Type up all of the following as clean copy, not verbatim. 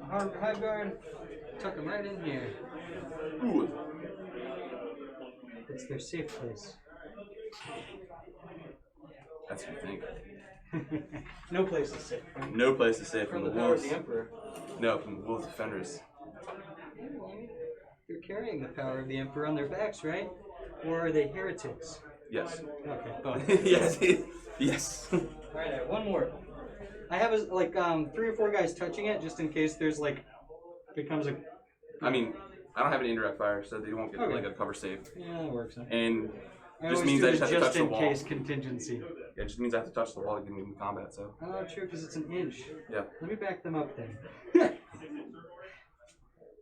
high guard, tuck them right in here. Ooh. It's their safe place. That's what you think. No place is safe. Right? No place is safe from the power wolves. of the Emperor. No, from the wolves defenders. They're carrying the power of the Emperor on their backs, right? Or are they heretics? Yes. Okay, both. Yes. Yes. Alright, one more. I have like 3 or 4 guys touching it just in case there's like becomes a. I mean, I don't have an indirect fire, so they won't get like a cover save. Yeah, that works. And I just means I just have to touch the wall. Just in case contingency. Yeah, it just means I have to touch the wall to get me in combat. So. Oh, true, because it's an inch. Yeah. Let me back them up then.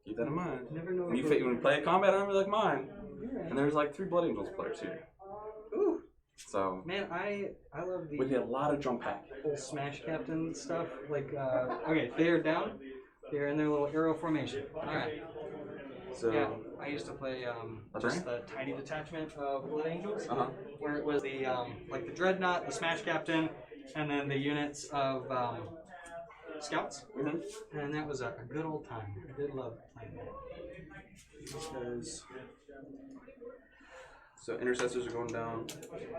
Keep that in mind. Never know. When you play a combat army like mine, and there's like 3 Blood Angels players here. Ooh. So. Man, I love the. We get a lot of jump pack. Whole Smash Captain stuff. Like, okay, they are down. They're in their little arrow formation. All right. So yeah, I used to play just the tiny detachment of Blood Angels, where it was the like the Dreadnought, the Smash Captain, and then the units of Scouts, and that was a good old time. I did love playing that. So intercessors are going down.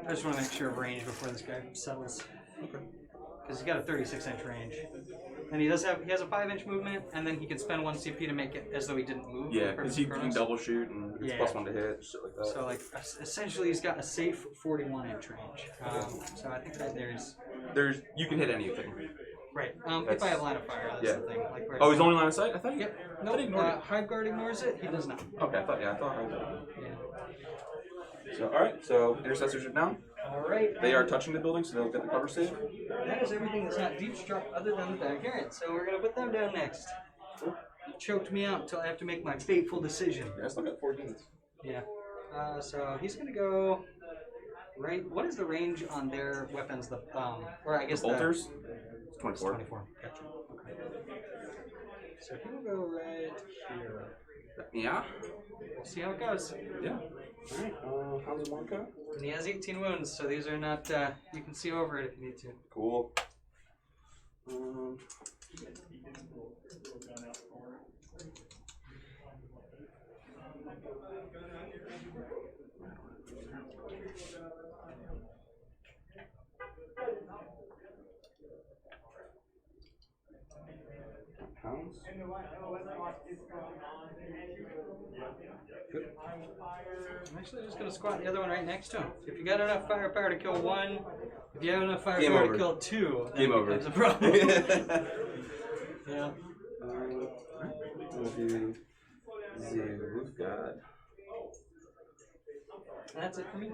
I just want to make sure of range before this guy settles. Okay. Because he's got a 36-inch range, and he has a 5-inch movement, and then he can spend 1 CP to make it as though he didn't move. Yeah, because he can double shoot and it's +1 to hit, shit like that. So like essentially, he's got a safe 41-inch range. So I think that you can hit anything. Right. If I have line of fire, that's the thing. Like he's only line of sight? I thought. Yep. No. Hive Guard ignores it. He does not. Okay, I thought Hive Guard. Yeah. So all right. So intercessors are down. All right. They are touching the building, so they'll get the cover save. That is everything that's not deep struck other than the Betancourt. So we're gonna put them down next. You choked me out until I have to make my fateful decision. Yeah, I still got 4 units. Yeah. So he's gonna go. Right. What is the range on their weapons? The or I guess the bolters. 24. 24. Gotcha. Okay. So he'll go right here. Yeah. We'll see how it goes. Yeah. Alright, how's the one go? And he has 18 wounds, so these are not, you can see over it if you need to. Cool. Pounds? Good. I'm actually just going to squat the other one right next to him. If you got enough firepower to kill 1, if you have enough firepower to kill 2, then it becomes a problem. Yeah. We'll do Zoo God. That's it for me.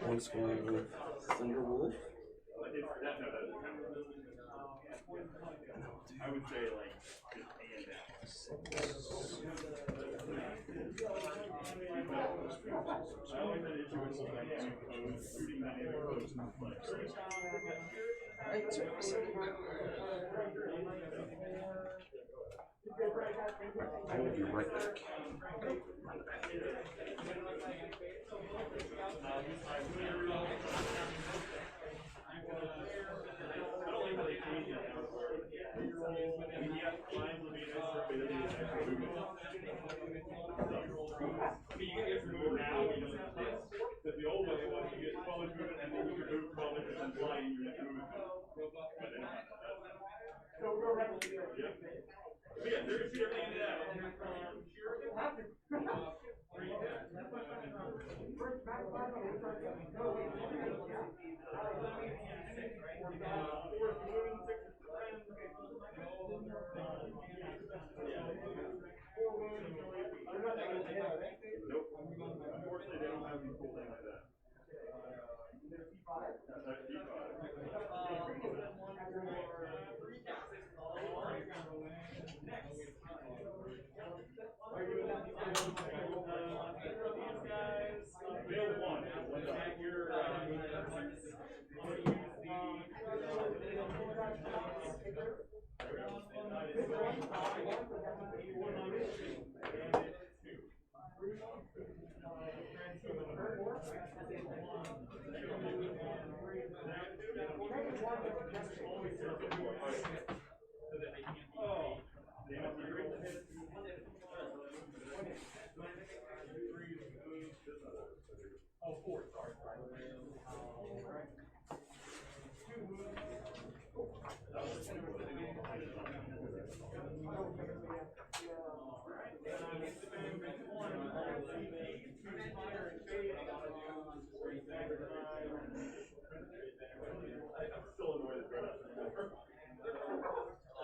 One squad with Thunderwolf. I would say like just I will be right back. The old way was you get 12 inch movement and then you move 12 inches and fly and you get movement. But yeah, they're going to shoot everything into that. Nope. Unfortunately, they don't have any cool thing like that.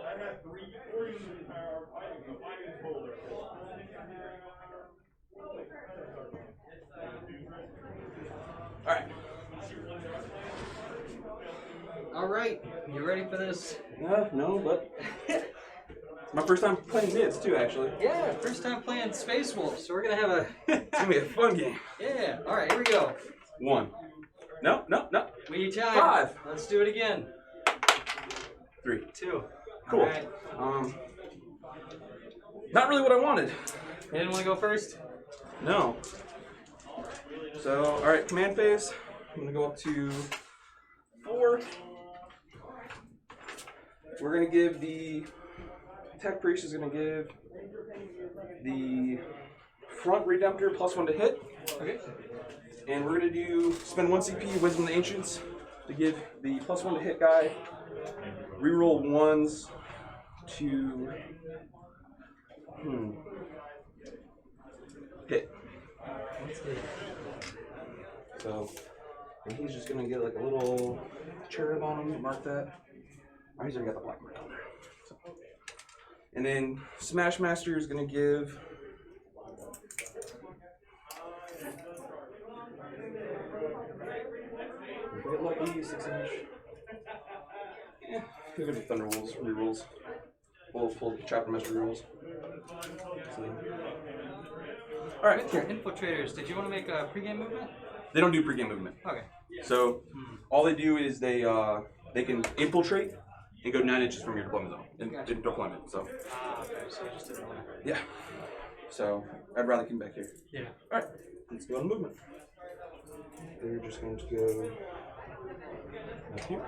I had 4 units in power, 5 in folder. All right, you ready for this? No, but it's my first time playing mids too, actually. Yeah, first time playing Space Wolves, so we're gonna have a. It's gonna be a fun game. Yeah. All right, here we go. 1. No. We each have 5. Let's do it again. 3. 2. Cool. All right. Not really what I wanted. You didn't want to go first? No. So, all right, command phase. I'm gonna go up to 4. We're gonna give the Tech Priest is gonna give the front Redemptor +1 to hit. Okay. And we're gonna do spend 1 CP Wisdom of the Ancients to give the +1 to hit guy. Reroll 1s to hit. So, and he's just gonna get like a little cherub on him. Mark that. Oh, he's already got the black mark on there. So. And then Smash Master is gonna give. Get lucky, 6-inch. Yeah, we're gonna do Thunder Wolves, rerolls. We'll pull Chapter Master rerolls. Alright, With your infiltrators, did you want to make a pregame movement? They don't do pregame movement. Okay. So all they do is they can infiltrate and go 9 inches from your deployment zone. In deployment. So Okay, so you just didn't want to. yeah. So I'd rather come back here. Yeah. Alright, let's go on movement. They're just going to go up here.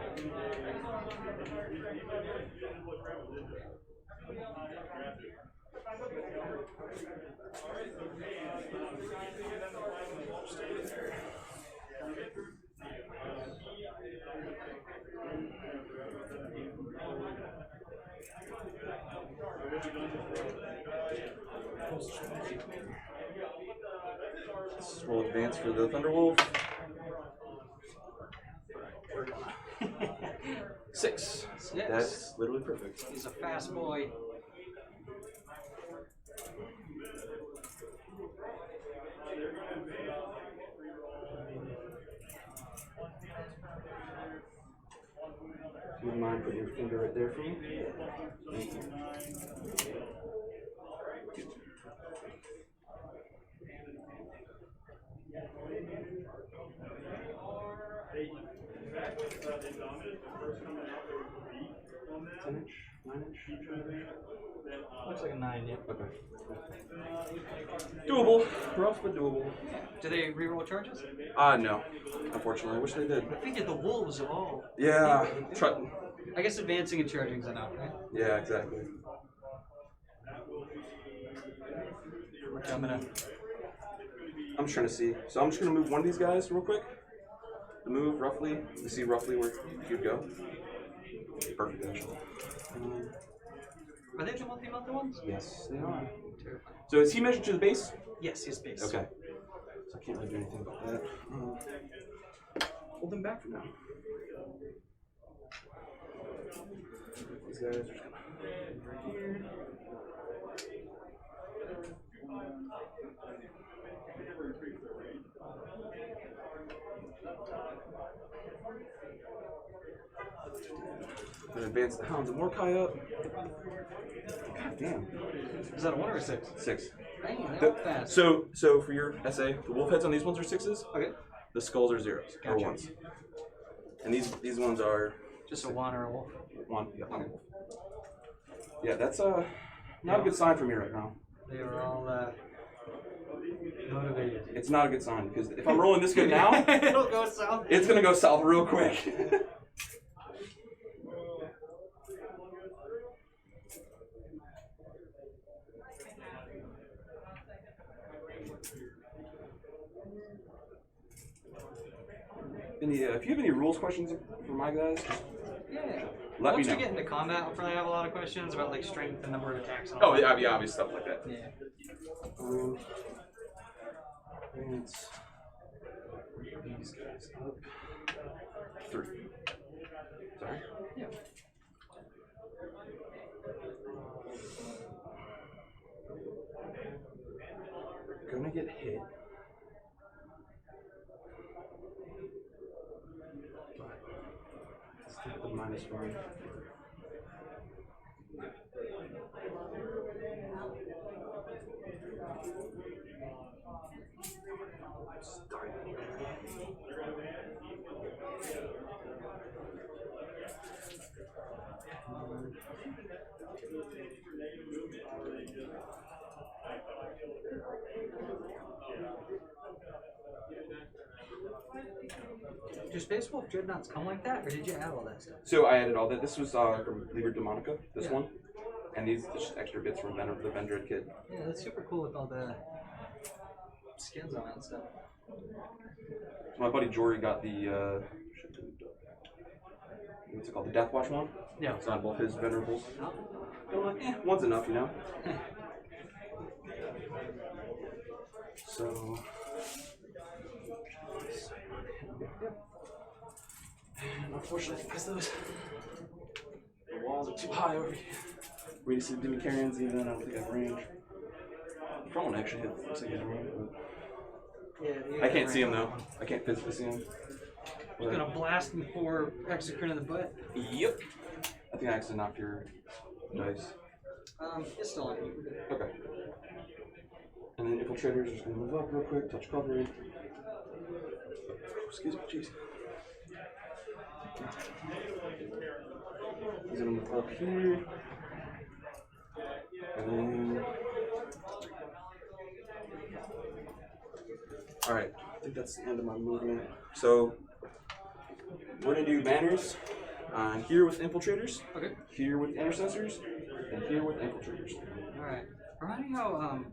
We'll advance for the Thunderwolf. 6. Yes. That's literally perfect. He's a fast boy. Do you mind putting your finger right there for me? Thank you. Looks like a 9, yeah. Okay. Doable. Rough, but doable. Do they reroll charges? No. Unfortunately, I wish they did. I figured the wolves of all. Yeah. I guess advancing and charging is enough, right? Yeah, exactly. I'm just trying to see. So I'm just going to move one of these guys real quick. The move roughly. You see roughly where you'd go. Perfect, actually. Are they the multi-monthly ones? Yes, they are. Terrifying. So is he measured to the base? Yes, his base. Okay. So I can't really do anything about that. Hold them back for now. These guys are just gonna right here. I'm gonna advance the Hounds of Mordecai up. God damn. Is that a 1 or a 6? 6. Dang, that went fast. So for your essay, the wolf heads on these ones are 6s. Okay. The skulls are 0s or Gotcha. 1s. And these ones are Just a 1 or a wolf? 1. Yeah, one wolf. Yeah, that's not a good sign for me right now. They were all motivated. It's not a good sign because if I'm rolling this good now, it'll go south. it's gonna go south real quick. if you have any rules questions for my guys, just Yeah. let Once me we know. get into combat, I'll probably have a lot of questions about like strength and number of attacks. And Oh all that. yeah, obvious stuff like that. Yeah. Let's these guys up. 3. Sorry. Yeah. Gonna get hit. Let's take the -1. Do Space Wolf Dreadnoughts come like that, or did you add all that stuff? So I added all that. This was from Liber Demonica, this Yeah. one. And these are just extra bits from the Vendread kit. Yeah, that's super cool with all the skins on it and stuff. So my buddy Jory got the, what's it called, the Deathwatch one? Yeah. It's on both his Venerables. Oh. I'm like, one's enough, you know? So... Unfortunately, because the walls are too high over here. We need to see the Demicarians, even then I don't think I have range. The front one actually hit, looks like he's range, but... Yeah, I can't see him though. I can't physically see him. Just gonna blast him for Execute in the butt. Yep. I think I actually knocked your dice. It's still on. Okay. And then Infiltrators are just gonna move up real quick, touch cover. Excuse me, jeez. He's gonna move up here. And then... Alright, I think that's the end of my movement. So, we're gonna do banners. Here with Infiltrators. Okay. Here with Intercessors. And here with Infiltrators. Alright. Remind me how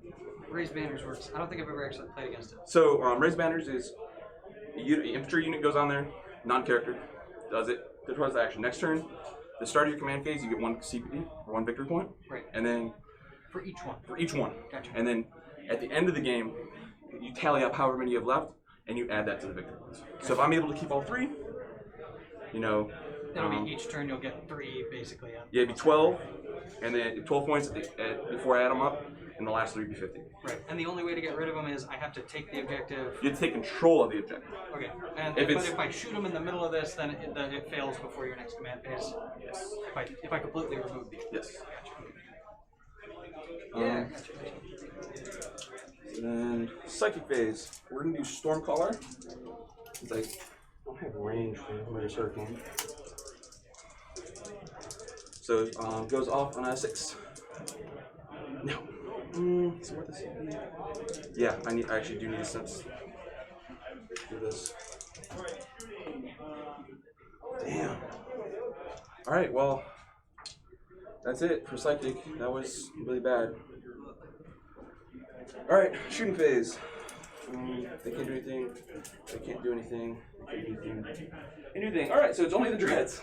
Raised Banners works. I don't think I've ever actually played against it. So, Raised Banners is infantry unit goes on there, non-character, does it, deploys the action. Next turn, the start of your command phase, you get 1 CPD, or 1 victory point. Right. And then... For each one. For each one. Gotcha. And then, at the end of the game, you tally up however many you have left, and you add that to the victory points. So if I'm able to keep all 3, you know... That'll be each turn you'll get 3, basically. Yeah, it'd be 12, and then 12 points before I add them up, and the last 3 be 50. Right, and the only way to get rid of them is I have to take the objective. You have to take control of the objective. Okay, and But if I shoot them in the middle of this, then it fails before your next command phase. Yes. If I completely remove the. Yes. Yeah. And then Psychic phase, we're gonna do Stormcaller. It's like I don't have range for Murder's Hurricane. So goes off on a 6. No. So what does he need? Yeah, I actually do need a sense. Do this. Damn. Alright, well, that's it for Psychic. That was really bad. Alright, shooting phase. They can't do anything. They can't do anything. They can't do anything. Alright, so it's only the Dreads.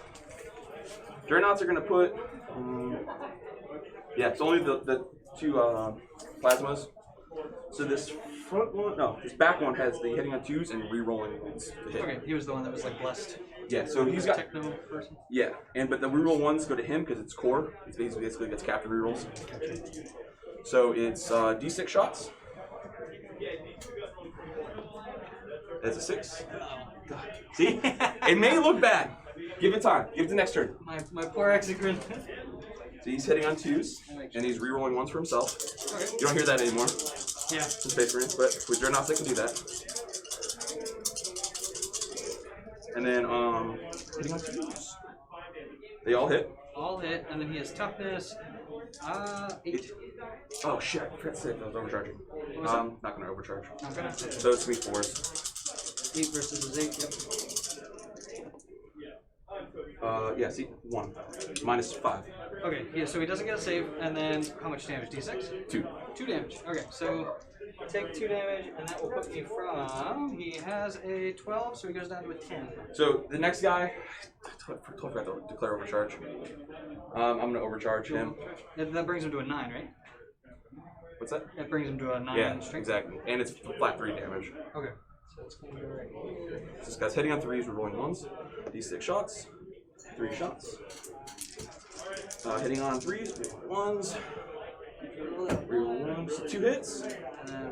Dreadnoughts are going to put... yeah, it's only the 2 plasmas. So this front one, no, this back one has the hitting on 2s and re-rolling ones to hit. Okay, he was the one that was like blessed. Yeah, so he's got... Techno person. Yeah, but the reroll ones go to him because it's core. It's basically gets captain rerolls. So it's D6 shots. That's a 6. God. See? It may look bad. Give it time. Give it the next turn. My poor Execute. So he's hitting on 2s, and he's rerolling 1s for himself. Okay. You don't hear that anymore. Yeah. In Space Marines, but with Dreadnoughts they can do that. And then hitting on 2s. They all hit. All hit, and then he has toughness. 8. Oh shit! I forgot to say I was overcharging. What was that? Not gonna overcharge. Okay. So it's weak 4s. 8 versus his 8. Yep. Yeah. See, 1 minus 5. Okay. Yeah. So he doesn't get a save, and then how much damage? D6. 2. 2 damage. Okay. So take 2 damage, and that will put me from. He has a 12, so he goes down to a 10. So the next guy, I forgot to declare overcharge. I'm gonna overcharge him. That brings him to a 9, right? What's that? That brings him to a 9 Yeah, strength. exactly. And it's flat 3 damage. Okay. So it's going to go right here. So this guy's hitting on 3s, we're rolling 1s. D6 shots, 3 shots. Hitting on 3s, reroll 1s. Reroll 1s, 2 hits.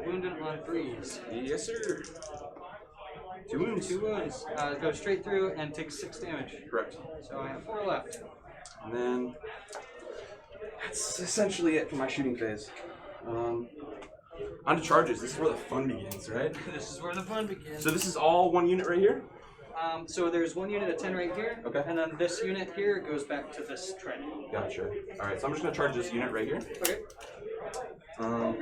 Wounded on 3s. Yes, sir. 2 wounds. 2 wounds. Go straight through and take 6 damage. Correct. So I have 4 left. And then that's essentially it for my shooting phase. On to charges. This is where the fun begins, right? This is where the fun begins. So this is all 1 unit right here? So there's 1 unit of 10 right here. Okay. And then this unit here goes back to this tray. Gotcha. Alright, so I'm just going to charge this unit right here. Okay. And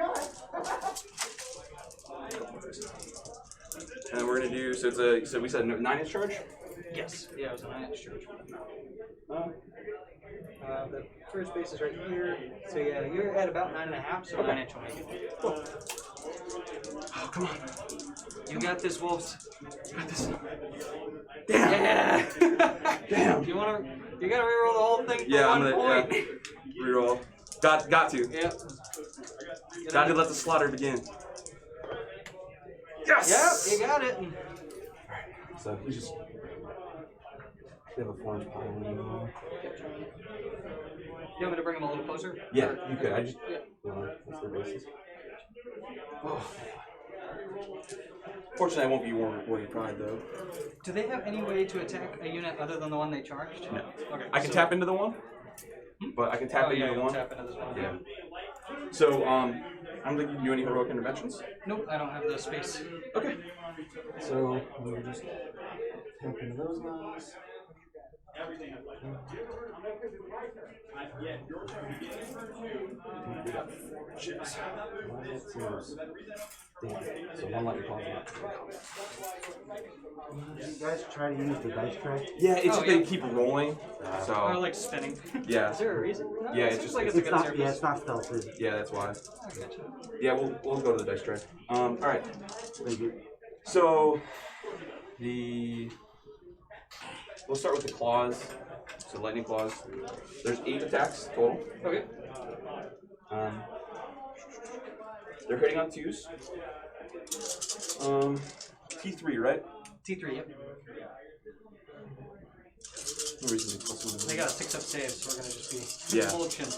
then we're going to do, so it's a, so we said 9-inch charge? Yes. Yeah, it was a 9-inch charge. The first base is right here. So yeah, you're at about 9.5, so 9-inch will make it. Cool. Oh, come on. You got this, Wolves. You got this. Damn. Yeah. Damn. You gotta reroll the whole thing for Yeah, I'm 1 gonna point. reroll. Got to. Yep. Got to let the slaughter begin. Yes. Yep, you got it. So he's just. They have a 4-inch pile in there. You want me to bring him a little closer? Yeah, you could. I just. Yeah. That's their basis. Oh. Fortunately, I won't be Warrior Pride though. Do they have any way to attack a unit other than the one they charged? No. Okay. I can tap into the one, but I can tap into the you'll one. Tap into this one. Yeah. So I don't think you can do any heroic interventions. Nope, I don't have the space. Okay. So we'll just tap into those guys. We got 4 inches. So 1 light pause. You guys try to use the dice tray? Yeah, it's just they keep rolling. Or So like spinning. yeah. Is there a reason? No, Yeah, it it's seems just- like it's a It's good not. service. Yeah, it's not stealth. Is it? Yeah, that's why. I gotcha. Yeah, we'll go to the dice tray. All right. Thank you. So we'll start with the claws. So lightning claws. There's 8 attacks total. Okay. They're hitting on 2s. T3, right? T3, yep. No reason to plus 1. They got a 6-up save, so we're gonna just be Yeah. full of chin.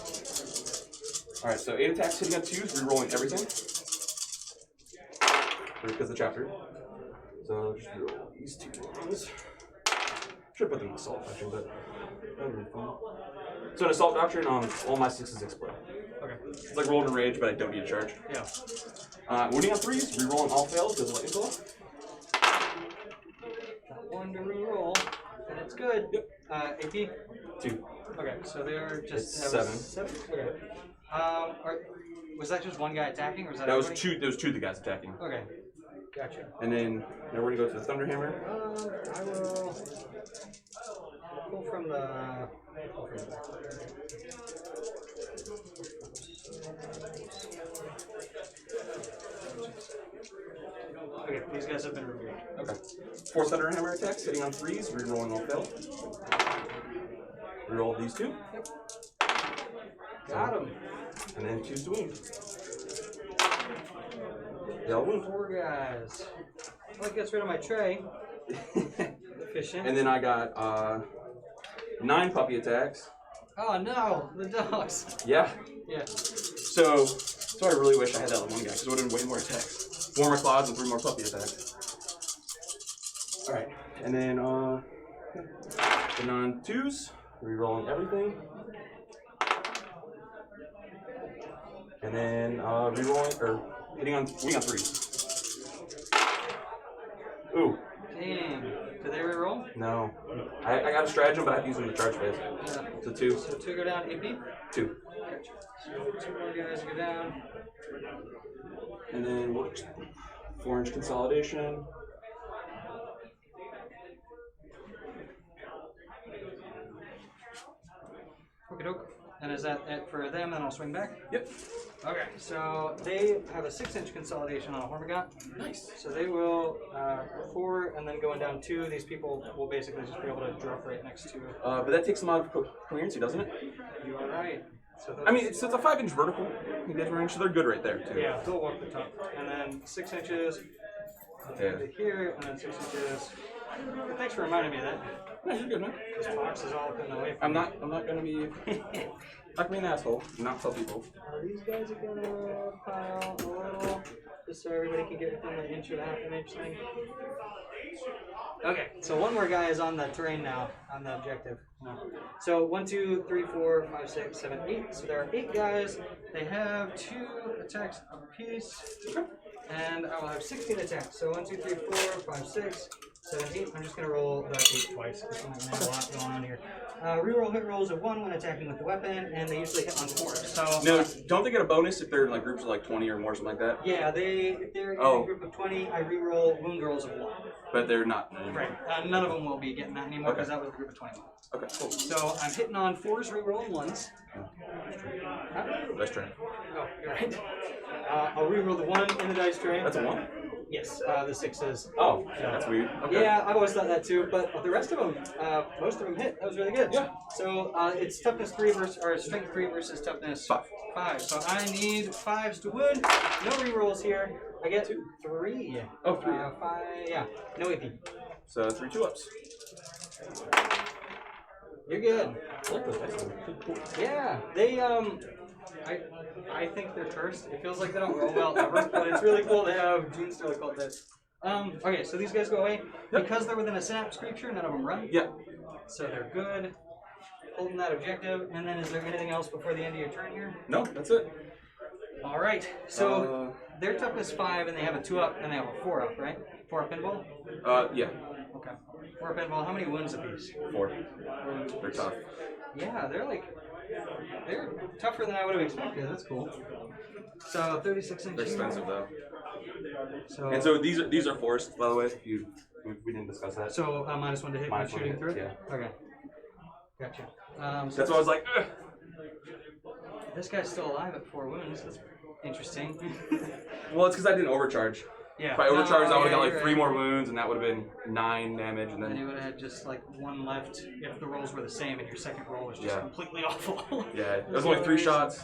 All right, so 8 attacks hitting on 2s, rerolling everything. Because of the chapter. So just reroll these 2 ones. Should put them in assault actually, but that would be fun. So in assault doctrine, all my 6s explode. Okay. It's like rolling a rage, but I don't need a charge. Yeah. Wounding on 3s, rerolling all fails because of lightning claw. Got 1 to reroll, and it's good. Yep. AP? 2. Okay, so they're just It's that was 7. 7. Okay. Was that just 1 guy attacking, or was that? That was everybody? 2. There was 2 of the guys attacking. Okay. Gotcha. And then now we're gonna go to the Thunderhammer. I will pull from the. Okay, these guys have been reviewed. Okay. 4 Thunderhammer attacks hitting on 3s, rerolling all fail. Reroll these 2. Got him. And then 2's to wound. They all wound. 4 guys. Well, that gets rid of my tray. Efficient. And then I got 9 puppy attacks. Oh no, the dogs. Yeah. Yeah. So I really wish I had that one guy because it would have been way more attacks. 4 more claws and 3 more puppy attacks. Alright. And then the non-2s, rerolling everything. And then rerolling or hitting on 3s. Ooh. Dang. Did they reroll? No. I got a stratagem, but I have to use them in the charge phase. Yeah. So 2. So 2 go down, AP? 2. Gotcha. So 2 more guys go down. And then 4-inch consolidation. Okie doke. And is that it for them? And I'll swing back. Yep. Okay, so they have a 6-inch consolidation on a Hormigaunt. Nice. So they will 4 and then going down 2. These people will basically just be able to drop right next to. But that takes them out of coherency, doesn't it? You are right. So I mean, it's a 5-inch vertical engagement range, so they're good right there too. yeah, they'll walk the top, and then 6 inches to here, and then 6 inches. But thanks for reminding me of that. No, you're good, man. This box is all up in the way. I'm not gonna be an asshole. Not tell people. These guys are gonna pile a little, just so everybody can get within the inch and a half an inch thing. Okay, so one more guy is on the terrain now, on the objective. So 1, 2, 3, 4, 5, 6, 7, 8. So there are 8 guys. They have 2 attacks apiece, and I will have 16 attacks. So 1, 2, 3, 4, 5, 6, 7, 8. I'm just gonna roll that 8 twice because I'm gonna have a lot going on here. Reroll hit rolls of 1 when attacking with the weapon, and they usually hit on 4. So No, don't they get a bonus if they're in like groups of like 20 or more, something like that? yeah, if they're in a group of 20, I reroll wound rolls of 1. But they're not. Right. None of them will be getting that anymore because that was a group of 20. Okay, cool. So I'm hitting on 4s, rerolling 1s. Dice tray. Oh, you're right. I'll reroll the 1 in the dice tray. That's a 1? Yes, the 6s. Oh, that's weird. Okay. Yeah, I've always thought that too, but the rest of them, most of them hit. That was really good. Yeah. So it's toughness 3 versus, or strength 3 versus toughness 5. So I need 5s to wound. No rerolls here. I get 3. Oh, 3. 5, yeah. No AP. So 3 2-ups. You're good. I like those dice. Cool. Yeah, they I think they're cursed. It feels like they don't roll well ever, but it's really cool to have Gene still called this. Okay, so these guys go away because they're within a synapse creature. None of them run. Yeah. So they're good. Holding that objective, and then is there anything else before the end of your turn here? No, that's it. All right. So their toughness 5, and they have a 2-up, and they have a 4-up, right? 4-up pinball. Yeah. Okay. 4-up pinball. How many wounds apiece? 4. They're tough. Yeah, they're tougher than I would have expected. That's cool. So 36 inch. They're expensive though. So, And so these are forced, by the way. We didn't discuss that. So -1 to hit when -1 shooting hit, through it. yeah. Okay. Gotcha. So That's why I was like, ugh. this guy's still alive at 4 wounds. That's interesting. Well, it's because I didn't overcharge. Yeah. If I overcharged, I would have got you're like 3 right. more wounds, and that would have been 9 damage, and And then you would have had just like 1 left if the rolls were the same, and your second roll was just Yeah. completely awful. yeah, it was only 3 shots.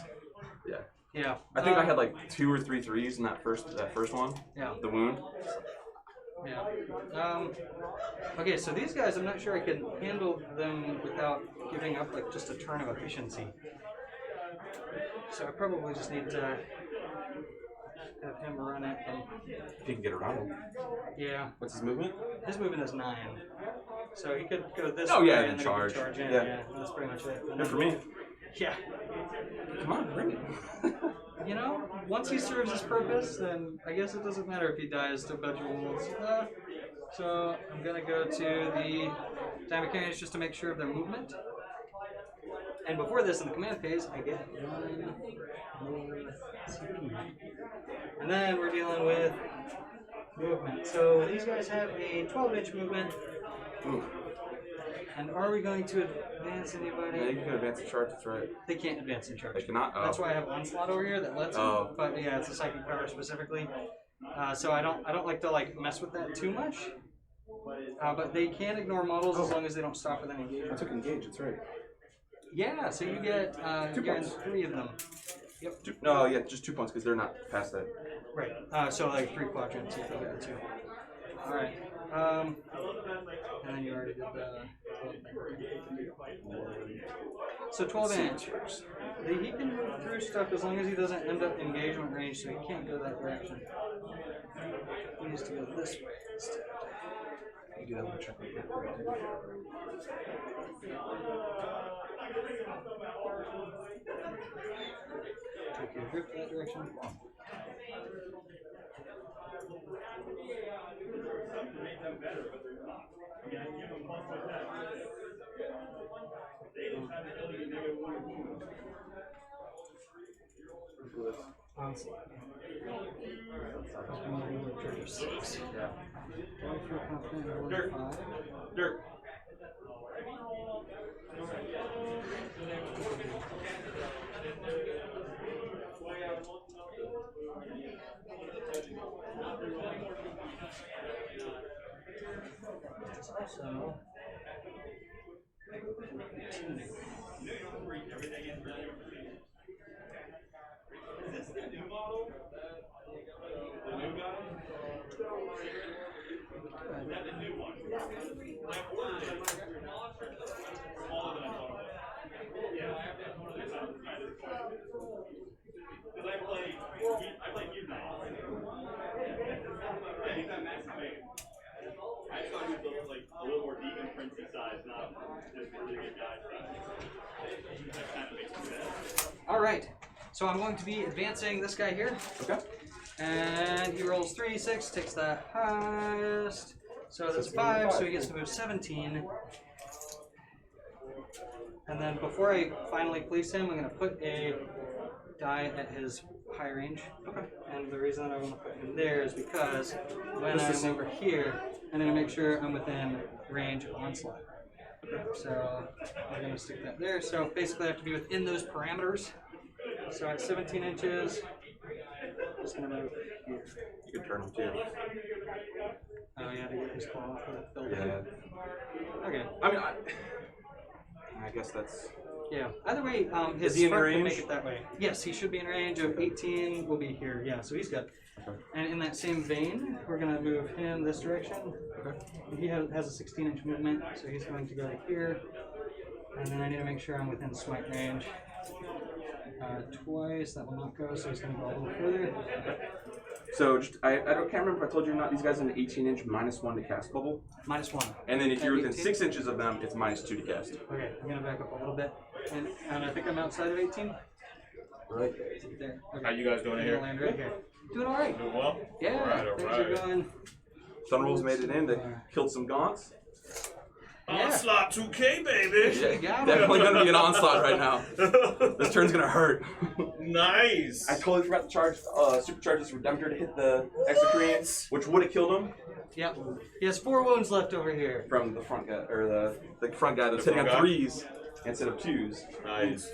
Yeah. Yeah. I think I had like 2 or 3 threes in that first one. Yeah. The wound. Yeah. Okay, so these guys, I'm not sure I can handle them without giving up like just a turn of efficiency. So I probably just need to have him run at them. If you can get around him. Yeah. What's his movement? His movement is 9. So he could go this Oh, way yeah, and and then charge. he could charge in. Yeah. Yeah, that's pretty much it. And Good for me. Yeah. Come on, bring it. You know, once he serves his purpose, then I guess it doesn't matter if he dies to budget wolves. So I'm gonna go to the time mechanics just to make sure of their movement. And before this, in the command phase, I get 1 more CP. And then we're dealing with movement. So these guys have a 12-inch movement. Ooh. And are we going to advance anybody? Yeah, you can advance the chart, that's right. They can't advance in charge. They cannot? Oh. That's why I have Onslaught over here that lets them. Oh. But yeah, it's a psychic power specifically. So I don't like to like mess with that too much. But they can ignore models as long as they don't stop with an I engagement. took engage, that's right. Yeah, so you get 2 you're in points. 3 of them. Yep. No, yeah, just 2 points because they're not past that. Right. So like 3 quadrants if you get the 2. All right. And then you already did the 12 thing. So 12 inch. He can move through stuff as long as he doesn't end up engagement range, so he can't go that direction. He needs to go this way instead. You do that one check right there. Take your grip that direction. Onslaught. Yeah. Dirt. Dirt. So. I thought he was like a little more demon princey size, not just really big guy size. That kind of makes sense. All right. So I'm going to be advancing this guy here. Okay. And he rolls 3d6, takes the highest. So that's 5, so he gets to move 17. And then before I finally place him, I'm going to put a die at his high range. Okay. And the reason that I want to put him there is because when I'm over here, I'm going to make sure I'm within range of Onslaught. Okay. So I'm going to stick that there. So basically I have to be within those parameters. So at 17 inches, I'm just going to move here. You can turn him too. Oh yeah, to get his claw off the building. Yeah. Okay. I mean, I guess that's. Yeah. Either way, his Is he in front range? can make it that way. Yes, he should be in range of 18. Will be here. Yeah, so he's good. Okay. And in that same vein, we're gonna move him this direction. Okay. He has a 16-inch movement, so he's going to go here. And then I need to make sure I'm within smite range. Twice. That will not go, so he's gonna go a little further. So just can't remember if I told you or not. These guys in an 18-inch -1 to cast bubble. -1. And then if you're within 18? 6 inches of them, it's -2 to cast. Okay, I'm gonna back up a little bit, and I think I'm outside of 18. Right. There. Okay. How you guys doing I'm here? gonna land right here. Doing all right. Doing well? Yeah, All things are right. going. Sunrolls made it in. They killed some gaunts. Yeah. Onslaught 2K, baby! You got him. Definitely gonna be an onslaught right now. This turn's gonna hurt. Nice! I totally forgot to charge supercharge this Redemptor to hit the Exocrine, which would have killed him Yep. He has 4 wounds left over here. from the front guy, or the front guy that's The hitting front on guy? 3s instead of 2s. Nice.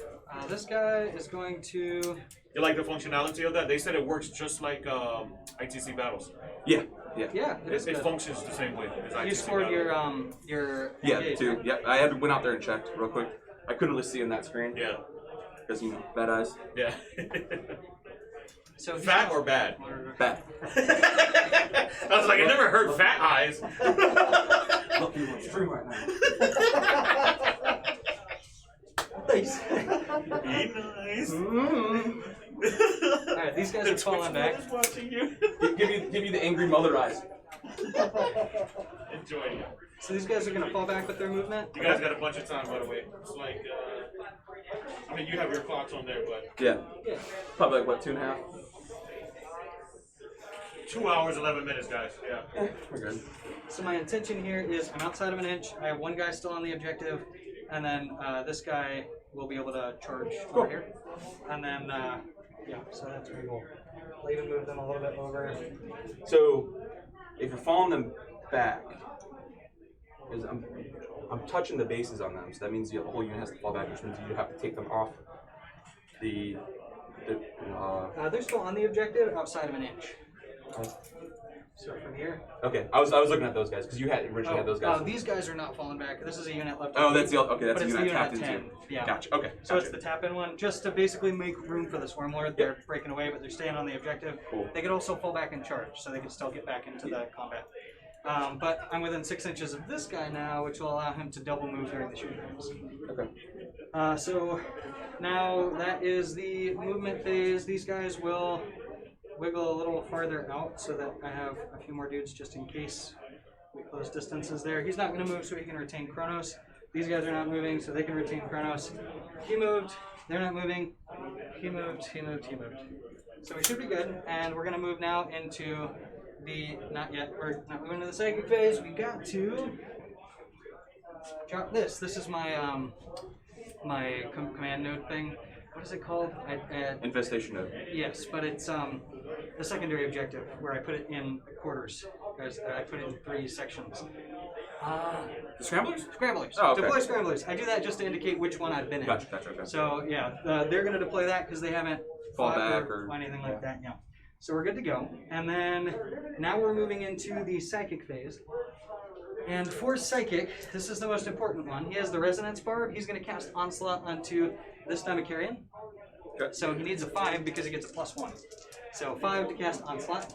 This guy is going to. You like the functionality of that? They said it works just like I.T.C. battles. Yeah, yeah. Yeah, it is It good. functions the same way as I.T.C. You scored battles. your Yeah, engage, 2. right? Yeah, I went out there and checked real quick. I couldn't really see in that screen. Yeah. Because, you know, bad eyes. Yeah. So he's Fat got- or bad? Bad. I was like, I never heard fat eyes. Looking on stream right now. Nice. Be nice. Alright, these guys are falling back. Watching you. give you the angry mother eyes. Enjoying it. So these guys are going to fall back with their movement. You guys got a bunch of time, by the way. It's like, I mean, you have your clocks on there, but Yeah. Yeah. Probably like, what, 2.5? 2 hours, 11 minutes, guys. Yeah. We're good. So my intention here is I'm outside of an inch. I have one guy still on the objective, and then this guy will be able to charge over here. And then, yeah, so that's pretty cool. I'll even move them a little bit over. So, if you're falling them back, because I'm touching the bases on them, so that means the whole unit has to fall back, which means you have to take them off the They're still on the objective outside of an inch. So from here. okay, I was looking at those guys because you had originally had those guys. These guys are not falling back. This is a unit left. Oh, that's the okay. That's but the it's unit I the tapped unit into. 10. Yeah. Gotcha. Okay. So Gotcha. it's the tap in one, just to basically make room for the Swarmlord. They're breaking away, but they're staying on the objective. Cool. They could also fall back and charge, so they can still get back into the combat. But I'm within 6 inches of this guy now, which will allow him to double move during the shooting phase. Okay. So now that is the movement phase. These guys will wiggle a little farther out so that I have a few more dudes just in case we close distances there. He's not going to move so he can retain Chronos. These guys are not moving so they can retain Chronos. He moved, they're not moving. He moved, he moved, he moved. So we should be good, and we're going to move now into the, not yet, we're not moving to the psychic phase. We got to drop this. This is my my command node thing. What is it called? Infestation node. Yes, but it's the secondary objective where I put it in quarters. I put it in 3 sections. The scramblers? Scramblers. Oh, okay. Deploy scramblers. I do that just to indicate which one I've been in. Gotcha. Gotcha. Okay. So yeah, they're going to deploy that because they haven't Fall fought back or or anything like that. Yeah. So we're good to go. And then now we're moving into the psychic phase. And for psychic, this is the most important one. He has the resonance barb. He's going to cast Onslaught onto this Dimacarian. Okay. So he needs a 5 because he gets a +1. So 5 to cast Onslaught.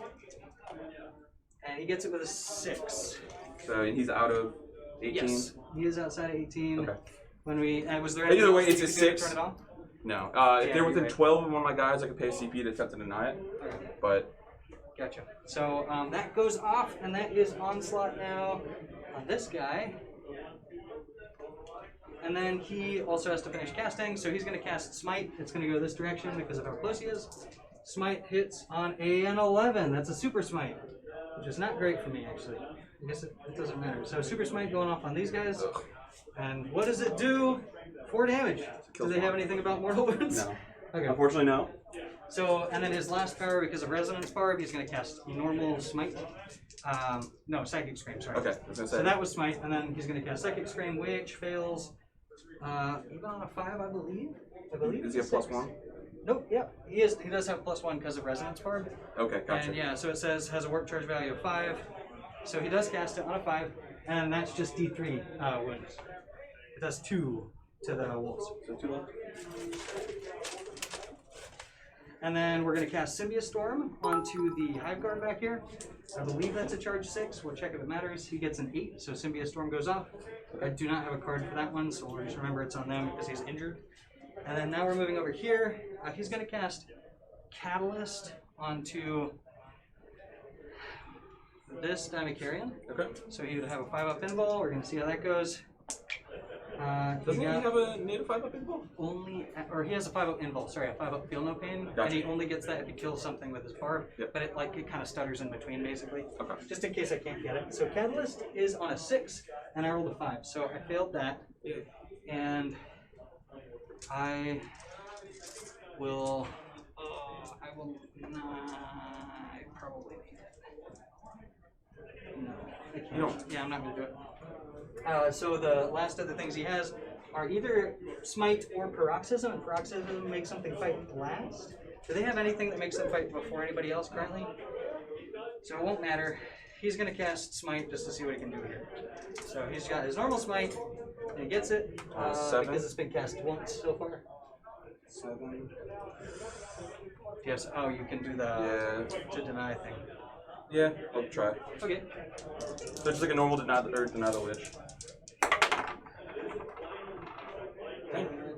And he gets it with a 6. So he's out of 18? Yes, he is outside of 18. Okay. When we, was there Either anything way, else it's you a could do to 6. Turn it on? No. Yeah, If they're within you're right. 12 of one of my guys, I could pay a CP to attempt to deny it. Okay. But Gotcha. So that goes off, and that is Onslaught now on this guy. And then he also has to finish casting, so he's going to cast Smite. It's going to go this direction because of how close he is. Smite hits on an 11. That's a Super Smite, which is not great for me, actually. I guess it doesn't matter. So Super Smite going off on these guys. And what does it do? 4 damage. Do they have anything about mortal wounds? no. Okay. Unfortunately, no. So, and then his last power, because of Resonance Barb, he's going to cast normal Smite. No, Psychic Scream, sorry. Okay, I was going to say. So that was Smite, and then he's going to cast Psychic Scream, which fails even on a 5, I believe. Is he a +1? Nope, yep. He does have +1 because of Resonance Barb. Okay, gotcha. And yeah, so it says has a warp charge value of 5. So he does cast it on a 5, and that's just D3 wounds. It does 2 to the wolves. So 2 left. And then we're going to cast Symbious Storm onto the Hive Guard back here. I believe that's a charge 6. We'll check if it matters. He gets an 8, so Symbious Storm goes off. I do not have a card for that one, so we'll just remember it's on them because he's injured. And then now we're moving over here. He's going to cast Catalyst onto this Dimacarian. Okay. So he would have a 5-up pinball. We're going to see how that goes. Doesn't he have a native 5-up invul? Or he has a 5-up invul. Sorry, a 5-up feel no pain, Gotcha. and he only gets that if he kills something with his barb. Yep. But it kind of stutters in between, basically. Okay. Just in case I can't get it. So Catalyst is on a 6, and I rolled a 5, so I failed that, and I will. I probably need it. No, I can't. You don't. Yeah, I'm not gonna do it. So the last of the things he has are either Smite or Paroxysm, and Paroxysm makes something fight last. Do they have anything that makes them fight before anybody else currently? So it won't matter. He's going to cast Smite just to see what he can do here. So he's got his normal Smite, and he gets it 7. because it's been cast once so far. 7. Yes. Oh, you can do the to deny thing. Yeah, I'll try. Okay. So just like a normal deny the lich.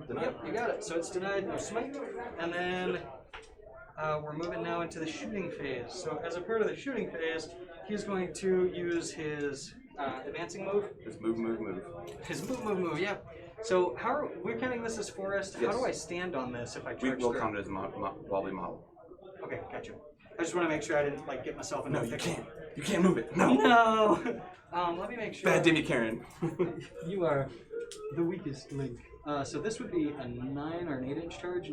Yep, you got it. So it's denied, no Smite. And then we're moving now into the shooting phase. So as a part of the shooting phase, he's going to use his advancing move. Just move. His move, yep. So we're counting this as forest. Yes. How do I stand on this if I We charge will through? count it as wobbly model. Okay, gotcha. I just want to make sure I didn't get myself into No, a you pickle. can't. You can't move it. No. No. Let me make sure. Bad Demi Karen. You are the weakest link. So this would be a 9 or an 8-inch charge.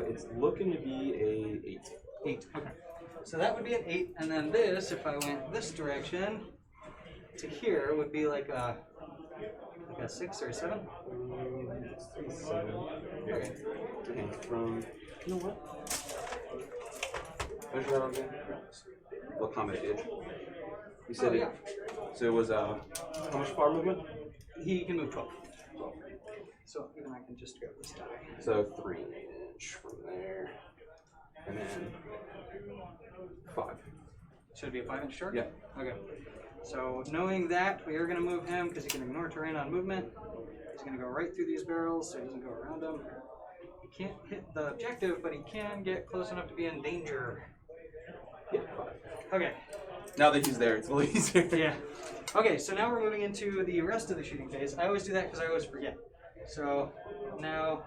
It's looking to be a 8. 8. Okay. So that would be an 8, and then this, if I went this direction to here, would be like a 6 or a 7. 7. Okay. And from You know what? measure that again. What combat edge? You said Oh, yeah. So it was how much far movement? He can move 12. So even I can just grab this die. So 3 inch from there, and then 5. Should it be a 5-inch charge? Yeah. Okay. So knowing that, we are going to move him because he can ignore terrain on movement. He's going to go right through these barrels so he doesn't go around them. He can't hit the objective, but he can get close enough to be in danger. Yeah. Okay. Now that he's there, it's a little easier. Yeah. Okay, so now we're moving into the rest of the shooting phase. I always do that because I always forget. So now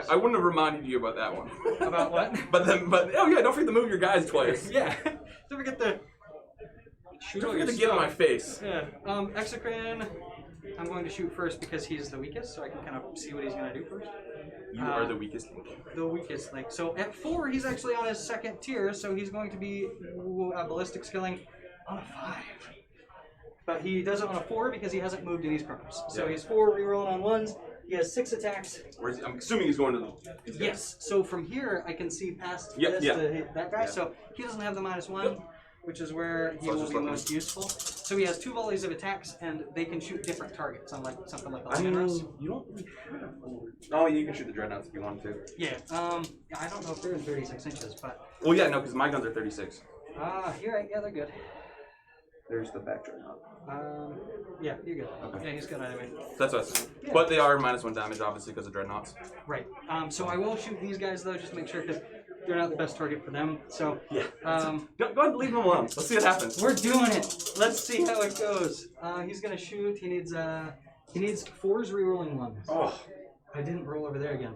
I wouldn't have reminded you about that one. About what? but oh yeah, don't forget to move your guys twice. Yeah. Don't forget to shoot Don't all your forget to get on my stuff. face. Yeah. Exocrine, I'm going to shoot first because he's the weakest, so I can kind of see what he's going to do first. You are the weakest link. The weakest link. So at 4, he's actually on his 2nd tier, so he's going to be ballistic skilling on a 5. But he does it on a 4 because he hasn't moved in these chronos. So Yeah. he's 4 rerolling on 1s, He has 6 attacks. Where's he? I'm assuming he's going to the. Yes. So from here, I can see past Yep, this yeah. to hit that guy. Yeah. So he doesn't have the -1, which is where he So I was will just be looking. most useful. So he has 2 volleys of attacks, and they can shoot different targets, unlike something like a I mean, Lanros. you don't really have. Oh, you can shoot the dreadnoughts if you want to. Yeah. I don't know if they're in 36 inches, but Well, yeah, no, because my guns are 36. you're right. Yeah, they're good. There's the back dreadnought. Yeah, you're good. Okay. Yeah, he's good anyway. That's us. But they are -1 damage, obviously, because of dreadnoughts. Right. So I will shoot these guys though, just to make sure because they're not the best target for them. So Yeah. Go ahead and leave them alone. Let's see what happens. we're doing it. Let's see how it goes. He's gonna shoot. He needs 4s rerolling 1s. Oh. I didn't roll over there again.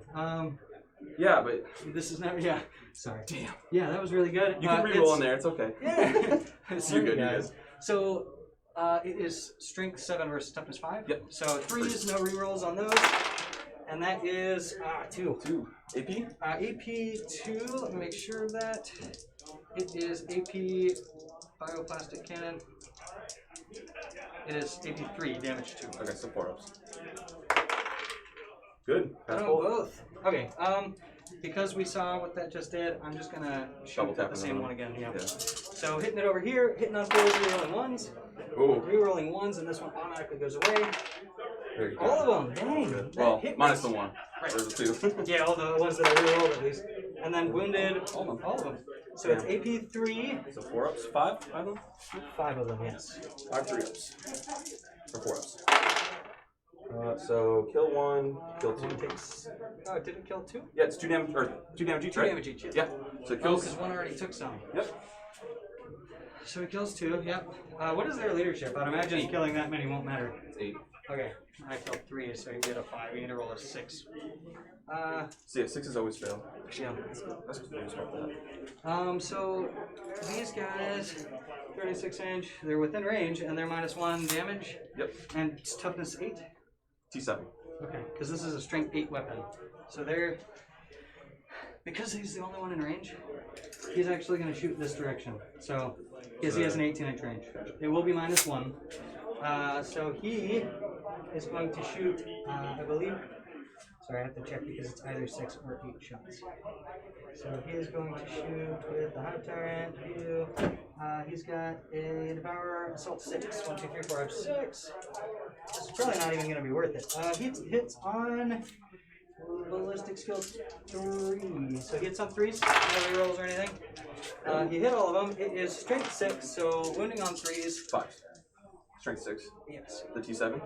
Yeah, but This is not. Yeah. Sorry. damn. Yeah, that was really good. You can re-roll in there. It's okay. Yeah. You're good. You're good. So it is strength 7 versus toughness 5. Yep. So 3s, no rerolls on those. And that is 2. 2. AP? AP 2, let me make sure of that. It is AP Bioplastic Cannon. It is AP 3, damage 2. Okay, so 4 ups. Good. Pass Oh, both. both. Okay, because we saw what that just did, I'm just gonna shoot Double at tap the same another one again. Yeah. Yeah. So hitting it over here, hitting on 4s, rerolling 1s. Ooh. Rerolling 1s, and this one automatically goes away. There you go. All of them, dang. that Well, hit minus rate. the 1. Right. Or the 2. Yeah, all the ones that I rerolled at least. And then wounded, All of them. all of them. So it's AP 3, So 4 ups? 5? I don't know. 5 of them, yes. 5 3 ups. Or 4 ups. So kill 1, kill 2. One takes. Oh, it didn't kill 2? Yeah, it's 2 damage, or 2 damage each, 2 right? damage each, yes. Yeah. So it Oh, kills. because one already took some. Yep. So he kills 2, yep. What is their leadership? I'd imagine killing that many won't matter. It's 8. Okay, I killed 3, so you get a 5. You need to roll a 6. So yeah, 6s always fail. Yeah. That's what they respect that. So these guys, 36 inch, they're within range, and they're -1 damage, Yep. and it's toughness 8. T7. Okay, because this is a strength 8 weapon. So they're, because he's the only one in range, he's actually going to shoot this direction. So, because he has an 18-inch range. It will be -1. So he is going to shoot, I believe, sorry, I have to check because it's either 6 or 8 shots. So he is going to shoot with the Hive Tyrant view. He's got a Devourer Assault 6. 1, 2, 3, 4, 5, 6. This is probably not even going to be worth it. He hits on ballistic skill 3. So he hits on 3s, no rerolls or anything. He hit all of them. It is strength 6, so wounding on 3s. 5. Strength 6. Yes. The T7?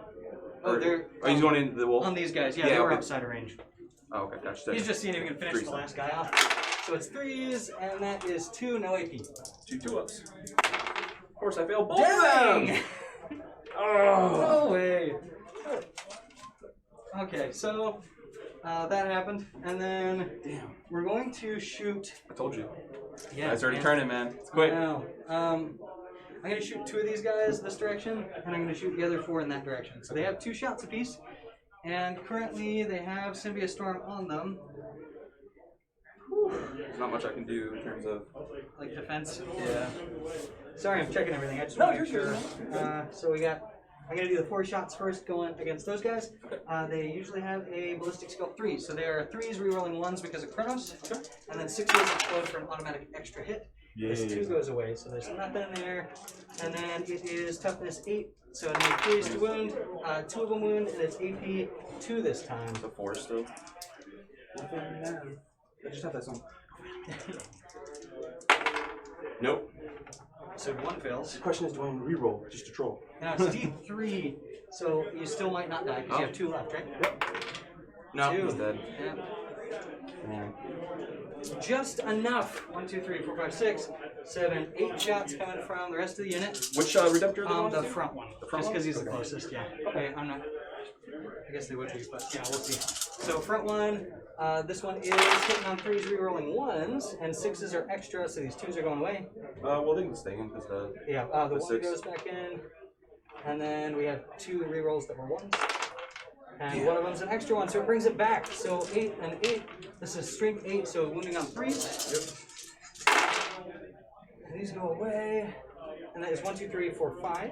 Oh, they're Oh, he's going into the wolf? on these guys. Yeah, Yeah, they were okay. outside of range. Oh, okay, gotcha. He's just seeing if he can finish Threes. the last guy off. So it's 3s, and that is 2, no AP. 2 2-ups. Of course, I failed both of Dang! them! Oh. No way. Okay, so that happened, and then Damn. we're going to shoot. I told you. Yeah, It's already man. turning, man. It's quick. No. I'm going to shoot 2 of these guys this direction, and I'm going to shoot the other 4 in that direction. So they have 2 shots apiece, and currently they have Symbiote Storm on them. There's not much I can do in terms of. Like defense. Yeah. Sorry, I'm checking everything. I just No, want to you're make sure. So we got. I'm gonna do the 4 shots first, going against those guys. They usually have a ballistic skill 3, so they are 3s rerolling 1s because of Chronos, and then 6s explode for an automatic extra hit. This 2 goes away, so there's nothing there. And then it is toughness 8, so it needs 3s to wound. 2 of them wound, and it's AP 2 this time. The 4 still. I just have that song. Nope. So 1 fails. The question is, do I want to reroll just to troll? Now it's D3, so you still might not die because you have 2 left, right? No, 2. he's dead. Yeah. Man. Just enough. 1, 2, 3, 4, 5, 6, 7, 8 shots coming from the rest of the unit. Which Redemptor? The front one. The front just one? because he's the Okay. closest, yeah. Okay, I'm not. I guess they would be, but yeah, we'll see. So front one, this one is hitting on 3s, rerolling 1s, and 6s are extra, so these 2s are going away. Well, they can stay in because the. Yeah, the 1 6. goes back in, and then we have 2 rerolls that were 1s. And one of them's an extra one, so it brings it back. So 8 and 8. This is strength 8, so wounding on 3s. And these go away. And that is 1, 2, 3, 4, 5.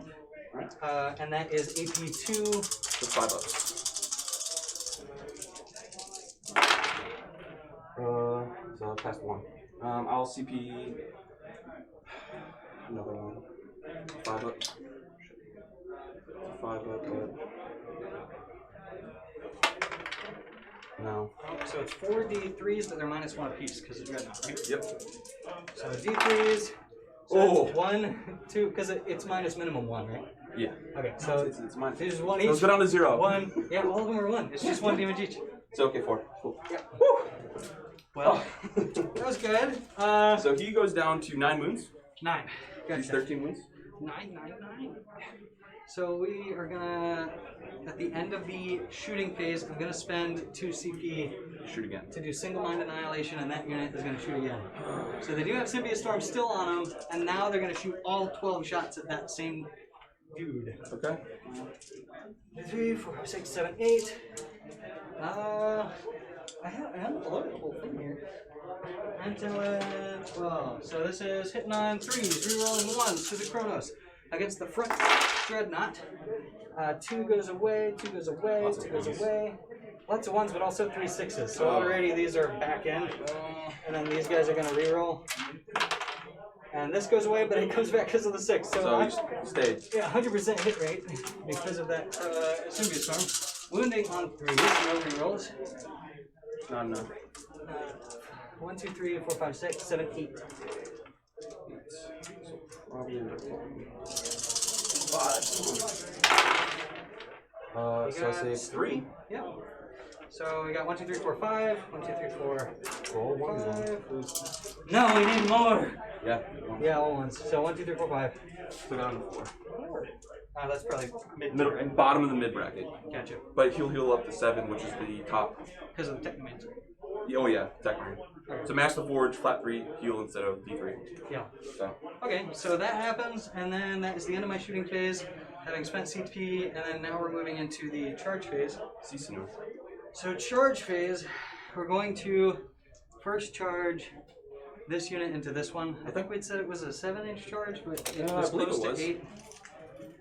And that is AP 2. The 5 ups. So I passed one. I'll CP another one. 5 up. 5 up. No. So it's 4 D3s, but they're -1 apiece because it's red now, right? Yep. So D3s. So Oh. it's 1, 2, because it's minus minimum 1, right? Yeah. Okay, so It's mine. there's 1 each. Let's go down to 0. 1. Yeah, all of them are 1. It's just 1 damage each. So okay, 4. Cool. Yeah. Well, that was good. So he goes down to 9 wounds. 9. He's Gotcha. 13 wounds. 9. So we are gonna, at the end of the shooting phase, I'm gonna spend 2 CP Shoot again. to do single mind annihilation, and that unit is gonna shoot again. So they do have Symbiote Storm still on them, and now they're gonna shoot all 12 shots at that same dude. Okay. 3, 4, 5, 6, 7, 8. I haven't loaded the whole thing here. 9, 10, 11, 12. So this is hitting on 3s, rerolling 1s to the Chronos against the front Dreadnought. 2 goes away, 2 goes away, 2 goes away. Lots of 1s, but also 3 6s. So already these are back end. And then these guys are going to reroll. And this goes away, but it comes back because of the 6. So he stayed. yeah, 100% hit rate because of that Symbiote Storm. Wounding on 3s, no rerolls. Not enough. 1, 2, 3, 4, 5, 6, 7, 8. So probably 5. So I say 3. Yeah. So we got 1, 2, 3, 4, 5. 1, 2, 3, 4. Roll 1. 5. No, we need more. Yeah. Yeah, all ones. So 1, 2, 3, 4, 5. So down to 4. That's probably Middle and bottom of the mid bracket. Gotcha. But he'll heal up to 7, which is the top. Because of the Technomancer. Oh yeah, technically. So Master Forge, flat 3, heal instead of D3. Yeah. So. Okay, so that happens, and then that is the end of my shooting phase, having spent CP, and then now we're moving into the charge phase. Seasonal. So charge phase, we're going to first charge this unit into this one. I think we'd said it was a 7-inch charge, but it was I believe close it was. to 8.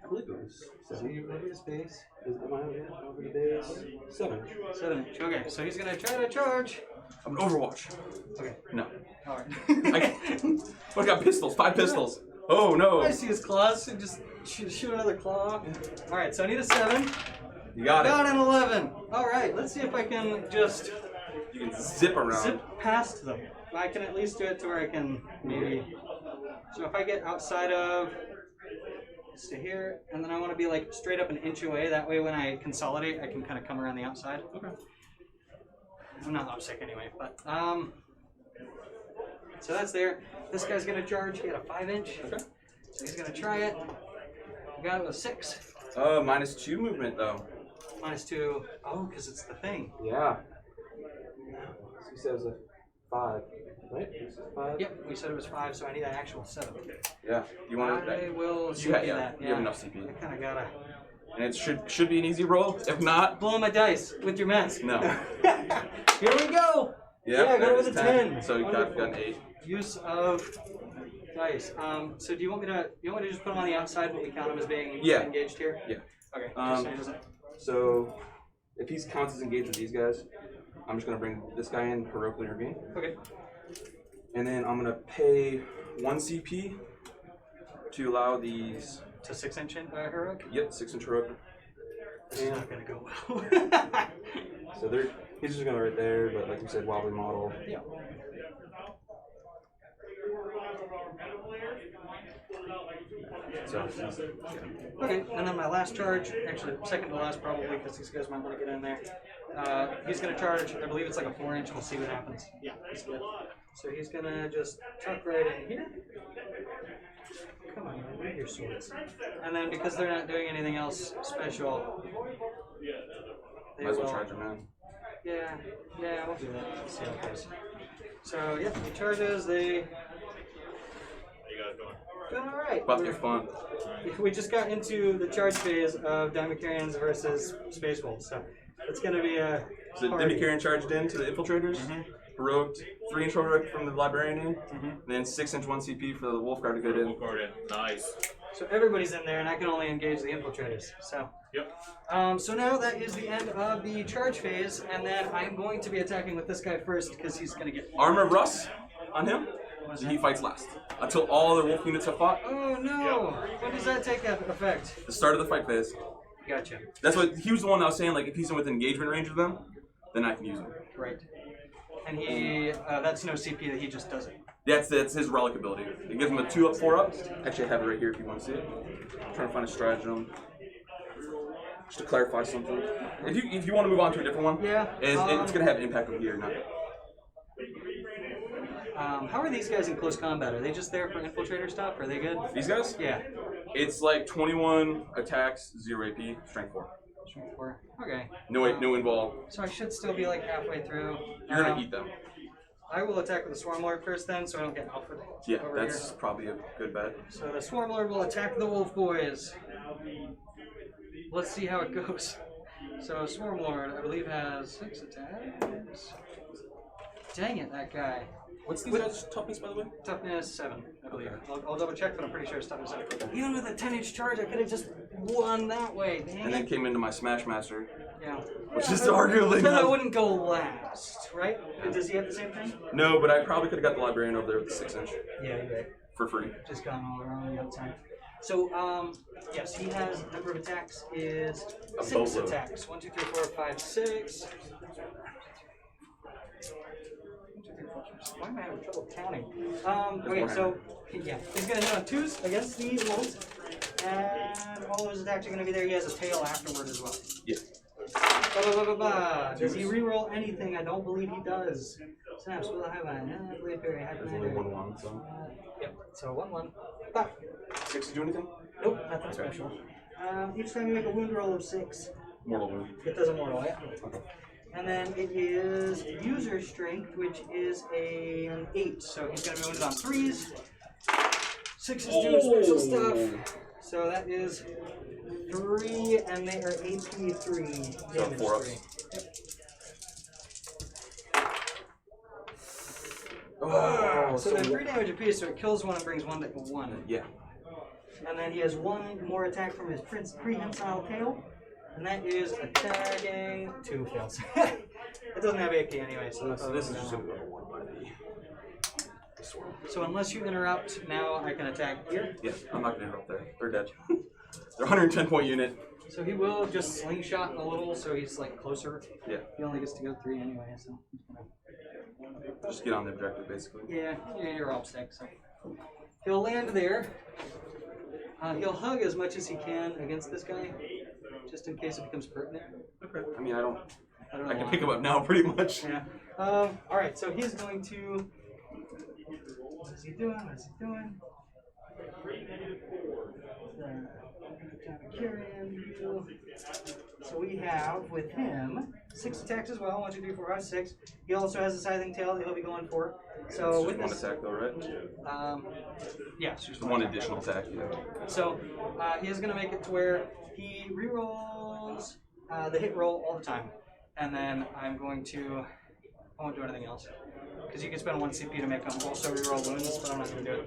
I believe it was. So you over his base? Is it mine over the base? 7. 7-inch. Okay, so he's gonna try to charge. I'm an Overwatch. Okay. No. Alright. I got pistols. 5 pistols. Oh no. I see his claws. So just shoot another claw. Alright, so I need a 7. You got Got it. an 11. Alright, let's see if I can just You can zip around. zip past them. I can at least do it to where I can maybe. So if I get outside of to here, and then I want to be like straight up an inch away. That way, when I consolidate, I can kind of come around the outside. Okay. I'm not upsick anyway, but so that's there. This guy's gonna charge. He had a 5-inch. Okay. So he's gonna try it. We got it with a 6. -2 movement though. -2. Oh, because it's the thing. Yeah. So he says a 5, right? This is 5. Yep, we said it was 5, so I need an actual 7. Yeah. You want I to? will You CP have, that. You have enough CP. I kind of gotta And it should be an easy roll. If not, blow my dice with your mask. no. Here we go. Yeah, I got there it with is a 10. So you got Wonderful. an 8. Use of dice. So do you want me to? You want me to just put them on the outside when we count them as being Yeah. engaged here? Yeah. Okay. Just so he doesn't. So if he counts as engaged with these guys, I'm just gonna bring this guy in heroically intervene. Okay. And then I'm gonna pay 1 CP to allow these. To 6-inch heroic. Yep, 6-inch heroic. This is not gonna go well. So he's just gonna right there, but like you said, wobbly model. Yeah. So Okay, and then my last charge, actually second to last probably, because these guys might want to get in there. He's going to charge, I believe it's like a 4-inch, we'll see what happens. Yeah, that's good. So he's going to just tuck right in here. Come on, man, move your swords. And then because they're not doing anything else special, they might as well will- charge him in. Yeah, we'll do that. Let's see how it goes. So, yep, he charges, they... Doing all right. About to get fun. We just got into the charge phase of Dimacarians versus Space Wolves, so it's going to be a So party. Demikarian charged in to the infiltrators. Heroic 3-inch heroic from the librarian in. And then 6-inch 1 CP for the wolf guard to go in. Nice. So everybody's in there, and I can only engage the infiltrators. So. Yep. So now that is the end of the charge phase, and then I'm going to be attacking with this guy first because he's going to get. Armor of Rust on him. So he fights last until all the wolf units have fought. Oh no! When does that take effect? The start of the fight phase. Gotcha. That's what he was the one that was saying. Like if he's in with engagement range of them, then I can use him. Right. And he that's no CP that he just does it. That's his relic ability. It gives him a 2-up, 4-up. Actually, I have it right here if you want to see it. I'm trying to find a stratagem. Just to clarify something. If you want to move on to a different one, yeah, it's gonna have impact over here, not. How are these guys in close combat? Are they just there for infiltrator stuff? Are they good? These guys? Yeah. It's like 21 attacks, 0 AP, strength 4. Strength 4. Okay. No invol. So I should still be like halfway through. You're gonna eat them. I will attack with the Swarm Lord first then, so I don't get alpha. Yeah, that's probably a good bet. So the Swarm Lord will attack the Wolf Boys. Let's see how it goes. So Swarm Lord, I believe, has 6 attacks. Dang it, that guy. What's these guys' toughness, by the way? Toughness 7, I believe. Okay. I'll double check, but I'm pretty sure it's toughness 7. Even with a 10-inch charge, I could have just won that way. Dang And then came into my Smash Master. Yeah. Which is arguably Then I not. wouldn't go last, right? Does he have the same thing? No, but I probably could have got the Librarian over there with the 6-inch. Yeah, you're right. For free. Just gone all around the outside. So, yes, he has number of attacks is A 6 boatload. attacks. 1, 2, 3, 4, 5, 6. Why am I having trouble counting? Okay, so yeah, he's gonna hit on 2s against the wolves, and all those attacks are gonna be there. He has a tail afterward as well. Yeah. Does he reroll anything? I don't believe he does. Snaps with a high line. I believe very high. There's only 1/1, so. Yep. So 1/1. Stop. 6 to do anything? Nope, nothing special. Each time you make a wound roll of 6, Mortal wound. it does a mortal, yeah. And then it is user strength, which is an 8. So he's going to be wounded on 3s. 6 is doing special stuff. So that is 3, and they are AP 3. So Damage 4 ups. 3. Yep. Oh, So then 3 damage apiece, so it kills one and brings one to 1. Yeah. And then he has 1 more attack from his prehensile tail. And that is attacking 2 fails. It doesn't have AP anyway, so This is just going to go to 1 by the sword. So unless you interrupt, now I can attack here. Yeah, I'm not going to interrupt there. They're dead. They're 110-point unit. So he will just slingshot a little, so he's like closer. Yeah. He only gets to go 3 anyway, so. Just get on the objective, basically. Yeah, you're all sick, so. He'll land there. He'll hug as much as he can against this guy, just in case it becomes pertinent. Okay. I mean, I can why. pick him up now pretty much. Yeah. Alright, so he's going to. What is he doing? What is he doing? So we have with him 6 attacks as well. 1, 2, 3, 4, 5, 6. He also has a scything tail that he'll be going for. So It's with just this, 1 attack though, right? yeah, it's just Just 1 additional attack, yeah. So he is going to make it to where he rerolls the hit roll all the time, and then I'm going to. I won't do anything else because you can spend 1 CP to make them also reroll wounds, but I'm not going to do it.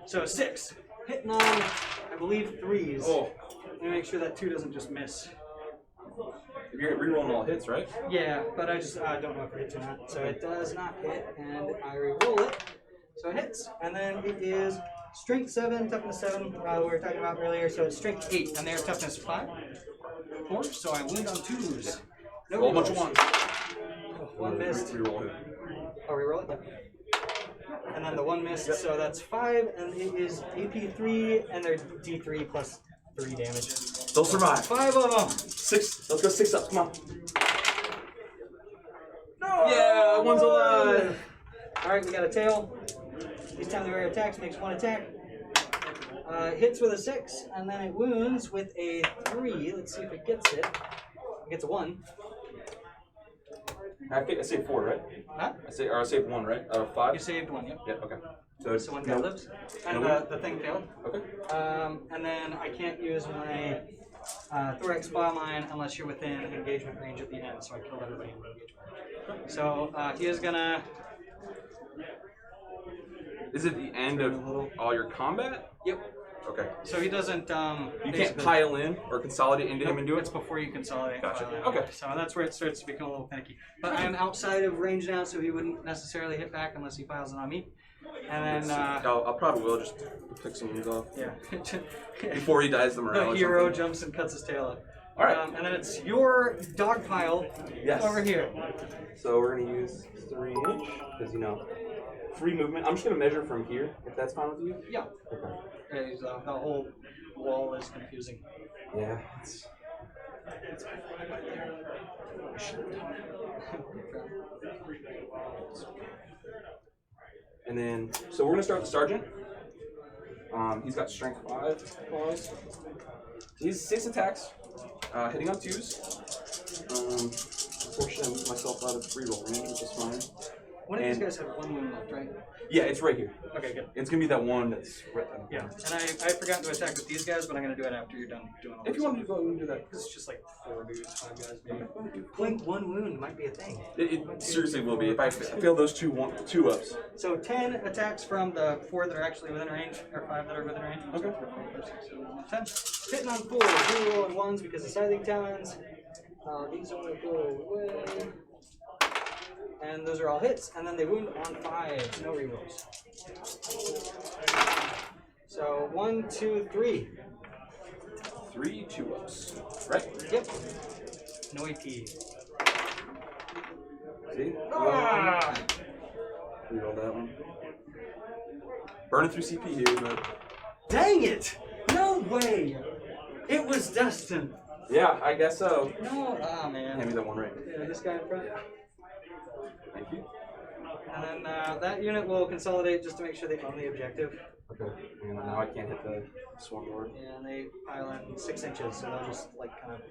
So 6, hitting on I believe 3s. Oh. Let me make sure that 2 doesn't just miss. You're rerolling all hits, right? Yeah, but I just don't know if it hits or not. So it does not hit, and I reroll it. So it hits, and then it is strength 7, toughness 7. We were talking about earlier. So it's strength 8, and they are toughness 5. 4. So I wound on 2s. No Roll a bunch of rerolls. 1s. 1 missed. Reroll it. Oh, reroll it. Yeah. And then the 1 missed, so that's 5, and it is AP 3, and they're D3 plus 3 damage. They'll survive. 5 of them. 6. Let's go 6 up. Come on. No! Yeah, 1's alive. Alright, we got a tail. Each time the warrior attacks, makes 1 attack. Hits with a 6, and then it wounds with a 3. Let's see if it gets it. It gets a 1. I saved 4, right? Huh? I saved 1, right? Out of 5? You saved 1, yep. Yeah, okay. So So 1 guy lives. And No. the thing failed. Okay. And then I can't use my thorax spy mine unless you're within engagement range at the end, so I killed everybody in the engagement. So he is gonna. Is it the end of all your combat? Yep. Okay. So he doesn't. You can't basically- pile in or consolidate into him and do It's it? before you consolidate. Gotcha. file in. Okay. So that's where it starts to become a little finicky. But I am outside of range now, so he wouldn't necessarily hit back unless he piles it on me. And then, I'll probably will just pick some of these off yeah. before he dies the morale The or hero something. jumps and cuts his tail off. All right. And then it's your dog pile Yes. over here. So we're gonna use 3" because free movement. I'm just gonna measure from here if that's fine with you. Yeah. Okay. Okay, so the whole wall is confusing. Yeah. And then, so we're gonna start with the sergeant. He's got strength 5 claws. He's 6 attacks, hitting on 2s. Unfortunately, I moved myself out of free roll range, which is fine. One of these guys have 1 wound left, right? Yeah, it's right here. Okay, good. It's gonna be that one that's right there. Yeah, and I forgot to attack with these guys, but I'm gonna do it after you're done doing all If this. you want to go and do that, This is just like 4 dudes, 5 guys, maybe. Blink 1 wound might be a thing. it seriously will be. If I fail those two ups. So 10 attacks from the 4 that are actually within range, or 5 that are within range. Okay. 4, 5, 6, 7, 8, 10. Hitting on 4, 0 and 1s because of scything talons. These only go away. And those are all hits, and then they wound on 5, no rerolls. So 1, 2, 3. 3 2-ups. Right? Yep. No AP. See? Ah! Reroll that one. Burning through CP here, but Dang it! No way! It was destined. yeah, I guess so. No, ah man. Hand me that one right. Yeah, this guy in front. Thank you. And then that unit will consolidate just to make sure they own the objective. Okay. And now I can't hit the swarm lord. And they pile in 6 inches, so they'll just like kind of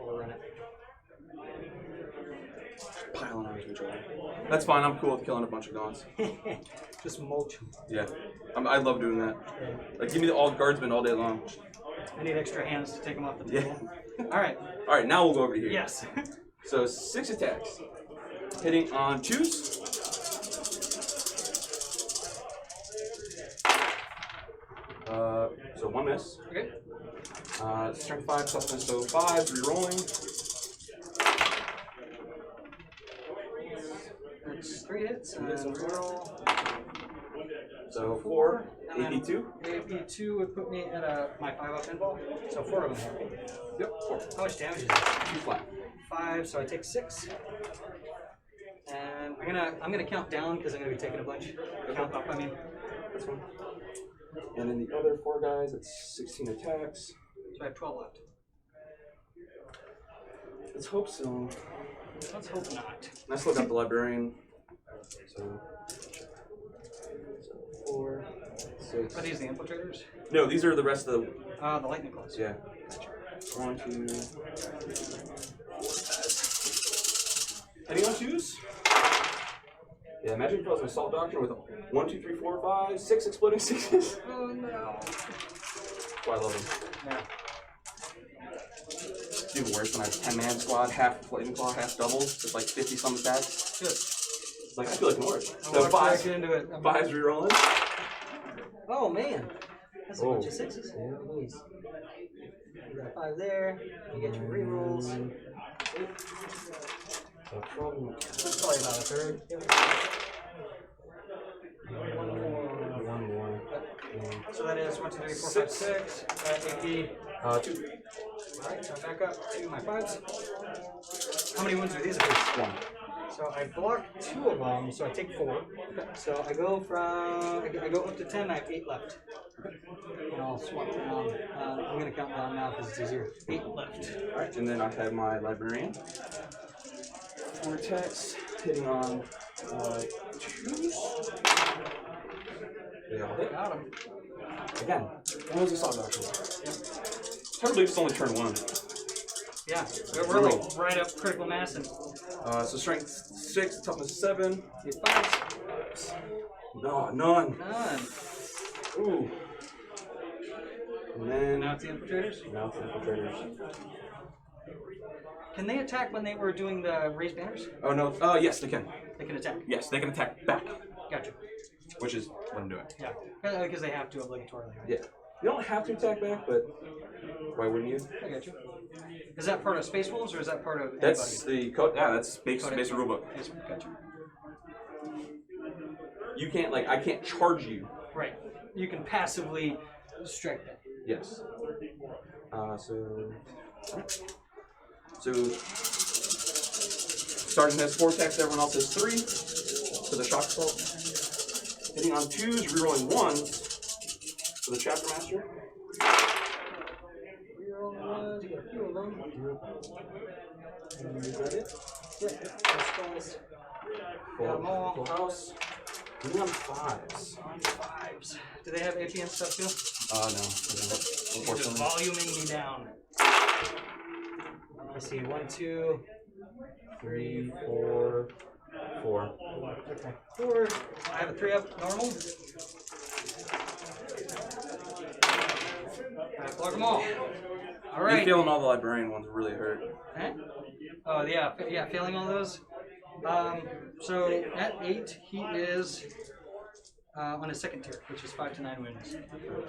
overrun it. Piling onto each other. That's fine. I'm cool with killing a bunch of gaunts. Just mulch them. Yeah. I love doing that. Like, give me the all guardsmen all day long. I need extra hands to take them off the Yeah. table. All right. All right, now we'll go over here. Yes. So 6 attacks, hitting on 2s. So 1 miss. Okay. Strength 5, toughness, so 5, re-rolling. That's 3 hits and Yes, reroll. So 4, And then AP2. AP2 would put me at my 5 up pinball. So 4 of them hit. Yep, 4. 2 How much damage is this? flat. 5, so I take 6. And I'm gonna count down because I'm gonna be taking a bunch. Count up, I mean. That's one. And then the other 4 guys, it's 16 attacks. So I have 12 left. Let's hope so. Let's hope not. And I still got the librarian. So 4, 6. Are these the infiltrators? No, these are the rest of the. The lightning claws. Yeah. 1, 2. Any on 2s? Yeah, imagine if I was an assault doctor with 1, 2, 3, 4, 5, 6 exploding 6s. Oh no. That's why I love them. Yeah. It's even worse when I have 10-man squad, half flaming claw, half doubles, with like 50 some attacks. Good. It's like I feel like an orange. I'll So walk 5, back into it. 5's rerolling. Oh man. That's a Oh. bunch of 6s. Nice. You got a 5 there. You get your rerolls. No problem. That's probably about a third. Yep. One more. One more. So that is 1, 2, 3, 4, 5, 6. AP. 2. Alright, so back up to my 5s. How many wounds are these apiece? 1. So I block 2 of them, so I take 4. So I go up to 10, I have 8 left. And I'll swap down. I'm going to count down now because it's easier. 8 left. Alright, and then I have my librarian. 4 attacks, hitting on 2s. They all hit. Got him. Again, one was a assault doctor. It's hard to believe it's only turn 1. Yeah, we're like right up critical mass and So strength 6, toughness 7. get 5s. No, none. None. Ooh. And then Now it's the infiltrators. now it's the infiltrators. Can they attack when they were doing the raised banners? Oh no. Yes, they can. They can attack. Yes, they can attack back, Gotcha. which is what I'm doing. Yeah, because they have to obligatorily. Right? Yeah. You don't have to attack back, but why wouldn't you? I got you. Is that part of Space Wolves or is that part of That's the code. Yeah, that's basic rulebook. Yes, got you. You can't I can't charge you. Right. You can passively strike that. Yes. So Sergeant has 4 attacks, everyone else has 3 for the shock assault. Hitting on 2s, rerolling 1s for the chapter master. Reroll ones, you got a few of them. Is that it? Yeah, those spells. Got them all. Full house. Hitting on 5s. On 5s. Do they have AP and stuff too? No, they don't. Just Unfortunately. voluming me down. I see 1, 2, 3, 4, 4. okay, 4. I have a 3 up normal. Alright, plug them all. You Alright. feeling all the librarian ones really hurt. Huh? Oh yeah, failing all those. So at 8 he is on his second tier, which is 5 to 9 wounds.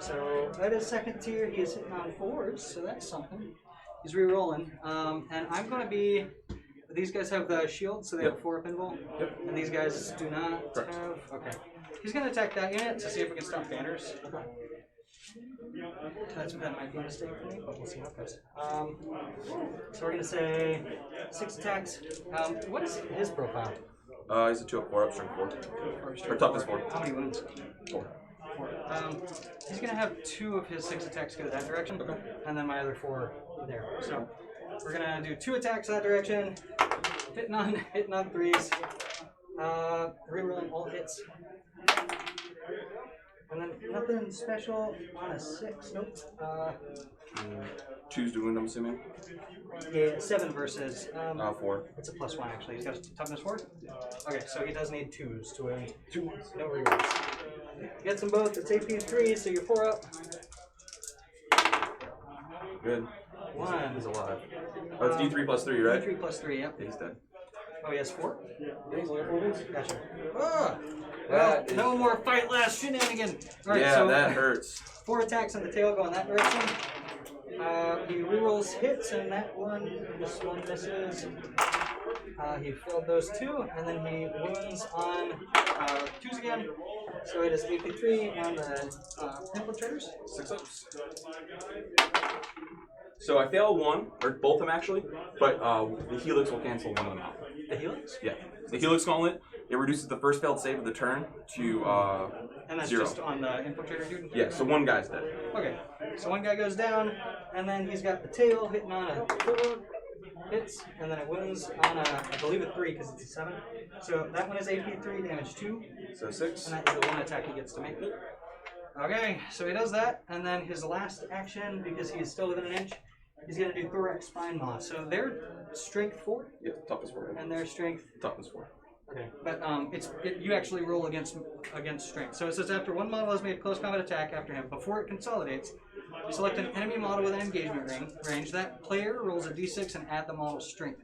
So at his second tier he is hitting on 4s, so that's something. He's re-rolling, and I'm going to be. These guys have the shield, so they have 4 up invul, and these guys do not have. Okay, he's going to attack that unit to see if we can stop banners. That might be a mistake for me, but we'll see how it goes. So we're going to say 6 attacks. What is his profile? He's a 2 up, 4 up, strength 4. Or toughness 4. How many wounds? 4. 4. He's going to have 2 of his 6 attacks go that direction, and then my other 4 there. So we're going to do 2 attacks that direction, hitting on 3s, rerolling all hits. And then nothing special on a 6, nope. 2s to wound, I'm assuming? Yeah, 7 versus, 4. it's a +1 actually. He's got a toughness 4? Okay, so he does need 2s to win. 2 ones. No rerolls. Gets them both, it's AP 3, so you're 4 up. Good. 1. He's alive. Oh, it's D3 plus 3, right? D3 plus 3, yep. Yeah, he's dead. Oh, he has 4? Yeah, he's only 4 wounds. Gotcha. Ah! Well, no more fight last shenanigan. Alright, Yeah, so that hurts. 4 attacks on the tail going that direction. He rerolls hits, and this one misses. He failed those 2, and then he wounds on 2s again. So it is AP3 and the infiltrators. 6 ups. So I fail 1, or both of them actually, but the helix will cancel 1 of them out. The helix? Yeah. The helix gauntlet, it reduces the first failed save of the turn to And that's 0. just on the infiltrator dude? Yeah, so 1 guy's dead. Okay, so 1 guy goes down, and then he's got the tail hitting on a 4, hits, and then it wounds on a, I believe a 3 because it's a 7. So that one is AP 3, damage 2, So 6. and that is the 1 attack he gets to make. Okay, so he does that, and then his last action, because he is still within an inch, he's going to do thorax spine maw. So they're strength 4, Yeah, toughness 4. and their strength. Toughness 4. Okay, but you actually roll against strength. So it says after one model has made a close combat attack after him, before it consolidates, you select an enemy model with an engagement range. That player rolls a d6 and add the model's strength.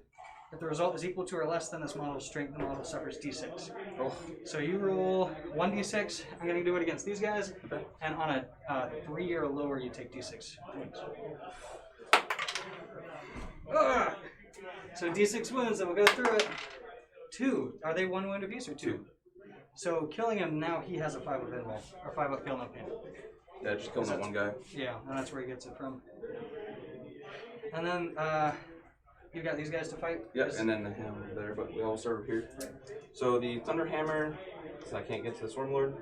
If the result is equal to or less than this model's strength, the model suffers d6. Oh. So you roll 1d6. I'm going to do it against these guys, and on a 3 or lower, you take d6 wounds. So d6 wounds, and we'll go through it. 2. Are they 1 wound apiece or 2? So killing him now, he has a 5 up invul, or 5 up heal no pain. Yeah, just killing that 1 guy. Yeah, and that's where he gets it from. And then you've got these guys to fight. Yep, and then the hammer there, but we all start over here. So the thunder hammer, so I can't get to the storm lord.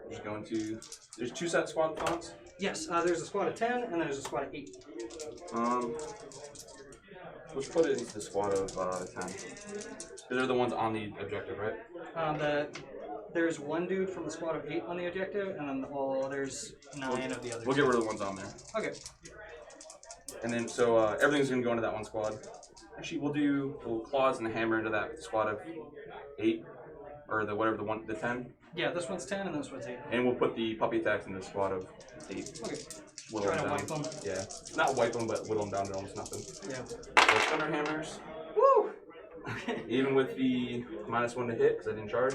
I'm just going to. There's 2 set squad fonts. Yes, there's a squad of 10, and there's a squad of 8. Let's put it into the squad of 10. They're the ones on the objective, right? There's 1 dude from the squad of 8 on the objective, and then there's 9 of the others. We'll get rid of the ones on there. Okay. And then, so everything's going to go into that 1 squad. Actually, we'll do the claws and the hammer into that squad of 8, or the 10. Yeah, this one's 10 and this one's 8. And we'll put the puppy attacks in the squad of 8. Okay. Whittle Try them to down. wipe them. Yeah, not wipe them, but whittle them down to almost nothing. Yeah. So thunder hammers. Woo! Okay. Even with the -1 to hit, because I didn't charge.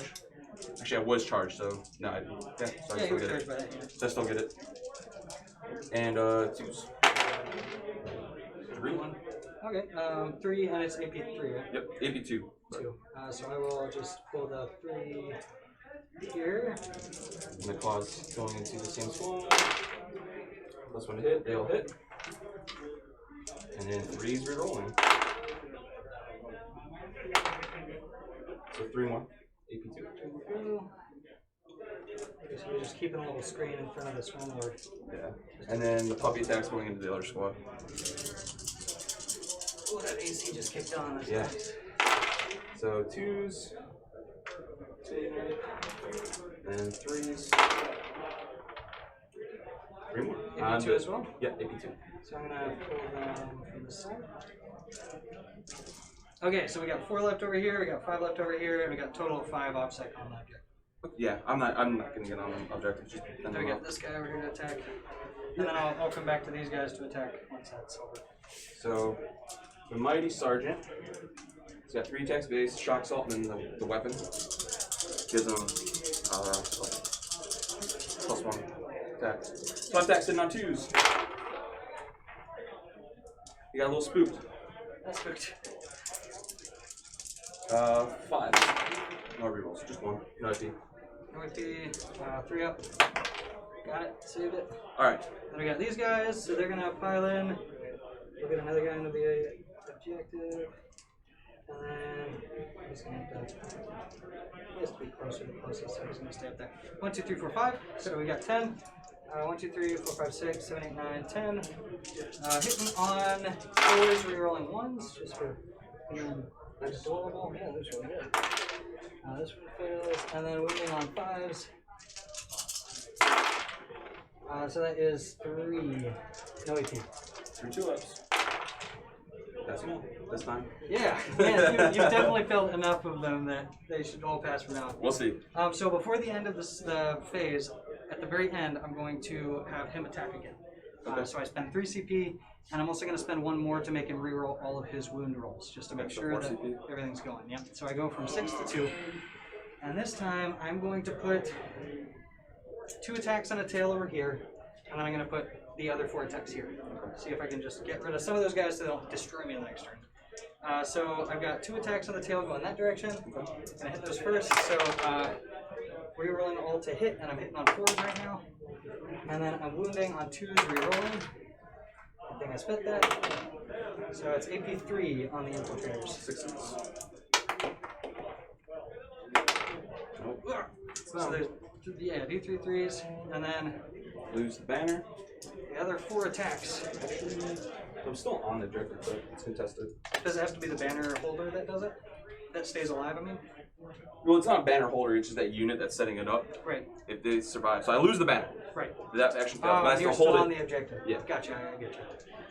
Actually, I was charged, so no, I didn't. Yeah, so I Yeah, you still were get charged it. by that, yeah. So I still get it. And 2s. 3. 1. Okay, 3, and it's AP3, right? Yep, AP2. 2. So I will just pull the 3 here. And the claws going into the same squad. Plus 1 to hit, they all hit. And then 3's rerolling. So 3 more. AP2. So we're just keeping a little screen in front of the Stormlord. Yeah. And then the puppy attack's going into the other squad. Oh, that AC just kicked on. That's Yeah. nice. So 2s. 2. And 3s. 3 more. AP2 as well? Yeah, AP2. So I'm gonna pull them from this side. Okay, so we got 4 left over here, we got 5 left over here, and we got a total of 5 offset on that object. Yeah, I'm not gonna get on objective. Just Then we got this guy over here to attack, and then I'll come back to these guys to attack once that's over. So the mighty sergeant. He's got 3 attacks base, shock salt, and then the weapon gives him +1 attack. So attack sitting on 2s. You got a little spooked. That's spooked. 5. No rerolls, just 1. No IP. No AP, 3 up. Got it, saved it. Alright. Then we got these guys, so they're gonna pile in. We'll get another guy into the objective. And then he's gonna have to, he has to be closer to closest, so he's gonna stay up there. 1, 2, 3, 4, 5. So we got 10. 1, 2, 3, 4, 5, 6, 7, 8, 9, 10. Hitting on 4s, rerolling 1s, just for being adorable. Yeah, that's really good. This one fails, and then moving on 5s. So that is 3. No 18. 3 2-ups. That's me. This time. Yeah, man, you've definitely felt enough of them that they should all pass for now. We'll see. So before the end of the phase, at the very end, I'm going to have him attack again. Okay. So I spend 3 CP, and I'm also going to spend 1 more to make him reroll all of his wound rolls, just to make Okay, so sure 4 that CP. everything's going. Yep. So I go from 6 to 2, and this time I'm going to put 2 attacks on a tail over here, and then I'm going to put the other 4 attacks here. See if I can just get rid of some of those guys so they don't destroy me in the next turn. So I've got 2 attacks on the tail going that direction. I'm going to hit those first. So rerolling all to hit, and I'm hitting on 4s right now. And then I'm wounding on 2s, rerolling. I think I spent that. So it's AP3 on the infiltrators. 6s. Nope. So there's, yeah, do 3 3s, and then Lose the banner. the other 4 attacks. Actually, I'm still on the objective, but it's contested. Does it have to be the banner holder that does it? That stays alive, I mean? Well, it's not a banner holder, it's just that unit that's setting it up. Right, If they survive. So I lose the banner. right. That action fails, but I You're still still hold on it. the objective. Yeah. Gotcha, I get you.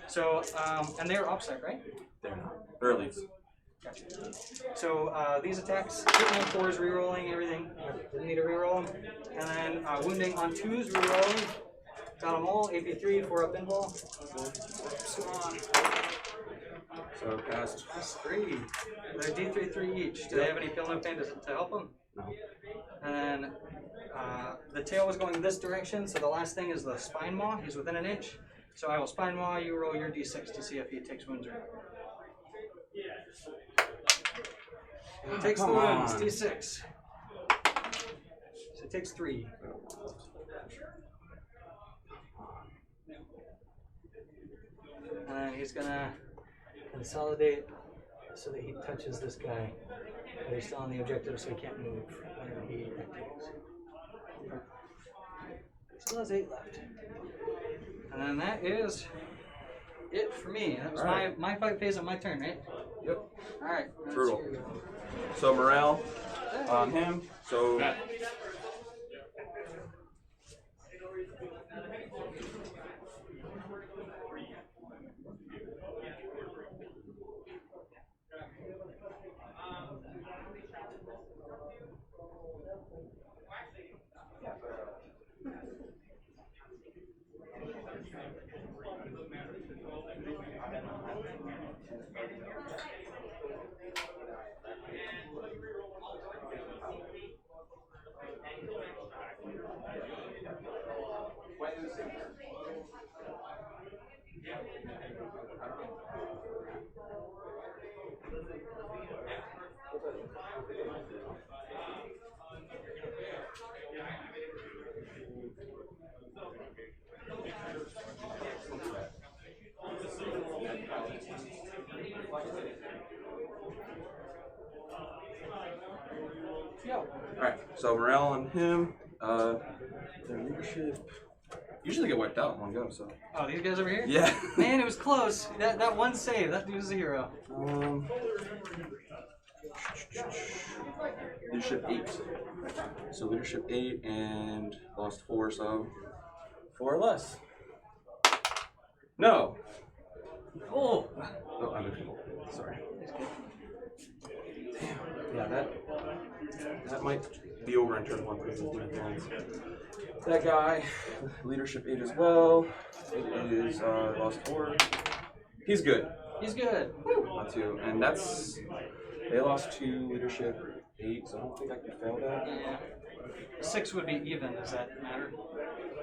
So, and they're offset, right? They're not. Or at least. Gotcha. So these attacks, hitting on 4s, rerolling everything. Didn't need to reroll them. And then wounding on 2s, rerolling. Got them all. AP3, 4 up pinball. Come on. So cast. That's 3. They're D3 each. Do they have any pill no pain to help them? No. And then the tail was going this direction, so the last thing is the spine maw. He's within an inch. So I will spine maw, you roll your d6 to see if he takes wounds or not. He takes the Come wounds, on. d6. So he takes 3. And then he's gonna consolidate so that he touches this guy. But he's still on the objective, so he can't move whenever he activates. Still has 8 left. And then that is it for me. That was my fight phase on my turn, right? Yep. Alright. Brutal. So morale on him. So Alright, so morale on him. Their leadership usually get wiped out in one go, so. Oh, these guys over here? Yeah. Man, it was close. That one save, that dude's a hero. Leadership 8. So leadership 8 and lost 4, so 4 or less. No. Oh. Oh, I'm sorry. Damn. Yeah, that might be over in turn 1 because of the interference. That guy, leadership 8 as well. It is lost 4. He's good. He's good. Not 2, and that's they lost 2 leadership 8, so I don't think I can fail that. Yeah. 6 would be even. Does that matter?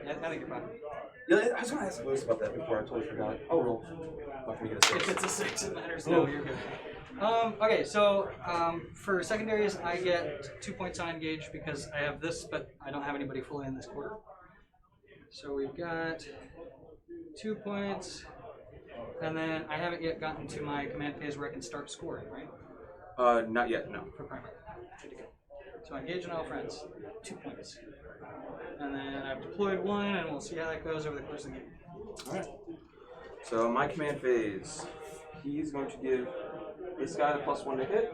I think you're fine. Yeah, I was gonna ask Lewis about that before. I totally forgot. Oh, roll. Not gonna get a 6. If it's a 6, it matters. No, you're good. Okay, so for secondaries, I get 2 points on engage because I have this, but I don't have anybody fully in this quarter. So we've got 2 points, and then I haven't yet gotten to my command phase where I can start scoring, right? Not yet, no. For primary. Good to go. So engage on all friends, 2 points. And then I've deployed 1, and we'll see how that goes over the course of the game. Alright. So my command phase, he's going to give this guy the +1 to hit.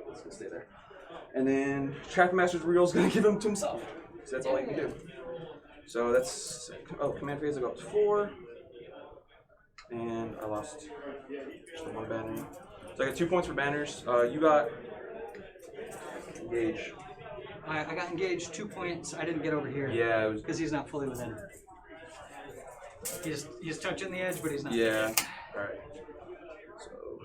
It's gonna stay there. And then Traffic Master's Reel is gonna give him to himself. So that's all he can do. So that's command phase I go up to 4. And I lost just the 1 banner. So I got 2 points for banners. You got engage. I got engaged 2 points. I didn't get over here. Yeah, it was because he's not fully within. He's touching the edge, but he's not. Yeah. All right. So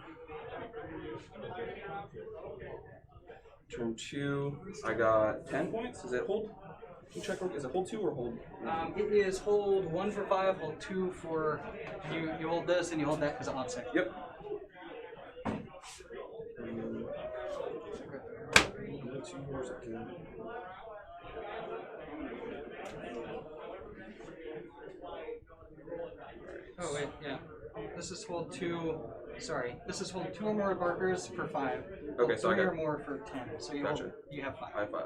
turn 2. I got 10 points. Is it hold? Can you check? Is it hold 2 or hold? It is hold 1 for 5, hold 2 for you hold this and you hold that because of offset. Yep. Oh wait, yeah. This is hold 2. Sorry, this is hold 2 or more barkers for 5. Okay, so I 3 got or more for 10. So you Gotcha. you have 5. I have 5.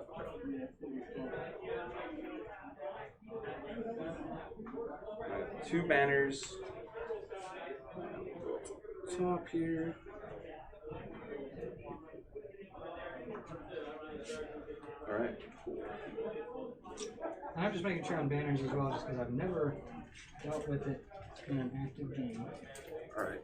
Okay. Alright, 2 banners. Top here. Alright, cool. And I'm just making sure on banners as well, just because I've never dealt with it in an active game. Alright.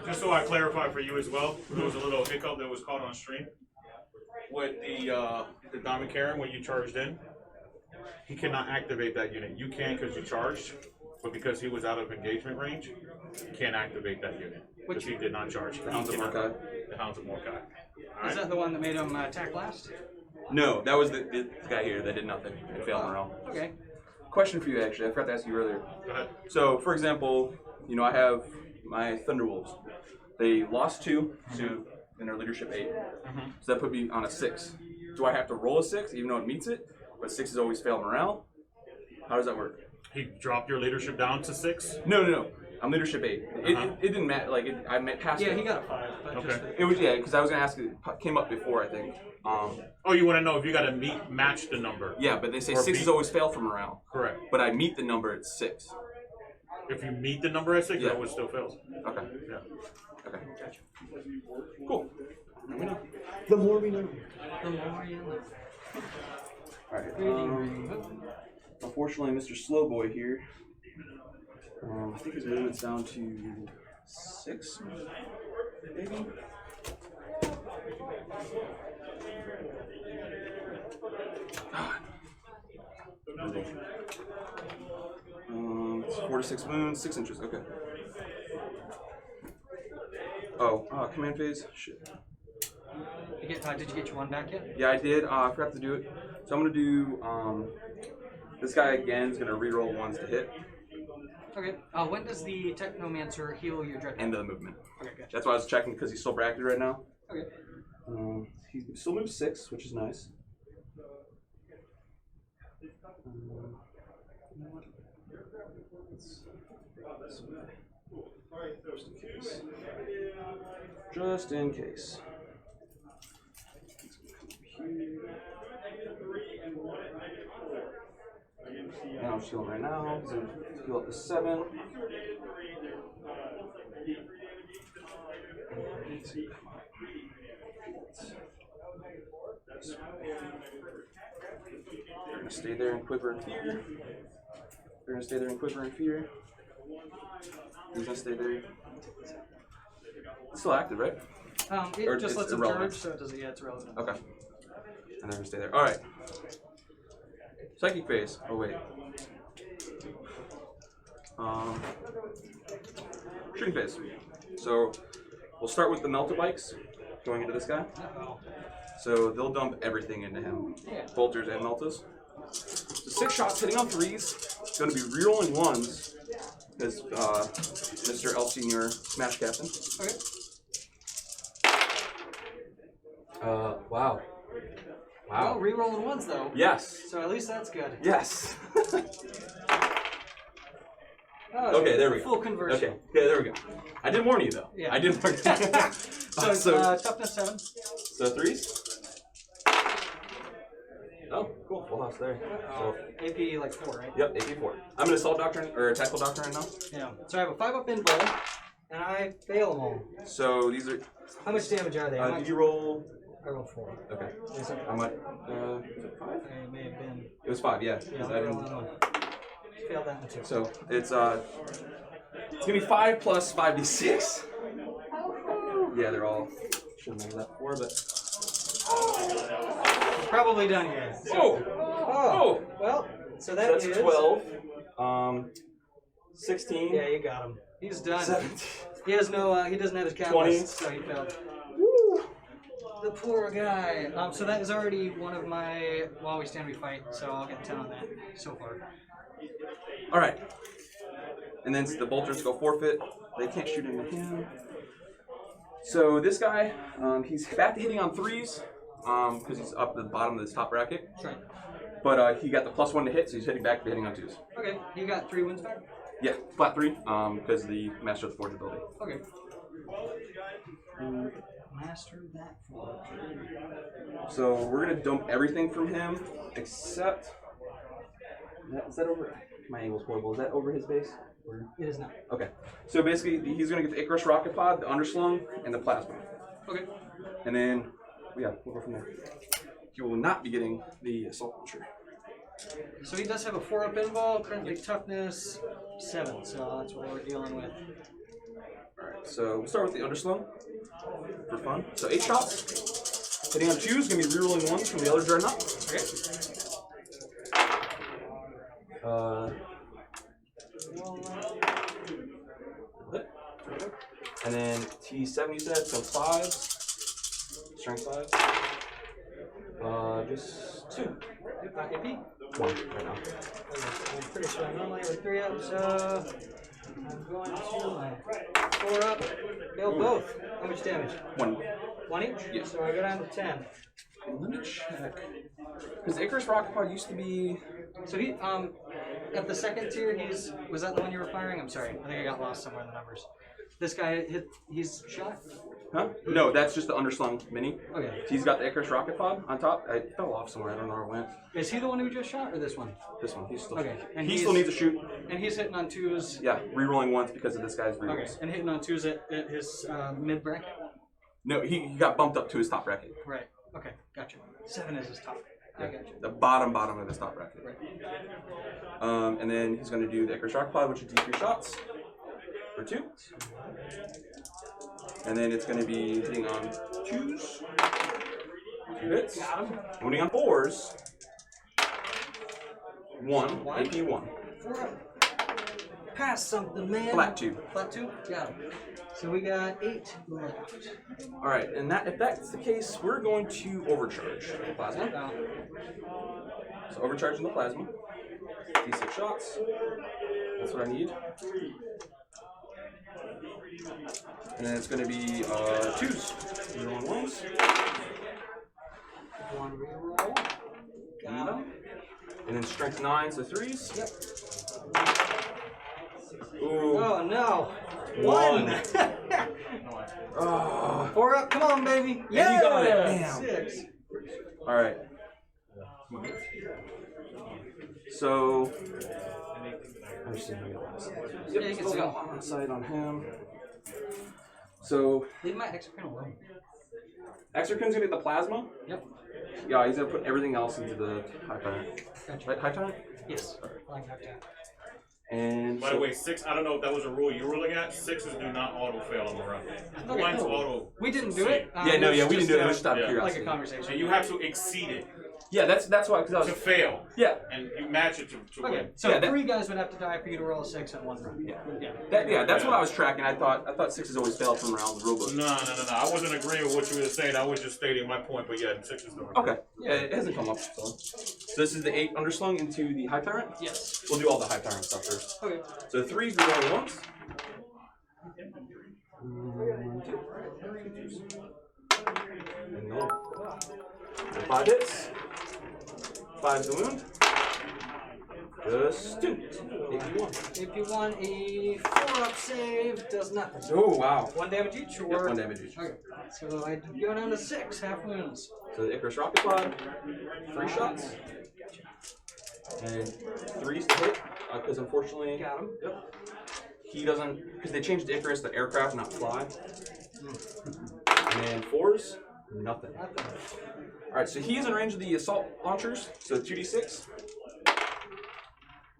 Just so I clarify for you as well, there was a little hiccup that was caught on stream with the Diamond Karen when you charged in. He cannot activate that unit. You can because you charged, but because he was out of engagement range, you can't activate that unit because he did not charge. The Hounds of Mordecai. The Hounds of Mordecai. Is that the one that made him attack last? No, that was the guy here that did nothing. It failed morale. Okay. Question for you, actually. I forgot to ask you earlier. Go ahead. So, for example, you know, I have my Thunderwolves. They lost 2 to in their leadership 8. So that put me on a 6. Do I have to roll a 6 even though it meets it? But 6 is always fail morale. How does that work? He dropped your leadership down to 6? No. I'm leadership 8. It didn't matter. Like I passed. Yeah, it. he got a 5. But Okay. just It was because I was gonna ask. It came up before, I think. Oh, you want to know if you got to match the number? Yeah, but they say Or 6 is beat. always fail for morale. Correct. But I meet the number at 6. If you meet the number at 6, Yeah. that one still fails. Okay. Yeah. Okay. Cool. Let me know. The more we know. The more you know. Alright. Unfortunately, Mr. Slowboy here. I think his movement's down to 6, maybe. God. It's 4 to 6 moons, 6 inches. Okay. Oh, command phase. Shit. Did you get your one back yet? Yeah, I did. I forgot to do it. So I'm gonna do. This guy again is gonna reroll ones to hit. Okay. When does the Technomancer heal your dread? End of the movement. Okay, gotcha. That's why I was checking because he's still bracketed right now. Okay. He still moves 6, which is nice. Just in case. And I'm just healing right now. He's gonna heal up to 7. They're gonna stay there and quiver in fear. They're gonna stay there and quiver in fear. He's gonna stay there. It's still active, right? It Or just it's lets him irrelevant. charge, so it doesn't. Yeah, it's irrelevant. Okay. And they're gonna stay there. All right. Psychic phase. Oh wait. Shooting phase. So we'll start with the melter bikes going into this guy. Uh-oh. So they'll dump everything into him. Yeah. Bolters and meltas. So 6 shots hitting on 3s. It's going to be rerolling 1s because Mr. L Senior Smash Captain. Okay. Wow. Well, rerolling ones though. Yes. So at least that's good. Yes. Oh, Okay, there we go. Full conversion. Okay, yeah, there we go. I did warn you though. Yeah. I did warn you. So, toughness 7. So 3s? Oh, cool. Full house there. So, AP like 4, right? yep, AP4. I'm an assault doctrine or a tactical doctrine right now. Yeah. So I have a 5-up in bowl, and I fail them all. So these are. How much damage are they? Did you roll? I rolled 4. Okay. Is it- How much? Was it 5? I may have been. It was 5. Yeah. Yeah, I I didn't- rolled another one. Failed that one too. So it's gonna be 5 plus 5d6. Yeah, they're all. Shouldn't have that before, but. Probably done here. Whoa! Oh. Well, so That's is 12. 16. Yeah, you got him. He's done. 17. He has no. He doesn't have his 20. catalyst, so he failed. Woo! The poor guy. So that is already one of my while we stand we fight. So I'll get 10 on that so far. All right. And then the bolters go forfeit. They can't shoot into him. So this guy, he's back to hitting on 3s because he's up at the bottom of this top bracket. That's right. But he got the +1 to hit, so he's hitting back to hitting on 2s. Okay, you got 3 wins back? Yeah, flat 3 because the Master of the Forge ability. Okay. Master that forge. So we're going to dump everything from him except... Is that over? My angle's horrible. Is that over his base? Or? It is not. Okay. So basically, he's going to get the Icarus Rocket Pod, the Underslung, and the Plasma. Okay. And then, yeah, we'll go from there. He will not be getting the Assault Launcher. So he does have a 4-up in ball, currently toughness 7, so that's what we're dealing with. Alright, so we'll start with the Underslung for fun. So 8 shots. Hitting on 2 is going to be rerolling 1s from the other Dreadnought. And then T7 you said, so 5. Strength 5. Just 2. AP? 1 right now. I'm pretty sure I'm normally with 3 up, so I'm going to 4 up. Fail both. How much damage? 1. 1 each? Yes. So I go down to 10. Let me check. Because Icarus Rocket Pod used to be. So he, at the second tier, was that the one you were firing? I'm sorry. I think I got lost somewhere in the numbers. This guy, he's shot? Huh? No, that's just the underslung mini. Okay. He's got the Icarus rocket pod on top. I fell off somewhere. I don't know where it went. Is he the one who just shot, or this one? This one. He's still. Okay. And he still needs to shoot. And he's hitting on twos. Yeah, rerolling once because of this guy's rerolls. Okay. And hitting on twos at his mid bracket. No, he got bumped up to his top bracket. Right. Okay. Gotcha. 7 is his top. I gotcha. The bottom of his top bracket. Right. And then he's going to do the Icarus rocket pod, which is D3 shots for 2. And then it's going to be hitting on 2s. 2 hits. Got him. Moving on 4s. 1. AP 1. 4 up. Pass something, man. Flat 2. Flat 2? Got him. So we got 8 left. Alright, and if that's the case, we're going to overcharge the plasma. So overcharging the plasma. D6 shots. That's what I need. And then it's going to be 2s. 0 and 1s. 1 reroll. Got him. And then strength 9, so 3s. Yep. Ooh. Oh no. 1. 4 up. Come on, baby. Yeah. You got it. Damn. 6. Alright. So. I'm just going to Yeah, you can see him. on side on him. So. Leave my exocrine alone. Exocrine's going to get the plasma. Yep. Yeah, he's going to put everything else into the high tyrant. Gotcha. Right, high tyrant? Yes. Like that. And By the way, 6, I don't know if that was a rule you were looking at. 6s do not auto fail on the run. Okay, Mine's cool. auto. We didn't do it. yeah, no, yeah, we didn't do it. It was just just out of yeah. curiosity. like a conversation. And you have to exceed it Yeah, that's why, because I to was. fail. Yeah. And you match it to Okay, win. so Yeah, that- 3 guys would have to die for you to roll a 6 in 1 run. Yeah. That's what I was tracking. I thought 6s always failed from around the rule book. No. I wasn't agreeing with what you were saying. I was just stating my point. But yeah, 6s don't. Okay. Yeah, it hasn't come up. So this is the 8 underslung into the high tyrant. Yes. We'll do all the high tyrant stuff first. Okay. So 3s we roll once. 1, 2. And no. And 5 hits. 5's the wound. Just 2. AP 1. If you want a 4-up save, does nothing. Oh wow. 1 damage each, or? Yep, 1 damage each. Okay. So I go down to 6 half wounds. So the Icarus rocket pod, 3 shots, and 3s to hit. Because unfortunately, Got him. Yep. He doesn't, because they changed Icarus to aircraft, not fly. And then 4s, nothing. Nothing. All right, so he's in range of the assault launchers. So 2d6,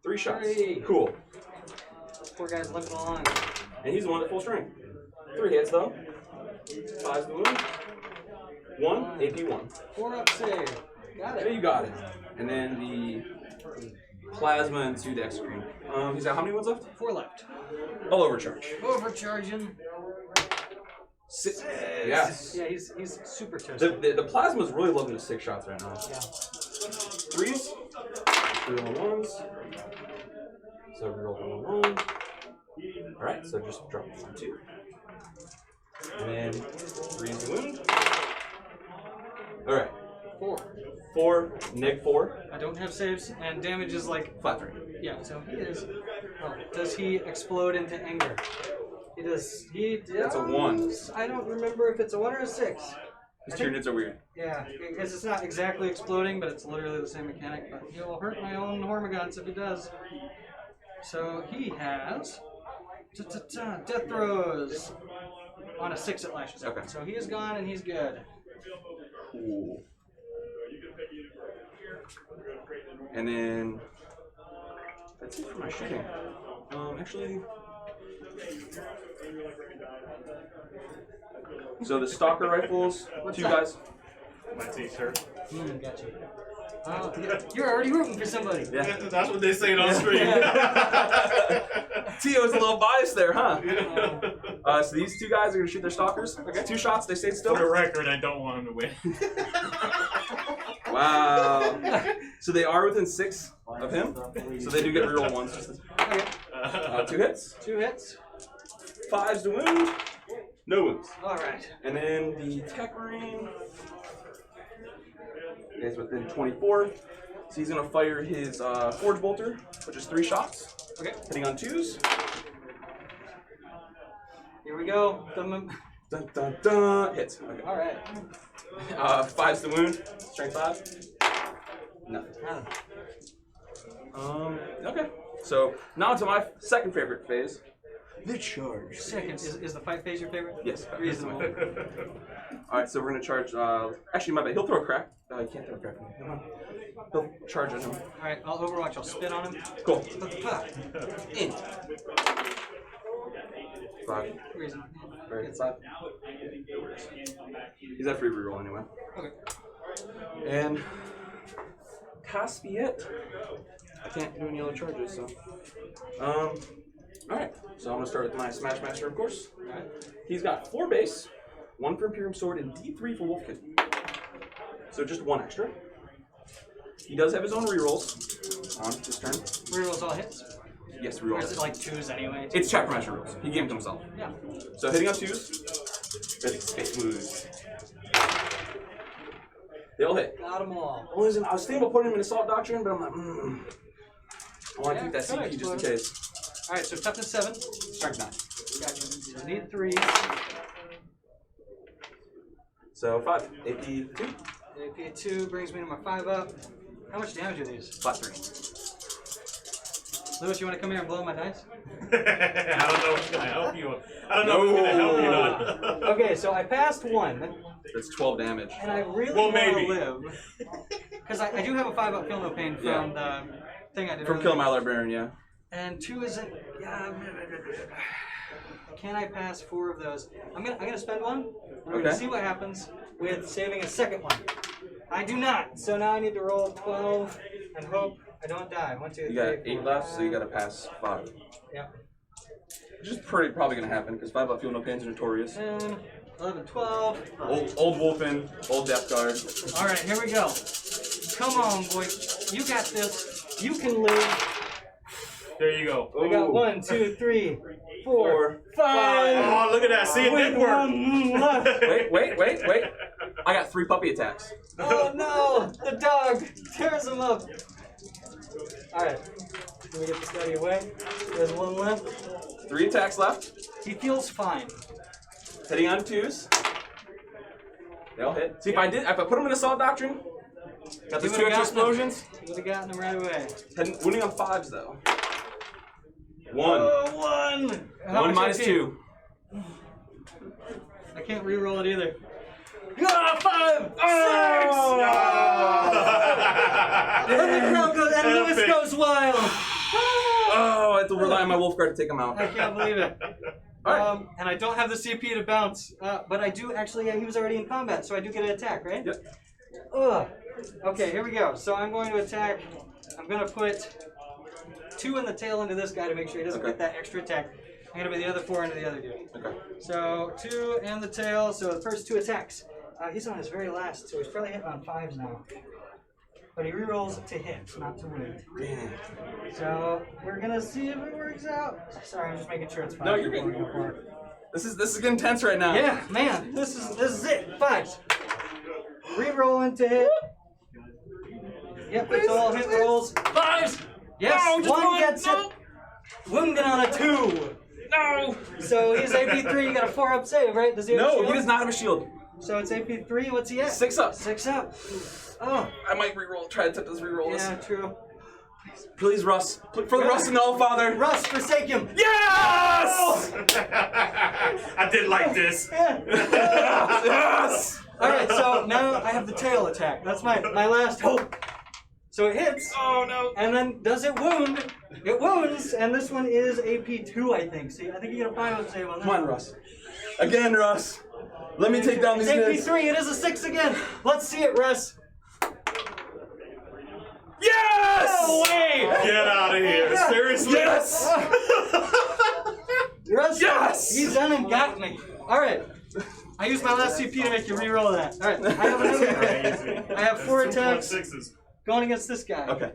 3 shots. 3. Cool. Poor guy's limping along. And he's the one at full strength. 3 hits though. 5's the wound. 1 AP 1. 4-up save. Got There it. you got it. And then the plasma into the exocrine. He's got how many ones left? 4 left. I'll overcharge. Overcharging. 6. Yes. Yeah, he's super toasted. The plasma's really loving the 6 shots right now. Yeah. 3s. 3 on 1s. So reroll 1 on 1. Alright, so just drop 1, 2. And then 3's the wound. Alright. 4. 4, neg 4. I don't have saves, and damage is like Flat 3. yeah. So he is. Oh, does he explode into anger? He does. He does. That's a 1. I don't remember if it's a 1 or a 6. His Tyranids are weird. Yeah, because it's not exactly exploding, but it's literally the same mechanic. But he will hurt my own Hormiguns if he does. So he has death throws on a 6 it lashes out. Okay. So he is gone and he's good. Cool. And then that's it for my shooting. Actually, so the stalker rifles, What's 2 that? guys. My t-shirt. Gotcha. You're already rooting for somebody. Yeah. That's what they say on screen. Tio's a little biased there, huh? So these 2 guys are gonna shoot their stalkers. Okay. 2 shots, they stayed still. For the record, I don't want him to win. Wow. So they are within 6 of him. So they do get reroll 1s. Okay. 2 hits. 2 hits. 5's to wound. No wounds. All right. And then the Tech Marine is within 24. So he's gonna fire his Forge Bolter, which is 3 shots. Okay. Hitting on 2s. Here we go. Dun dun dun. Hits. Okay. All right. 5's the wound. Strength 5. Nothing. Okay. So now to my second favorite phase, the charge. Second, is the fight phase your favorite? Yes. Reasonable. All right. So we're gonna charge. Actually, my bad. He'll throw a crack. You can't throw a crack. Come on. He'll charge on him. All right, I'll Overwatch. I'll spin on him. Cool. In. 5. Reasonable. Very good. 5. He's at free reroll anyway. Okay. And Caspiet. I can't do any other charges, so. Alright, so I'm gonna start with my Smash Master, of course. Alright. He's got 4 base, 1 for Imperium Sword, and D3 for Wolfkin. So just 1 extra. He does have his own rerolls on this turn. Rerolls all hits? Yes, Or rerolls. is it like 2s anyway? It's Chapter Master rules. He gave them to himself. Yeah. So hitting on 2s, that's space moves. They all hit. Got them all. Well, listen, I was thinking about putting him in Assault Doctrine, but I'm like, I want to keep that Yeah, CP just in case. Alright, so toughness 7. Strength 9. Gotcha. So need 3. So 5. AP 2. AP 2 brings me to my 5 up. How much damage are these? Flat 3. Lewis, you want to come here and blow my dice? I don't know what's gonna help you. I don't know what's gonna help you not. Okay, so I passed 1. That's 12 damage. And I really Well, want to maybe. live. Because I do have a 5 up Feel No Pain from the thing I did From earlier. Kill My Librarian, yeah. And 2 isn't. Can I pass 4 of those? I'm gonna spend 1. We're gonna Okay. see what happens with saving a second one. I do not. So now I need to roll 12 and hope I don't die. 1, 2, 3. You got 8 4, left, so you 5. got to pass 5. Yeah. Which is probably going to happen, because 5 up Feel No Pains are notorious. 10, 11, 12. Old Wolfen, old Death Guard. All right, here we go. Come on, boy. You got this. You can live. There you go. We got 1, 2, 3, 4, 5. Oh, look at that. See, it did work. 1 left. Wait. I got 3 puppy attacks. Oh no! The dog tears him up. All right. Let me get this out of your way. There's 1 left. 3 attacks left. He feels fine. Hitting on 2s. They all hit. See, if I put him in Assault Doctrine, got those 2 extra explosions. You would have gotten him right away. Winning on 5s, though. 1. Oh, 1! How 1 much minus AP? 2. I can't re-roll it either. Ah, 5! Oh! And the crowd goes, and Lewis Epic. goes wild. Oh, I have to rely on my Wolf Guard to take him out. I can't believe it. Alright. And I don't have the CP to bounce, but I do actually. Yeah, he was already in combat, so I do get an attack, right? Yep. Ugh. Okay, here we go. So I'm going to attack. I'm going to put 2 in the tail into this guy to make sure he doesn't Okay. get that extra attack. I'm going to put the other 4 into the other dude. Okay. So 2 in the tail. So the first 2 attacks. He's on his very last, so he's probably hitting on 5s now. But he rerolls to hit, not to win. Damn. So we're gonna see if it works out. Sorry, I'm just making sure it's 5. No, you're good. This is getting tense right now. Yeah, man, this is it. 5s. Rerolling to hit. Yep, it's all hit rolls. 5s. Yes, No, just 1 one. gets No. it. Wounded on a 2. No! So he's AP3. You got a 4 up save, right? Does he have a No, shield? he does not have a shield. So it's AP3. What's he at? 6 up. 6 up. Oh, I might reroll. Try to attempt this reroll. yeah, true. Please, Russ. For the Russ and all, Father. Russ, forsake him. Yes! I did like this. Yes! All right, so now I have the tail attack. That's my last hope. So it hits. Oh no! And then does it wound? It wounds, and this one is AP2, I think. See, I think you get a 5 save on that. Come on, Russ. Again, Russ. Let me take down these It's mids. AP3. It is a 6 again. Let's see it, Russ. Yes! No way! Get out of here. Seriously? Yes! Russ, Yes! he's done and got me. All right. I used my last CP to make you re-roll that. All right. I have another. I have 4 attacks 6s. going against this guy. Okay.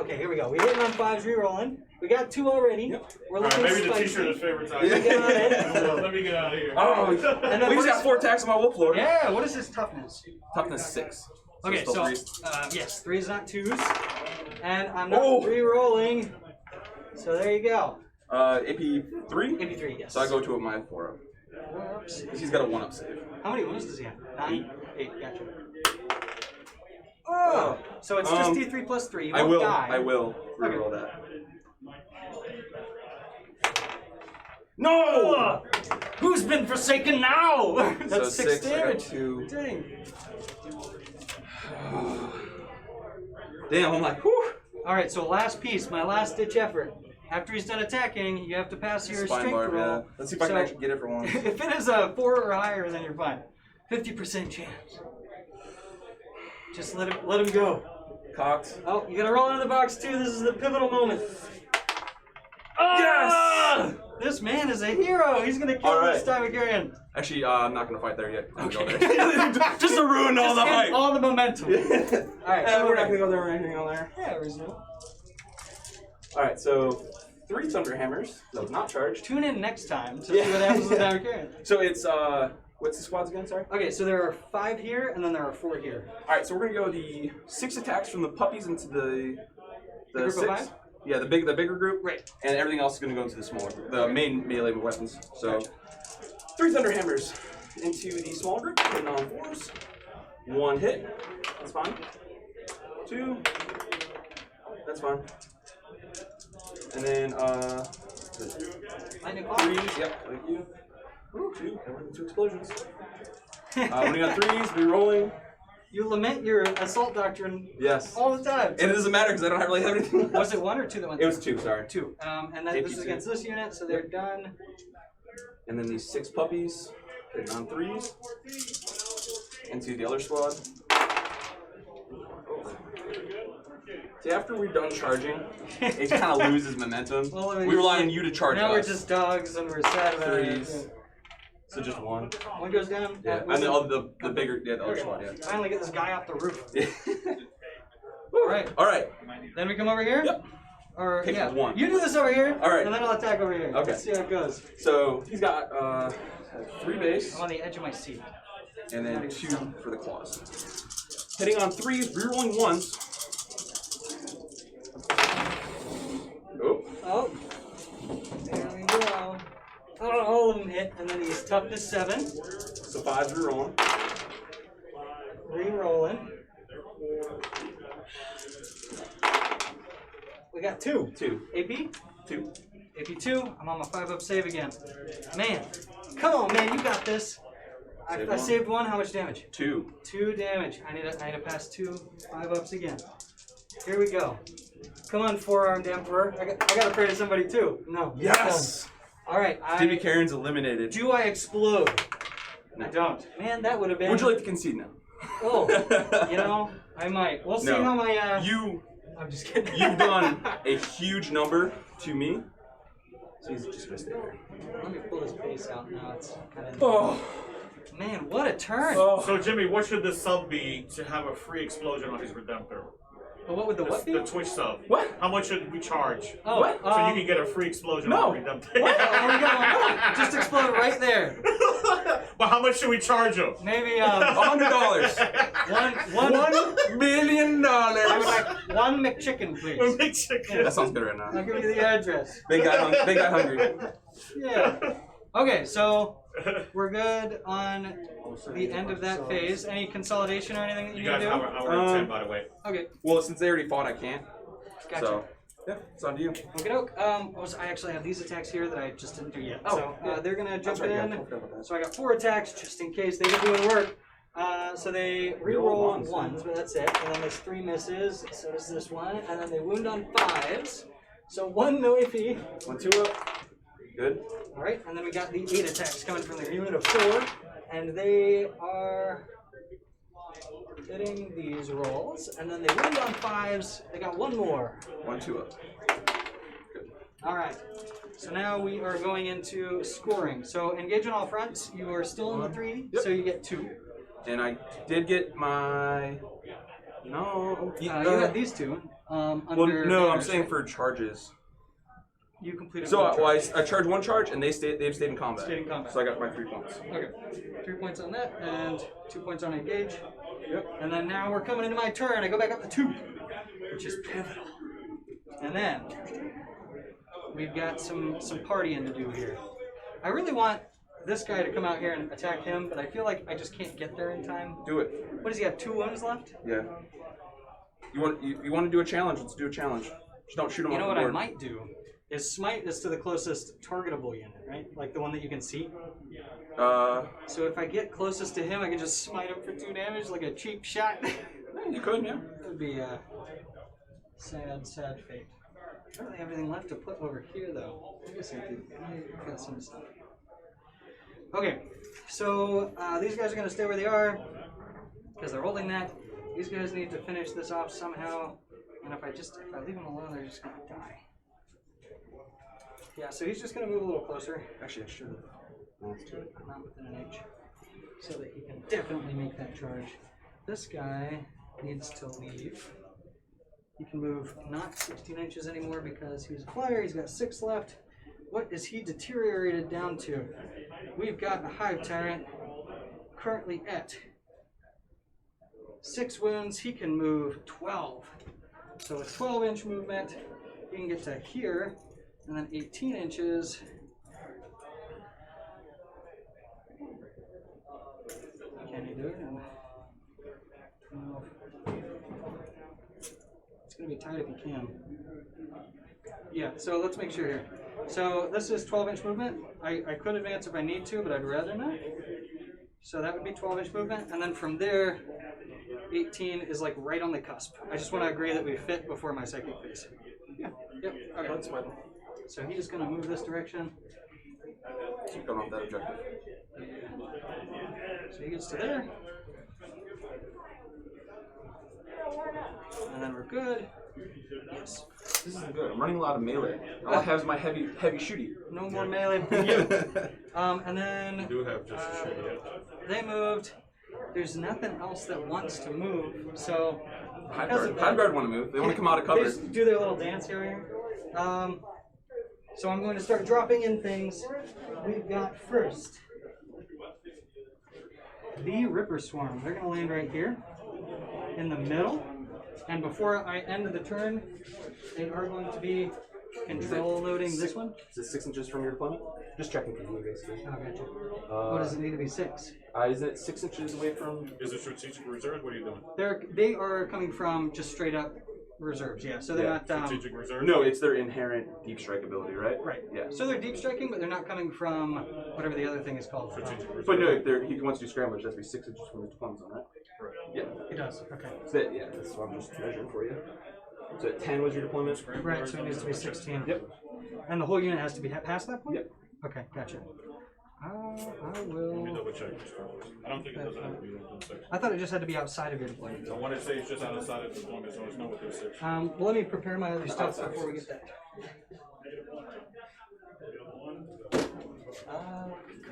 Okay, here we go. We hit on 5s re-rolling. We got 2 already. Yep. We're All right, looking maybe the spicy. t-shirt is favorite time. Yeah. Get on it. Let me get out of here. Oh, And then we what just got is- 4 attacks on my wolf lord. Yeah, what is his toughness? Toughness 6. Okay, it's so, still 3s. yes, 3s, not 2s. And I'm not Oh. re-rolling. So there you go. AP3? AP3, yes. So I go to my 4-up. Whoops. Because he's got a 1-up save. How many wounds does he have? 9? 8, gotcha. Oh! So it's just D3 plus 3. You won't die. I will reroll that. No! Who's been forsaken now? That's So 6 6, I got damage. 2. Dang. Damn, I'm like, whew. Alright, so last piece, my last ditch effort. After he's done attacking, you have to pass your Spine strength barb, roll. yeah. Let's see if I can So- actually get it for once. If it is a 4 or higher, then you're fine. 50% chance. Just let him go. Cocked. Oh, you gotta roll into the box too. This is the pivotal moment. Yes! This man is a hero. He's gonna kill All this Tyranids. Actually, I'm not going to fight there yet. I'm gonna go there. Just to ruin all the hype. All the momentum. Alright, We're not going to go there. We're not going to go there. Yeah, reasonable. Alright, so 3 Thunder Hammers. That was not charged. Tune in next time to see what happens with Tyranids. So it's, what's the squads again? Sorry? Okay, so there are 5 here, and then there are 4 here. Alright, so we're going to go the 6 attacks from the puppies into the group of 6. 5? Yeah, the bigger group. Right. And everything else is going to go into the smaller group. The main melee weapons. So 3 Thunder Hammers into the small group, hitting on 4s. 1 hit. That's fine. 2. That's fine. And then, Lightning 3s. Yep, thank you. Ooh, 2. I went into 2 explosions. When you got 3s, re-rolling. You lament your assault doctrine Yes. all the time. And it doesn't matter because I don't really have anything left. Was it 1 or 2 that went It was 2, sorry. 2. And then this is AP2. against this unit, so they're done. And then these 6 puppies, hitting on 3s. Into the other squad. See, after we're done charging, it kind of loses momentum. Well, I mean, we rely on you to charge Now us. we're just dogs and we're sad about it. 3s. So just 1. 1 goes down. Yeah. And the bigger, yeah, the other squad, yeah. Finally get this guy off the roof. All Alright. Alright. Then we come over here? Yep. Or, Pick yeah. 1. You do this over here. Alright. And then I'll attack over here. Okay. Let's see how it goes. So he's got 3 base. I'm on the edge of my seat. And then 2 for the claws. Hitting on 3s, rerolling 1s. Oh. Oh. There we go. Oh, all of them hit, and then he's toughness 7. So 5s rerolling. Re-rolling. We got 2. 2. AP? 2. AP2. I'm on my 5-up save again. Man. Come on, man. You got this. I saved 1. How much damage? 2. 2 damage. I need to pass 2 5-ups again. Here we go. Come on, 4-armed Emperor. I got to pray to somebody too. No. Yes! All right. Jimmy Karen's eliminated. Do I explode? No. I don't. Man, that would have been. Would you like to concede now? Oh, you know, I might. We'll see No. how my. I'm just kidding. You've done a huge number to me. So he's just gonna stay there. Let me pull his face out now. It's kind of. Oh. Man, what a turn! Oh. So Jimmy, what should the sub be to have a free explosion on his Redemptor? But what would the what be? The Twitch sub. What? How much should we charge? Oh, What? So you can get a free explosion no. on the Redemptor. Oh, there we go. Just explode right there. But how much should we charge him? Maybe $100. one. $1 million. I would like 1 McChicken, please. Big chicken. That sounds good right I'll now. give you the address. Big guy hungry. Yeah. Okay, so we're good on the end of that phase. Any consolidation or anything that you You need guys to have do? an hour and 10, by the way. Okay, Well, since they already fought, I can't. gotcha. So, yeah, it's on to you. Okay, I actually have these attacks here that I just didn't do yet. Oh, So yeah. they're gonna jump That's right, yeah, I in. totally forgot about that. So I got 4 attacks just in case they were doing work. So they re-roll ones, but that's it. And then there's 3 misses. So does this one, and then they wound on 5s. So 1 no AP. 1, 2 up. Good. All right, and then we got the 8 attacks coming from the unit of 4, and they are hitting these rolls, and then they wound on 5s. They got 1 more. 1, 2 up. All right, so now we are going into scoring. So engage on all fronts. You are still in the 3, Yep. so you get 2. And I did get my. No. You got these 2. Well, Under no, I'm banners, saying right? for charges. You completed. So 1 charge. I charged 1 charge, and they've stayed in combat. Stayed in combat. So I got my 3 points. Okay, 3 points on that, and 2 points on engage. Yep. And then now we're coming into my turn. I go back up to 2, which is pivotal. And then we've got some partying to do here. I really want this guy to come out here and attack him, but I feel like I just can't get there in time. Do it. What does he have? 2 wounds left? Yeah. You want to do a challenge? Let's do a challenge. Just don't shoot him You off know the what I board. might do is smite this to the closest targetable unit, right? Like the one that you can see. So if I get closest to him, I can just smite him for 2 damage, like a cheap shot. You could, yeah. That would be a sad, sad fate. I don't really have anything left to put over here, though. I guess I do. I've got some stuff. Okay, so these guys are going to stay where they are because they're holding that. These guys need to finish this off somehow, and if I leave them alone, they're just going to die. Yeah, so he's just going to move a little closer. Actually, I should have. No, it's too late. Not within an inch, so that he can definitely make that charge. This guy needs to leave. He can move not 16 inches anymore because he's a flyer. He's got 6 left. What is he deteriorated down to? We've got a Hive Tyrant currently at 6 wounds. He can move 12. So with 12-inch movement, he can get to here, and then 18 inches. Can he do it? No. It's going to be tight if he can. Yeah, so let's make sure here. So this is 12-inch movement. I could advance if I need to, but I'd rather not. So that would be 12-inch movement. And then from there, 18 is like right on the cusp. I just want to agree that we fit before my psychic phase. Yeah. Yep. Okay. That's fine. So he's going to move this direction. Keep going off that objective. So he gets to there. And then we're good. Yes. This isn't good. I'm running a lot of melee. All I have is my heavy shooty. No more melee for you. And then You do have just a shitty edge. they moved. There's nothing else that wants to move. So Hive because of Guard that, want to move. They want to come out of they cover. just do their little dance here. So I'm going to start dropping in things. We've got first the Ripper Swarm. They're going to land right here in the middle. And before I end the turn, they are going to be control loading this one. Is it 6 inches from your deployment? Just checking for you, basically. Oh, gotcha. What does it need to be 6? Is it 6 inches away from? Is it strategic reserve? What are you doing? They are coming from just straight up reserves, yeah. So they're not. Strategic reserve? No, it's their inherent deep strike ability, right? Right. Yeah. So they're deep striking, but they're not coming from whatever the other thing is called. Strategic reserve. But no, if he wants to do scramblers, it has to be 6 inches from his deployment zone, right? Correct. Yeah. It does. Okay. So that, yeah, that's what I'm just measuring for you. So at 10 was your deployment? Right. So it needs to be 16. Yep. And the whole unit has to be past that point. Yep. Okay. Gotcha. I Let me will. double check this first. I don't think it doesn't have to be within 6. I thought it just had to be outside of your deployment. I want to say it's just outside of the deployment, so it's not within 6. Well, let me prepare my other stuff before we get that.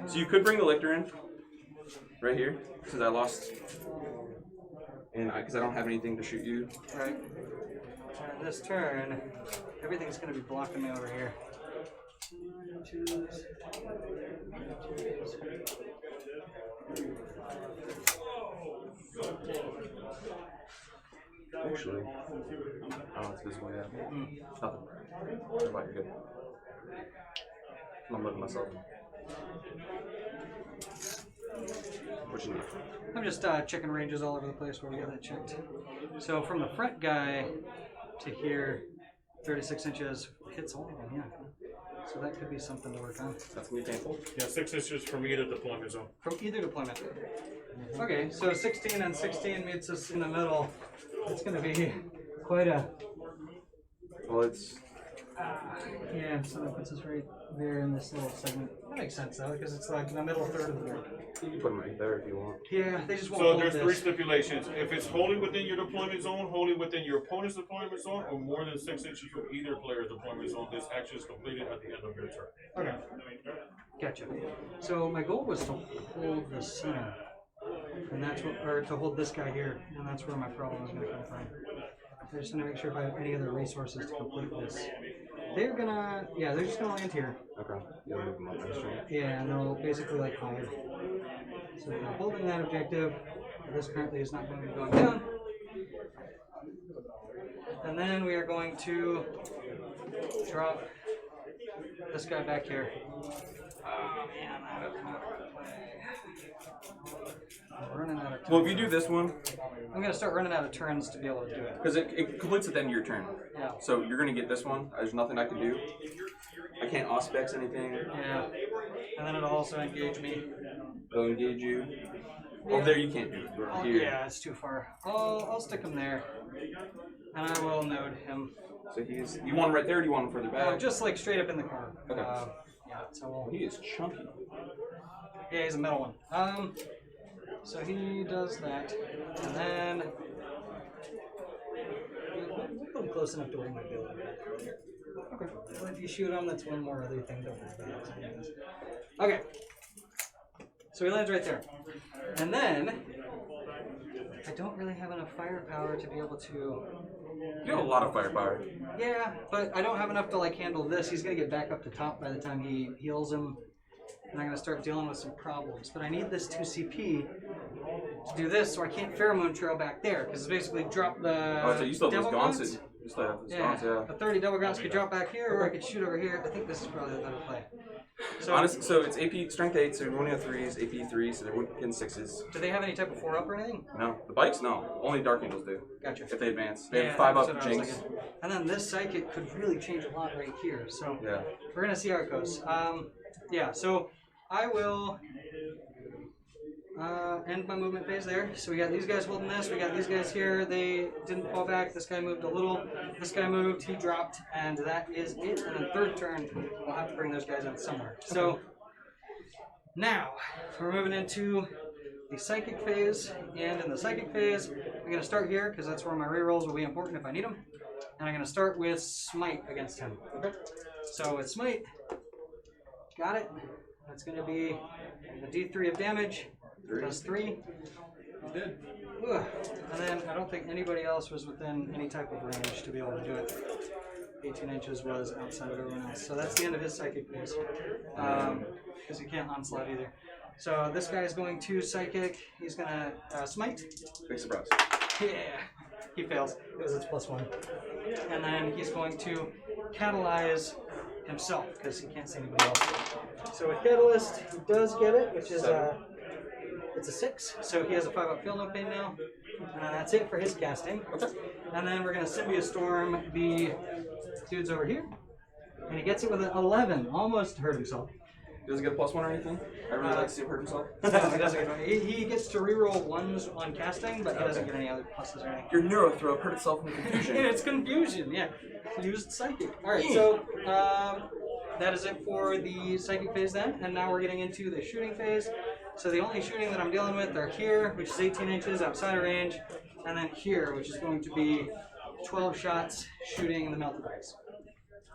So you could bring the lictor in, right here, because I lost, and because I don't have anything to shoot you. Right. And this turn, everything's going to be blocking me over here. Actually, oh, it's visible, yeah. Nothing. What about you're good? I'm looking myself. What you need? I'm just checking ranges all over the place where we got that checked. So from the front guy to here, 36 inches hits all of them, yeah. So that could be something to work on. That's gonna be painful. Yeah, 6 inches from either deployment zone. From either deployment. Okay, so 16 and 16 meets us in the middle. It's going to be quite a... Well, it's Yeah, so that puts us right there in this little segment. That makes sense though, because it's like the middle third of the board. you can put them right there if you want. Yeah, they just won't So hold there's 3 this. stipulations. If it's wholly within your deployment zone, wholly within your opponent's deployment zone, or more than 6 inches from either player's deployment zone, this action is completed at the end of your turn. Okay. Gotcha. So my goal was to hold the center. And that's what, or to hold this guy here, and that's where my problem is going to come from. I just want to make sure if I have any other resources to complete this. They're gonna, yeah, they're just gonna land here. Okay. You'll move them up next turn. Yeah, and they'll basically like hide. So they're holding that objective. This currently is not going to be going down. And then we are going to drop this guy back here. Oh man, I don't know how to play. I'm running out of time. Well, if you do this one, I'm gonna start running out of turns to be able to do it. because it completes at the end of your turn. Yeah. So you're gonna get this one. There's nothing I can do. I can't auspex anything. Yeah. And then it'll also engage me. It'll engage you. Over there you can't do it. Oh, Here. yeah, it's too far. I'll stick him there. And I will node him. So he's. You want him right there, or do you want him further back? Just like straight up in the corner. Okay. Yeah, so He is chunky. yeah, he's a middle one. So he does that. And then we'll put him close enough to where he might be able to get earlier. Okay. Well, if you shoot him, that's one more other thing. Okay. So he lands right there. And then I don't really have enough firepower to be able to. You have a lot of firepower. Yeah, but I don't have enough to like handle this. He's gonna get back up to top by the time he heals him. And I'm gonna start dealing with some problems. But I need this 2 CP to do this, so I can't pheromone trail back there because it's basically drop the. Oh, so you still have devil those gaunts? gaunts. You still have those Yeah, gaunts, yeah. the 30 double gaunts could drop back here, or I could shoot over here. I think this is probably the better play. So, Honestly, so it's AP strength 8, so everyone have 3s, AP 3, so they're getting 6s. do they have any type of 4-up or anything? No, the bikes, no. Only Dark Angels do. Gotcha. If they advance, they Yeah, have 5 that's up what I was Jinx. thinking. And then this psychic could really change a lot right here. So Yeah. we're gonna see how it goes. Yeah. So I will end my movement phase there. So we got these guys holding this. We got these guys here. They didn't fall back. This guy moved a little. This guy moved. He dropped, and that is it. And then third turn, we'll have to bring those guys in somewhere. So now we're moving into the psychic phase, and in the psychic phase, I'm gonna start here because that's where my rerolls will be important if I need them. And I'm gonna start with smite against him. Okay. So with smite, got it. That's gonna be a D3 of damage. Does 3. Good. Ugh. And then I don't think anybody else was within any type of range to be able to do it. 18 inches was outside of everyone else. So that's the end of his psychic phase. Because you can't onslaught either. So this guy is going to psychic. He's gonna smite. Big surprise. Yeah, he fails because it's +1. And then he's going to catalyze himself because he can't see anybody else. So with catalyst, he does get it, which is it's a 6. So he has a 5-up feel no pain now. And that's it for his casting. Okay. And then we're gonna Symbiote Storm the dudes over here. And he gets it with an 11, almost hurt himself. Does he get a +1 or anything? I really like to see him hurt himself. No, he doesn't get he gets to reroll 1s on casting, but he doesn't get any other pluses or anything. Your Neurothrow hurt itself in confusion. It's confusion, yeah. Used psychic. Alright, so that is it for the psychic phase then, and now we're getting into the shooting phase. So the only shooting that I'm dealing with are here, which is 18 inches outside of range, and then here, which is going to be 12 shots shooting in the melted ice.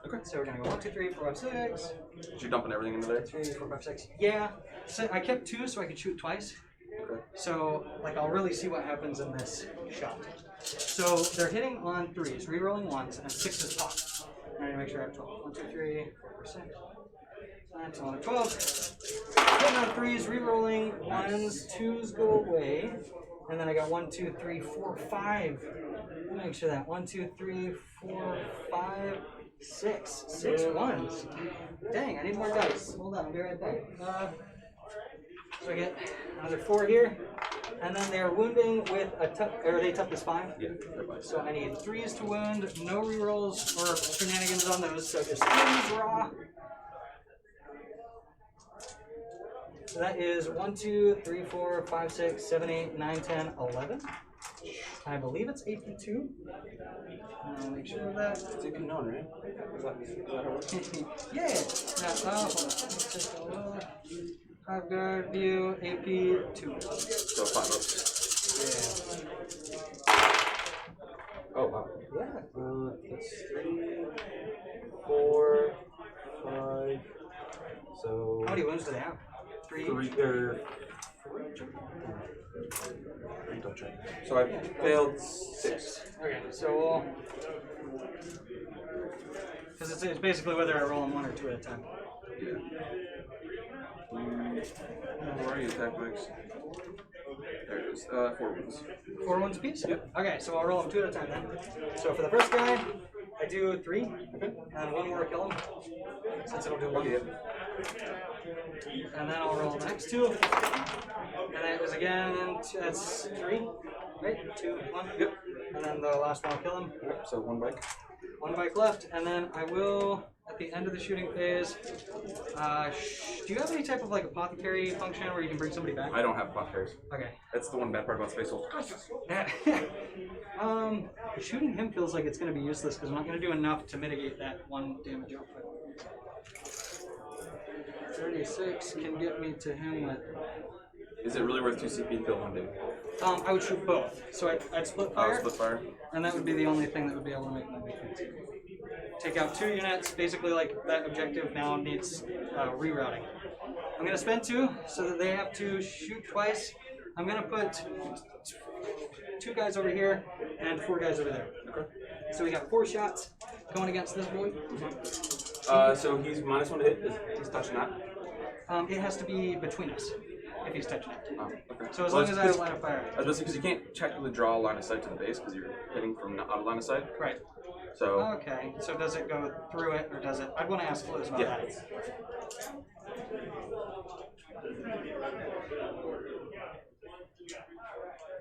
Okay, so we're gonna go 1, 2, 3, 4, 5, 6. You're dumping everything into there? 3, 4, 5, 6. Yeah. So I kept 2 so I could shoot twice. Okay. So like I'll really see what happens in this shot. So they're hitting on 3s, re-rolling 1s, and 6s pop. I'm gonna make sure I have 12. 1, 2, 3, 4, 6. 9, 10, 12. Hitting on 3s, re-rolling 1s, 2s go away. And then I got 1, 2, 3, 4, 5. Let me make sure that 1, 2, 3, 4, 5, 6. 6 1s. Dang, I need more dice. Hold on, I'll be right back. So I get another 4 here. And then they're wounding with a are they toughness 5? Yeah, they're fine. So I need 3s to wound, no rerolls or shenanigans on those, so just 3s raw. So that is 1, 2, 3, 4, 5, 6, 7, 8, 9, 10, 11. I believe it's AP2. Make sure of that. It's AP known, right? Is that how it works? Yeah. Now, hold on. Let's take a look. 5 guard view, AP2. So 5 ups. Yeah. Oh, wow. Yeah. That's 3, 4, 5. So. How many wounds do they have? 3? 3 or. Don't check. So I failed 6. Okay, so because it's basically whether I roll them 1 or 2 at a time. Yeah. Where are you, attack mix? There it is. 4 wounds. 4 wounds apiece? Yep. Okay, so I'll roll them 2 at a time then. So for the first guy, I do 3, and one more kill him, since it'll do 1. Okay. And then I'll roll the next 2. And that goes again, that's 3, right? 2, 1. Yep. And then the last one I'll kill him. Yep. So 1 bike. 1 bike left, and then I will, at the end of the shooting phase, do you have any type of like apothecary function where you can bring somebody back? I don't have apothecaries. Okay. That's the one bad part about Space Wolf. Shooting him feels like it's going to be useless because I'm not going to do enough to mitigate that 1 damage output. 36 can get me to him with... Is it really worth 2 CP to kill 1 dude? I would shoot both. So I'd split fire. Split fire. And that would be the only thing that would be able to make my difference. Take out 2 units, basically like that objective now needs rerouting. I'm going to spend 2 so that they have to shoot twice. I'm going to put 2 guys over here and 4 guys over there. Okay. So we got 4 shots going against this boy. So he's -1 to hit. He's touching that. It has to be between us if he's touching it. Oh, okay. So as long as I have line of fire. I was going to say, because you can't technically draw a line of sight to the base because you're hitting from out of line of sight. Right. So. Okay. So does it go through it or does it? I'd want to ask Liz about Yeah.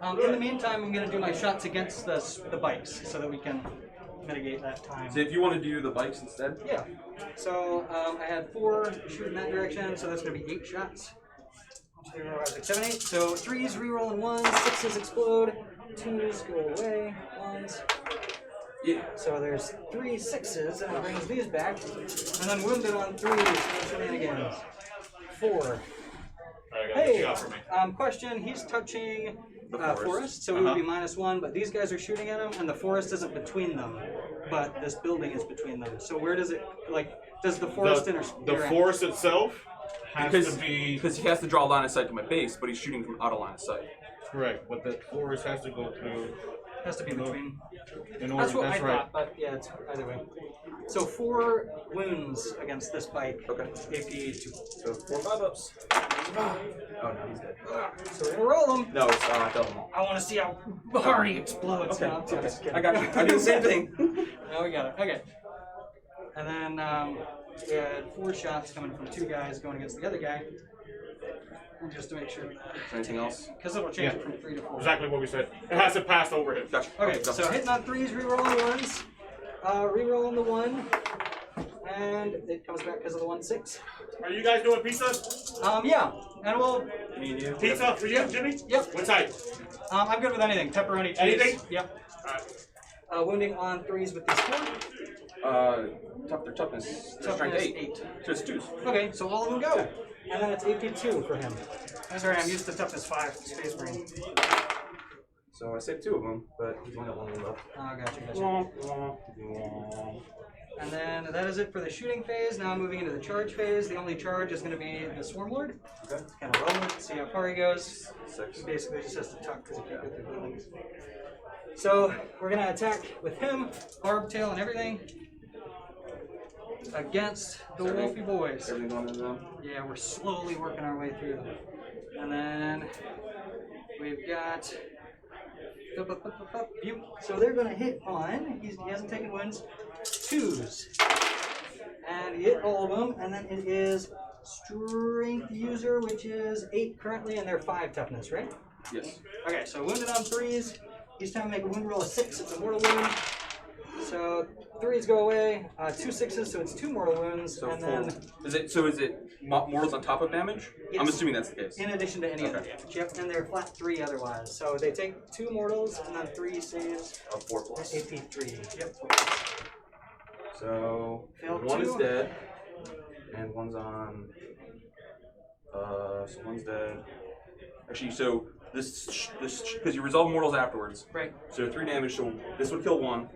that. In the meantime, I'm going to do my shots against the bikes so that we can mitigate that time. So if you want to do the bikes instead. Yeah. So I had 4 shoot in that direction, so that's going to be 8 shots. 1, 2, 3, 4, 5, 6, 7, 8. So 3s reroll in 1s, 6s explode, 2s go away, 1s. Yeah. So there's 3 6s, and it brings these back. And then wounded on 3s, no shenanigans. 4. Hey, question, he's touching forest, so it would be -1, but these guys are shooting at him, and the forest isn't between them, but this building is between them. So where does it, like, does the forest The forest itself has to be... Because he has to draw a line of sight to my base, but he's shooting from out of line of sight. Correct, but the forest has to go through... Has to be between. In order, That's what I right. thought, but yeah, it's either way. So 4 wounds against this bike. Okay. AP 2. So 4 5-ups. Oh no, he's dead. So we're gonna roll him. No, it's tell him. I want to see how hard he explodes. Okay. No, I'm just kidding. I got you. I do the same thing. No, we got it. Okay. And then we had 4 shots coming from 2 guys going against the other guy. And just to make sure. Anything else? Because it'll change it from 3 to 4. Exactly what we said. It has to pass over him. Gotcha. Okay, so hitting on 3s, rerolling 1s. Rerolling the 1. And it comes back because of the 1/6. Are you guys doing pizza? Yeah. And we'll. Me and you. Pizza for you, Jimmy? Yep. What type? I'm good with anything. Pepperoni, cheese. Anything? Yep. Alright. Wounding on 3s with these 4. Their toughness. Their strength Toughness 8. So it's 2s. Okay, so all of them go. And then it's AP 2 for him. I'm sorry, I'm used to toughness 5, Space Marine. So I saved 2 of them, but he's only got 1 left. Oh, gotcha. And then that is it for the shooting phase. Now I'm moving into the charge phase. The only charge is going to be the Swarm Lord. Okay. Kind of roll it, see how far he goes. 6. He basically just has to tuck because he can't go through buildings. So we're going to attack with him, barb tail and everything, against the Wolfie boys. Everything going into them? Yeah, we're slowly working our way through them. And then we've got... So they're going to hit on, he hasn't taken wounds, 2s. And he hit all of them, and then it is strength user, which is 8 currently, and they're 5 toughness, right? Yes. Okay, so wounded on 3s. Each time I make a wound roll of 6, it's a mortal wound. So 3s go away, 2 6s, so it's 2 mortal wounds, So and 4. then Is it mortals on top of damage? Yes. I'm assuming that's the case. in addition to any other Okay. damage. Yep, and they're flat 3 otherwise. So they take 2 mortals and then 3 saves. Of 4 plus. AP 3. Yep. So Failed 1 is 2. dead, and 1's on. So 1's dead. Actually, so this because you resolve mortals afterwards. Right. So 3 damage. So this would kill 1,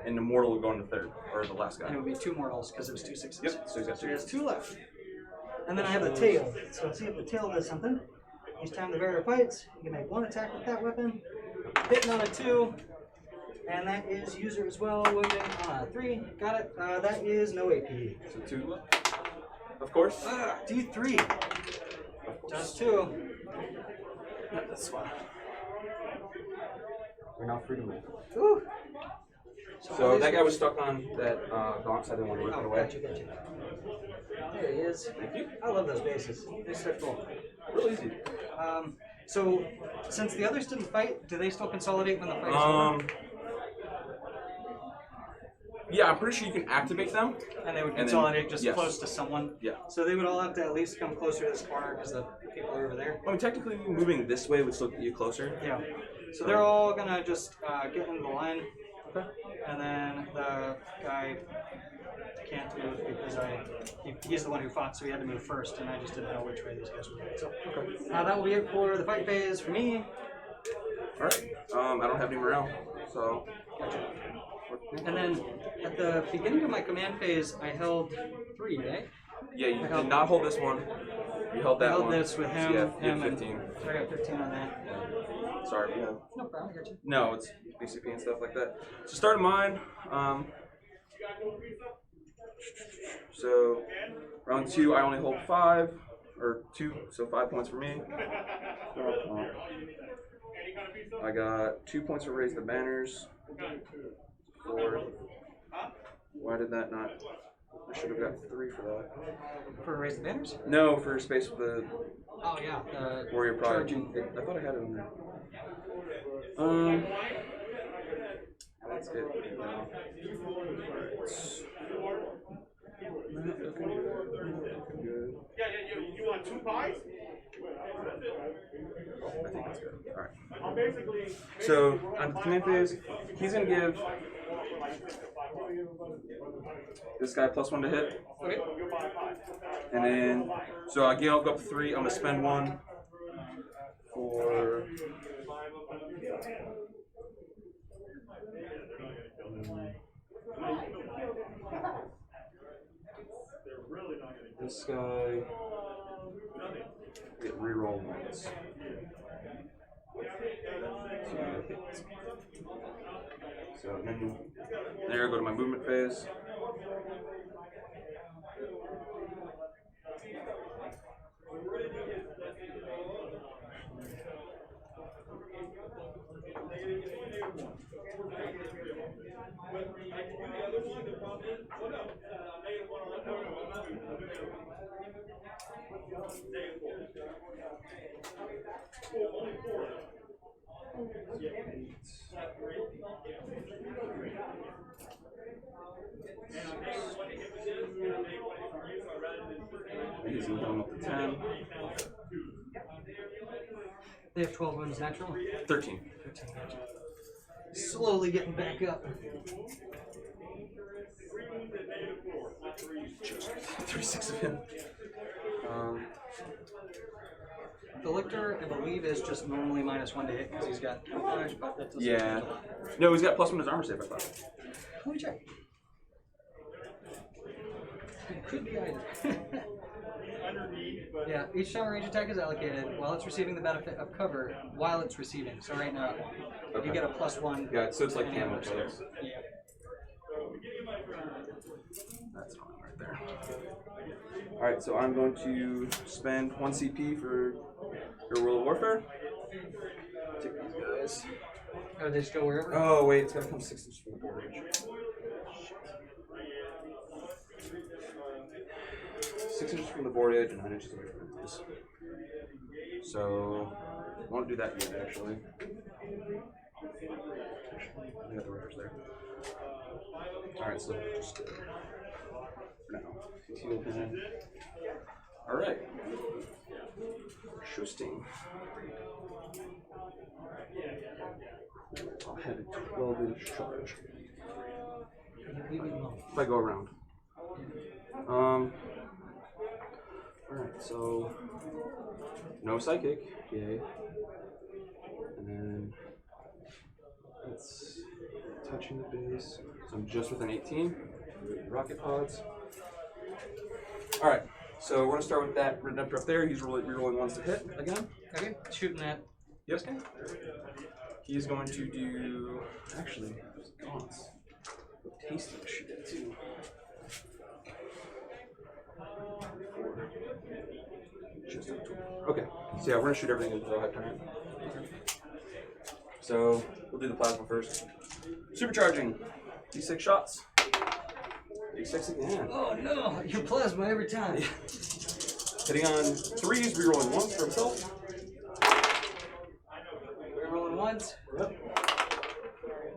and the mortal would go on the 3rd or the last guy. And it would be 2 mortals because it was 2 6s. Yep. So he's got So he 2. has 2 left. And then I have the tail. So let's see if the tail does something. Each time the bearer fights, you can make 1 attack with that weapon. Hitting on a 2. And that is user as well. Wounding on a 3. Got it. That is no AP. So 2 left. Of course. D3. Of course. Just 2. That's fine. We're now free to move. Ooh. So that guy was stuck on that box. I didn't want to rip it Oh, away. gotcha. There he is. Thank you. I love those bases. They're so cool. Real easy. So, since the others didn't fight, do they still consolidate when the fight is over? Yeah, I'm pretty sure you can activate them. And they would and then- consolidate just yes. close to someone? Yeah. So they would all have to at least come closer to this corner because the people are over there? I mean, technically, moving this way would still get you closer. Yeah. So they're all gonna just get into the line. Okay. And then the guy can't move because he's the one who fought, so he had to move first, and I just didn't know which way these guys were going. So that will be it for the fight phase for me. All right. I don't have any morale, so. Gotcha. And then at the beginning of my command phase, I held 3, right? Yeah, you did not hold this one. You held that I held one. this with him, So you have and 15. so I got 15 on that. Sorry, we have. No problem, I got you. No, it's BCP and stuff like that. So starting mine. So round 2, I only hold 5 or 2, so 5 points for me. I got 2 points for raise the banners. 4. Why did that not? I should have got 3 for that. For raise the banners? No, for space with the Oh yeah, warrior pride. charging. I thought I had it in there. That's it. Now. Not looking good. You want 2 pies? I think that's good. Alright. So, on the command phase, he's going to give this guy +1 to hit. Okay. And then, so again, I'll go up to 3. I'm going to spend 1 for. This guy get reroll once. So then there I go to my movement phase. He's going up to 10. They have 12 wounds natural. 13. Slowly getting back up. Just 36 of him. The lictor, I believe, is just normally -1 to hit because he's got camouflage, but that doesn't. Yeah. No, he's got +1 to his armor save, I thought. Let me check. It could be either. Yeah, each time a range attack is allocated while it's receiving the benefit of cover while it's receiving. So right now, you get a +1. Yeah, so it's like any camo armor clothes. save. Yeah. That's fine right there. Alright, so I'm going to spend 1 CP for your World of Warfare. Take these guys. Oh, they just go wherever? Oh, wait, it's gotta come 6 inches from the board edge. 6 inches from the board edge and 9 inches away from the base. So, I won't do that yet, actually. I got the Raiders there. Alright, so just for now. Heal him. Alright. Interesting. I'll have a 12-inch charge. If I go around. Alright, so no psychic, yay. And then it's touching the base. So I'm just within 18. Rocket pods. Alright, so we're gonna start with that Redemptor up there. He's rerolling ones to hit again. Okay, shooting that. Yes. He's going to do actually there's gaunts. Tasty to shoot at too. Okay, so yeah, we're gonna shoot everything until I have time. So we'll do the plasma first. Supercharging. D6 shots. D6 again. Oh no, your plasma every time. Hitting on 3s, rerolling 1s for himself. We're rolling once. Yep.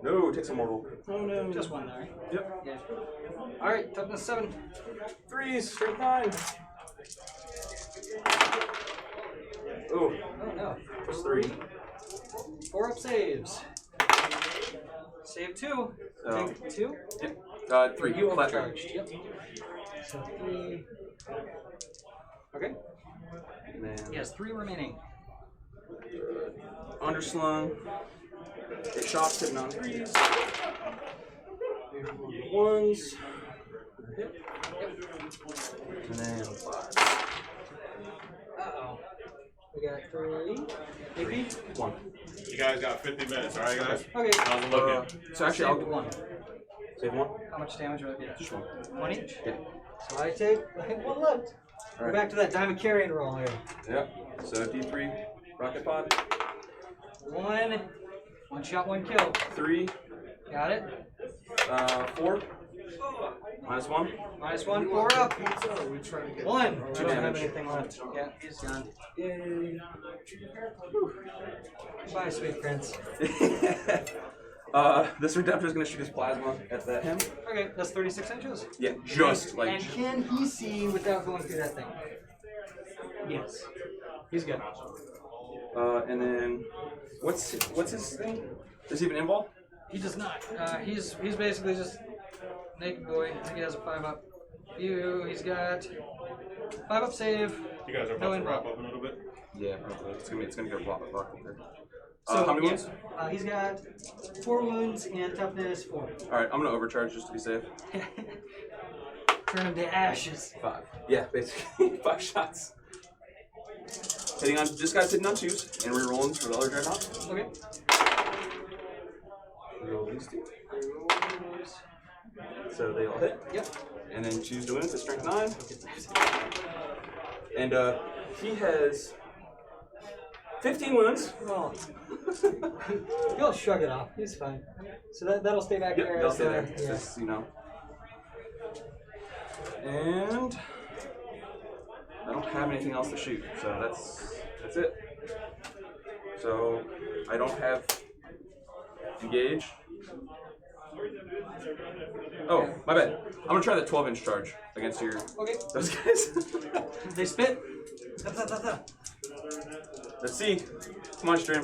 No, takes a mortal. Oh no. Just one, though, right? Yep. Yeah. Alright, toughness 7. 3s, strength 9. Oh. Oh no. Plus 3. 4 up saves. Save 2. Oh. Take 2. Yep. 3. You Flat overcharged. Yep. So 3. Okay. And then He has 3 remaining. underslung. Take shots, hitting on 3s. 1s. Hit. And then 5s. Uh-oh. We got 3. AP? 1. You guys got 50 minutes, all right, guys? Okay. How's it looking? So actually, Save I'll 1. save 1. How much damage would it be? Just 1. 1 each? Yeah. So I take 1 left. Go Alright. back to that diamond carrying roll here. Yep. So D3, rocket pod. 1. 1 shot, 1 kill. 3, Got it. 4. Minus 1. Minus 1, 4 up. 1. I don't have damage. anything left. Yeah, he's gone. Yay. Bye, sweet prince. This Redemptor is going to shoot his plasma at that him. Okay, that's 36 inches. Yeah, just like. And can he see without going through that thing? Yes. He's good. And then, what's his thing? Does he have an invul? He does not. He's basically just naked boy. I think he has a 5 up. He's got 5 up save. You guys are about to wrap up a little bit. Yeah, probably. It's gonna go block there. So, how many yeah, wounds? He's got 4 wounds and toughness 4. All right, I'm gonna overcharge just to be safe. Turn him to ashes. 5. Yeah, basically 5 shots. Hitting on this guy's hitting on 2s and rerolling for the other dreadnought. Okay. Reroll these 2. So they all hit. Yep. And then choose to win with a strength 9. And he has 15 wounds. Well, he'll shrug it off. He's fine. So that'll stay back Yep, there. they'll as, stay there. yeah. Just, you know. And I don't have anything else to shoot, so that's it. So I don't have engage. Oh, my bad. I'm gonna try the 12-inch charge against Okay. those guys. They spit. Let's see. Come on, stream.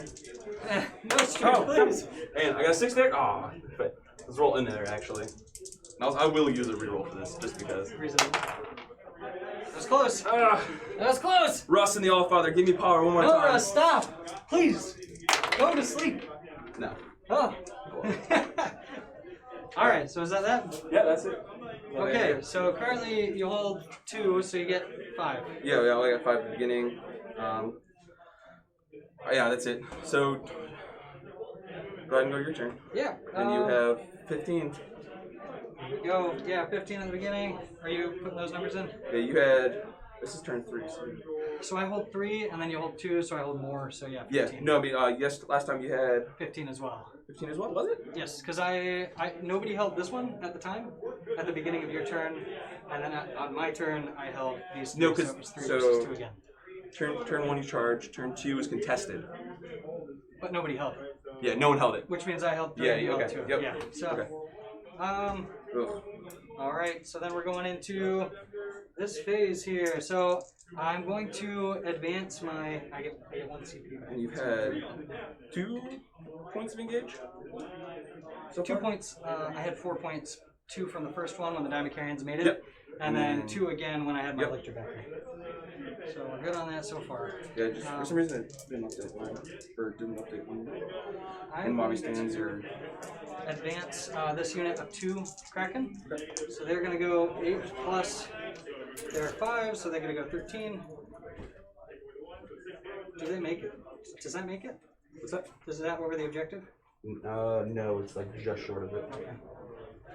No stream, please. And I got a 6 there. Oh, but let's roll in there actually. I will use a reroll for this just because. That was close. That was close. Russ and the All-Father, give me power one more No, time. Russ, stop. Please. Go to sleep. No. Oh. All right. So is that? Yeah, that's it. Okay. So currently you hold 2, so you get 5. Yeah, I got 5 at the beginning. Yeah, that's it. So go ahead and go your turn. Yeah. And you have 15. Here we go. Yeah, 15 at the beginning. Are you putting those numbers in? Yeah, you had. This is turn 3. So I hold 3, and then you hold 2, so I hold more. So yeah, 15. Yeah. No, I mean, yes. Last time you had 15 as well. 15 as well, was it? Yes, because I nobody held this one at the time, at the beginning of your turn, and then on my turn I held these 3. No, so because it was 3 versus 2 again. Turn 1 you charge. Turn 2 is contested. But nobody held it, Yeah, no one held it. which means I held 3. Yeah, and you okay, held 2. yep, Yeah. So, okay. um, Ugh. all right. So then we're going into this phase here. So I'm going to advance my. I get 1 CP back. And you've had 2 points of engage. So 2 far? points. I had 4 points. 2 from the first one when the Diamond Carrions made it, Yep. and then 2 again when I had my Yep. Lictor back there. So we're good on that so far. Yeah, just for some reason it didn't update mine. Or didn't update one. And Bobby stands your. Advance this unit up 2 Kraken. Okay. So they're going to go 8 plus their 5, so they're going to go 13. Do they make it? Does that make it? What's that? Is that over the objective? No, it's like just short of it. Okay.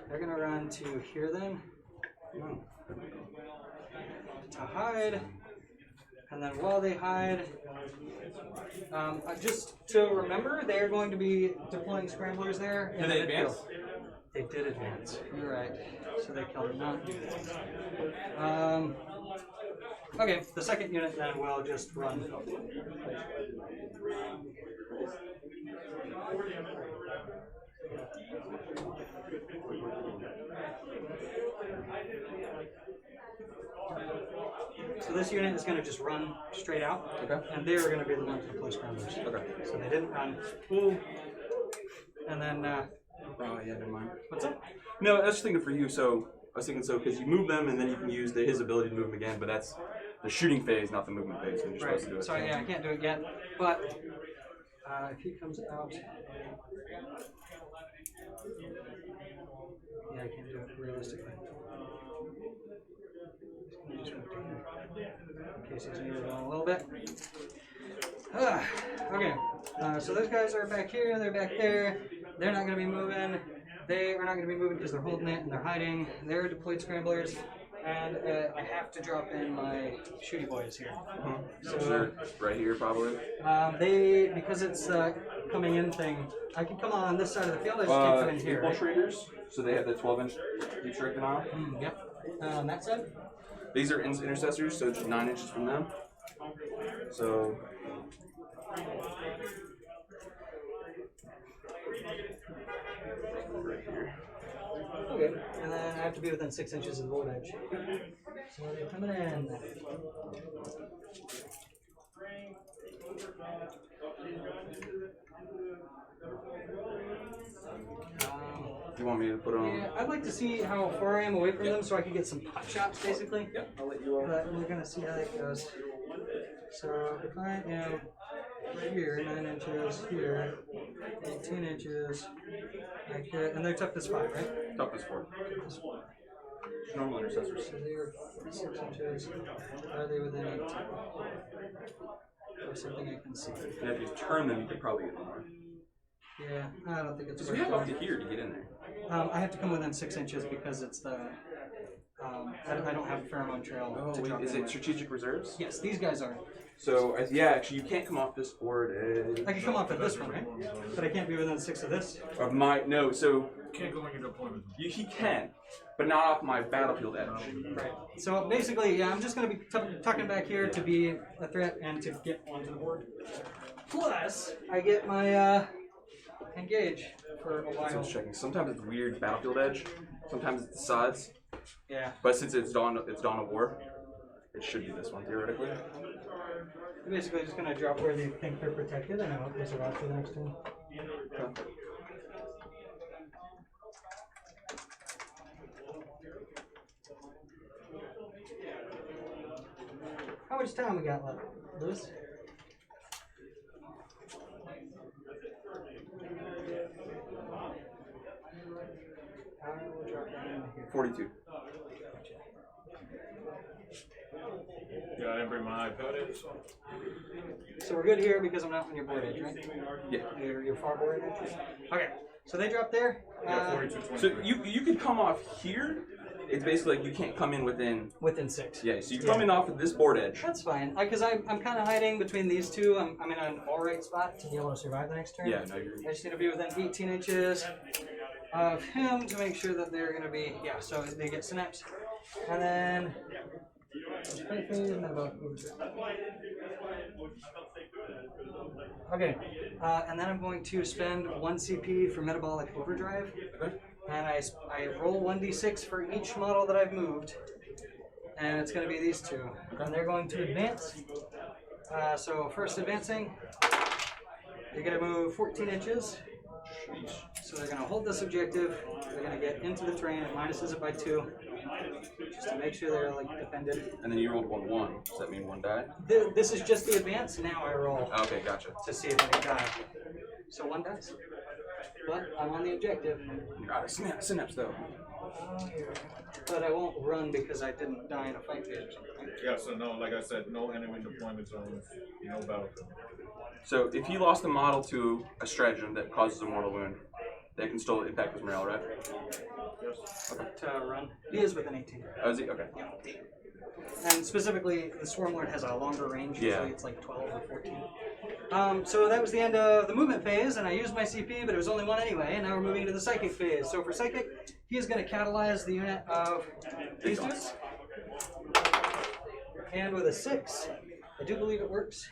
They're going to run to here then. No. To hide. And then while they hide, just to remember, they're going to be deploying scramblers there. Do they advance? They did advance. You're right. So they killed him now. Okay, the second unit then will just run. So this unit is going to just run straight out, Okay. and they are going to be the ones to play scramblers. Okay. So they didn't run. And then, Oh yeah, never mind. what's up? No, I was just thinking for you. So I was thinking because you move them and then you can use his ability to move them again, but that's the shooting phase, not the movement phase. And you're supposed to do Right. it. So yeah, I can't do it yet. But if he comes out, yeah, I can't do it realistically. Just move to here. In case he's needed on a little bit. Okay. So those guys are back here. They're back there. They're not going to be moving. They are not going to be moving because they're holding it and they're hiding. They're deployed scramblers. And I have to drop in my shooty boys here. So right here probably. Because it's a coming in thing, I can come on this side of the field. I just can't come in here. Infiltrators. So they have the 12-inch deep strike denial. Yep. On that side. These are intercessors, so it's 9 inches from them. So. Right here. Okay. And then I have to be within 6 inches of the board edge. So they're coming in. You want me to put on? Yeah, I'd like to see how far I am away from them so I can get some pot shots, basically. Yep, I'll let you But we're gonna see how that goes. So if I am here, 9 inches, here, 18 inches, like that, and they're toughness 5, right? Toughness 4. Normal intercessors. So they are 6 inches. Are they within 18? Or something I can see. And if you turn them, you could probably get more. Yeah, I don't think it's Because we have up to here to get in there. I have to come within 6 inches because it's the. I don't have a pheromone trail Oh, to wait, drop is in it with. strategic reserves? Yes, these guys are. So, yeah, actually, you can't come off this board edge. I can come off at this one, right? But I can't be within 6 of this. Of my, no, so Can't go on your deployment. he can, but not off my battlefield edge. Right. So basically, yeah, I'm just going to be tucking back here to be a threat and to get onto the board. Plus, I get my engage for a So I while. was checking. Sometimes it's weird battlefield edge. Sometimes it's the sides. Yeah. But since it's Dawn of War, it should be this one theoretically. I'm basically just going to drop where they think they're protected and I hope they survive for the next turn. Okay. How much time we got left, Lewis? I will drop that in here. 42. Yeah, I didn't bring my iPad in. So we're good here because I'm not on your board edge, right? Yeah. Your far board edge? Okay, so they drop there. Yeah, 42, So you could come off here. It's basically like you can't come in within. Within 6. Yeah. So you come in off of this board edge. That's fine, because I'm kind of hiding between these two. I'm in an alright spot to be able to survive the next turn. Yeah. No, you're. I just need to be within 18 inches of him to make sure that they're going to be, yeah, so they get snaps. And then, okay, and then I'm going to spend 1 CP for metabolic overdrive. Okay. And I roll 1d6 for each model that I've moved. And it's going to be these two. And they're going to advance. So first advancing, you're going to move 14 inches. So they're going to hold this objective. They're going to get into the terrain. It minuses it by 2. Just to make sure they're like defended. And then you rolled 1/1. Does that mean 1 die? This is just the advance. Now I roll Okay, gotcha. to see if I die. So 1 dies. But I'm on the objective. You're out of synapse though. But I won't run because I didn't die in a fight phase or something. Yeah, so no, like I said, no enemy deployment zones, no battlefield. So if he lost a model to a stratagem that causes a mortal wound, that can still impact his morale, right? Yes. Okay. To run. He is within 18. Oh, is he? Okay. And specifically, the Swarmlord has a longer range. Yeah. Usually it's like 12 or 14. So that was the end of the movement phase, and I used my CP, but it was only one anyway, and now we're moving into the Psychic phase. So for Psychic, he is going to catalyze the unit of these dudes. And with a 6, I do believe it works.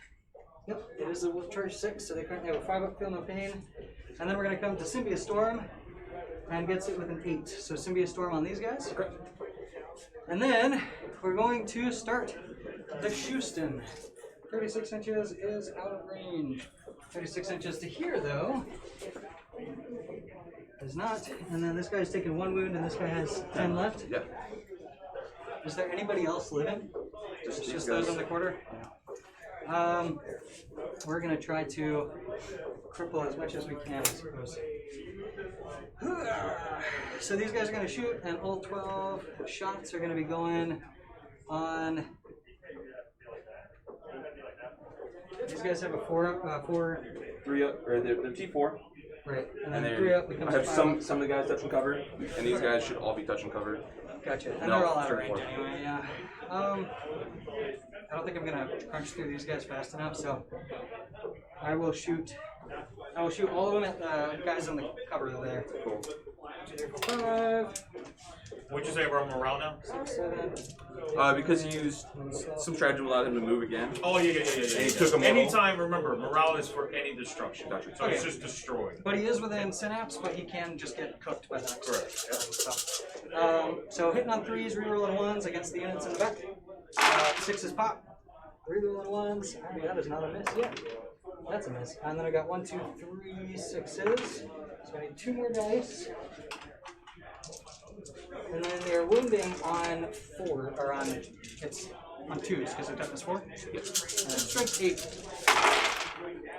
Yep, it is a charge 6, so they currently have a 5-up feel no pain. And then we're going to come to Symbiote Storm, and gets it with an 8. So Symbiote Storm on these guys. Okay. And then we're going to start the Houston. 36 inches is out of range. 36 inches to here, though, is not. And then this guy's taking 1 wound, and this guy has 10 left. Yeah. Is there anybody else living? Just those on the quarter? We're going to try to cripple as much as we can, I suppose. So these guys are going to shoot, and all 12 shots are going to be going on. These guys have a 4. 3 up, or they're T4. Right, and And then then 3 up becomes I have 5 some up. of the guys touching cover, and these guys should all be touching cover. Gotcha. And No, they're all out of third range floor. anyway, yeah. I don't think I'm gonna crunch through these guys fast enough, so I will shoot all of them at the guys on the cover there. Cool. 2, 3, 4, 5, What'd you say about morale now? 6, 7. Because he used some strategy allowed him to move again. Oh, yeah. And he took them all. Anytime, remember, morale is for any destruction. Gotcha. So it's just destroyed. But he is within synapse, but he can just get cooked by the next Correct. So hitting on 3s, rerolling 1s against the units in the back. 6s pop. Rerolling 1s. That is not a miss yet. That's a miss. And then I got 1, 2, 3 6s. So I need 2 more dice. And then they're wounding on 4, or on 2s, because they're toughness 4. Yep. Strength 8.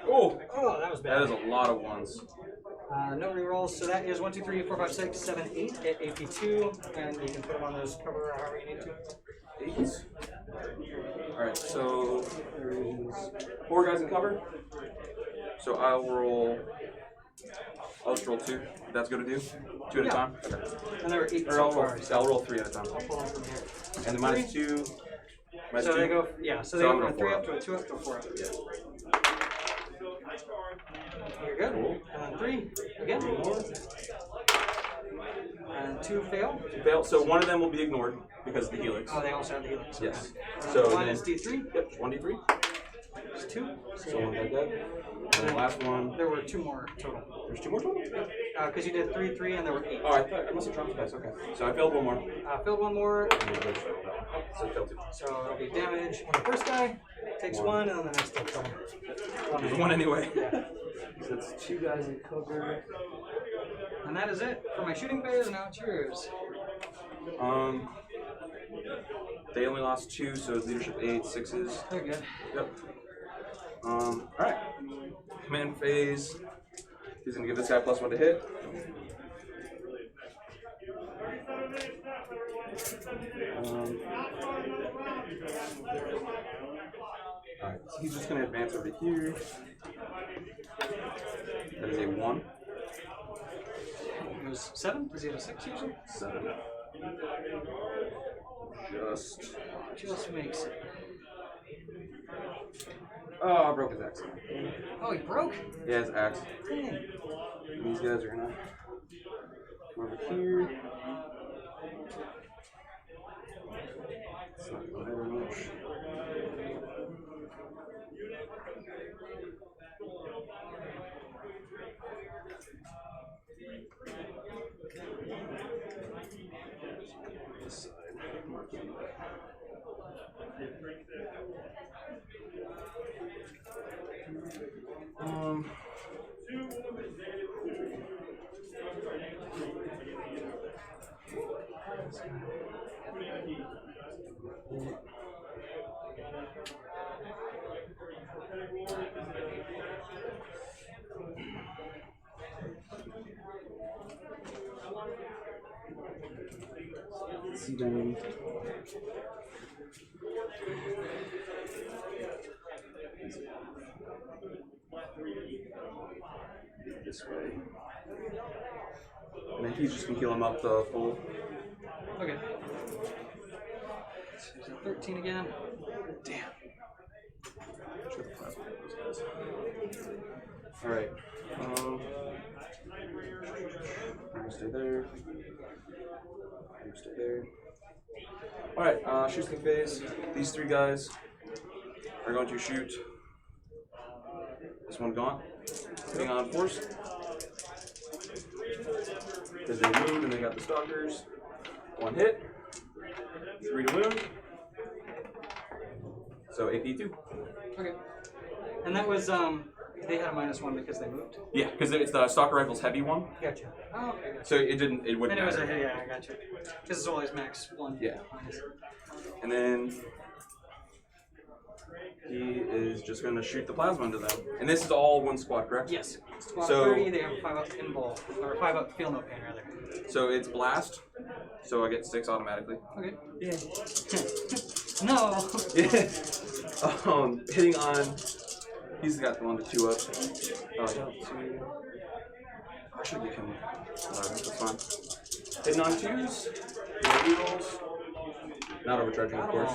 Oh! Oh, that was bad. That is a lot of ones. No rerolls, so that is 1, 2, 3, 4, 5, 6, 7, 8 at AP2, and you can put them on those cover however you need to. 8. Alright, so there's 4 guys in cover. So I'll just roll 2. That's good to do? 2 at a time? Okay. And there were 8 Or so I'll far. I'll roll 3 at a time. I'll pull them from here. And the minus 2. Minus So 2. they go, yeah, so they So go I'm from a gonna 3 4 up to a 2 up to a 4 up. Yeah. You're good. And then 3 again. And 2 fail. Fail. So one of them will be ignored because of the helix. Oh, they also have the helix. Yes. Okay. So One then, is D3. Yep, 1d3. It's 2. So one like that. And the last one. There were 2 more total. There's 2 more total? Because you did 3, 3, and there were 8. Oh, I thought I must have dropped the dice. Okay. So I failed one more. Failed 1 more. So I failed 2. So it'll be damage on the first guy. Takes 1, and then the next takes 1. There's one anyway. Yeah. So that's 2 guys in cover. And that is it for my shooting phase, and now it's yours. They only lost 2, so it's leadership 8, 6s. They're good. Yep. Alright. Command phase. He's gonna give this guy +1 to hit. Alright, so he's just gonna advance over here. That is a 1. It was 7? Does he have a 6 usually? 7. Just makes it. Oh, I broke his axe. Oh, he broke? Yeah, his axe. Dang. These guys are gonna come over here. It's not gonna matter much. This side, marking that. See down. This way. And then he's just gonna heal him up the full. Okay. So he's at 13 again. Damn. All right. You stay there. You stay there. All right. Shooting phase. These three guys are going to shoot. This one gone. Hitting on force. Because they moved and they got the stalkers. One hit. 3 to wound. So AP2. Okay. And that was they had a -1 because they moved. Yeah, because it's the stalker rifle's heavy one. Gotcha. Oh, okay. Gotcha. So it wouldn't And it was matter. yeah, I gotcha. This is always max 1. Yeah. Minus. And then he is just going to shoot the plasma into them. And this is all one squad, correct? Yes. Squad So- 30, they have a 5-up in ball. Or 5-up field note pain, rather. So it's blast. So I get 6 automatically. Okay. Yeah. No! Hitting on. He's got 1 to 2 up. Oh, yeah, 2. I should give him 11. That's fine. Hitting on 2s. Rerolls. Not overcharging, of course.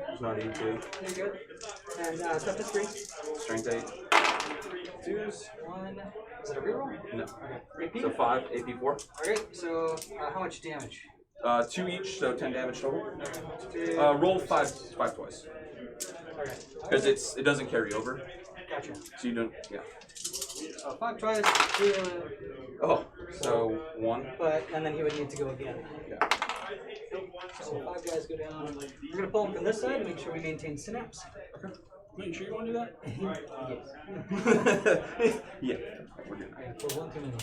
It's not E2. Very good. And toughness 3. Strength 8. 2s. 1. Is it a reroll? No. Okay. So 5, AP4. Okay, so how much damage? 2 each, so 10 damage total. Okay. Roll 5 twice. Okay. Because it doesn't carry over. Gotcha. So you don't, yeah. So 5 tries, Oh, so 1. and then he would need to go again. Yeah. So 5 guys go down. We're gonna pull him from this side to make sure we maintain synapse. Okay. Are you sure you want to do that? Yes. Yeah. We're doing that. Okay, for 1 too many.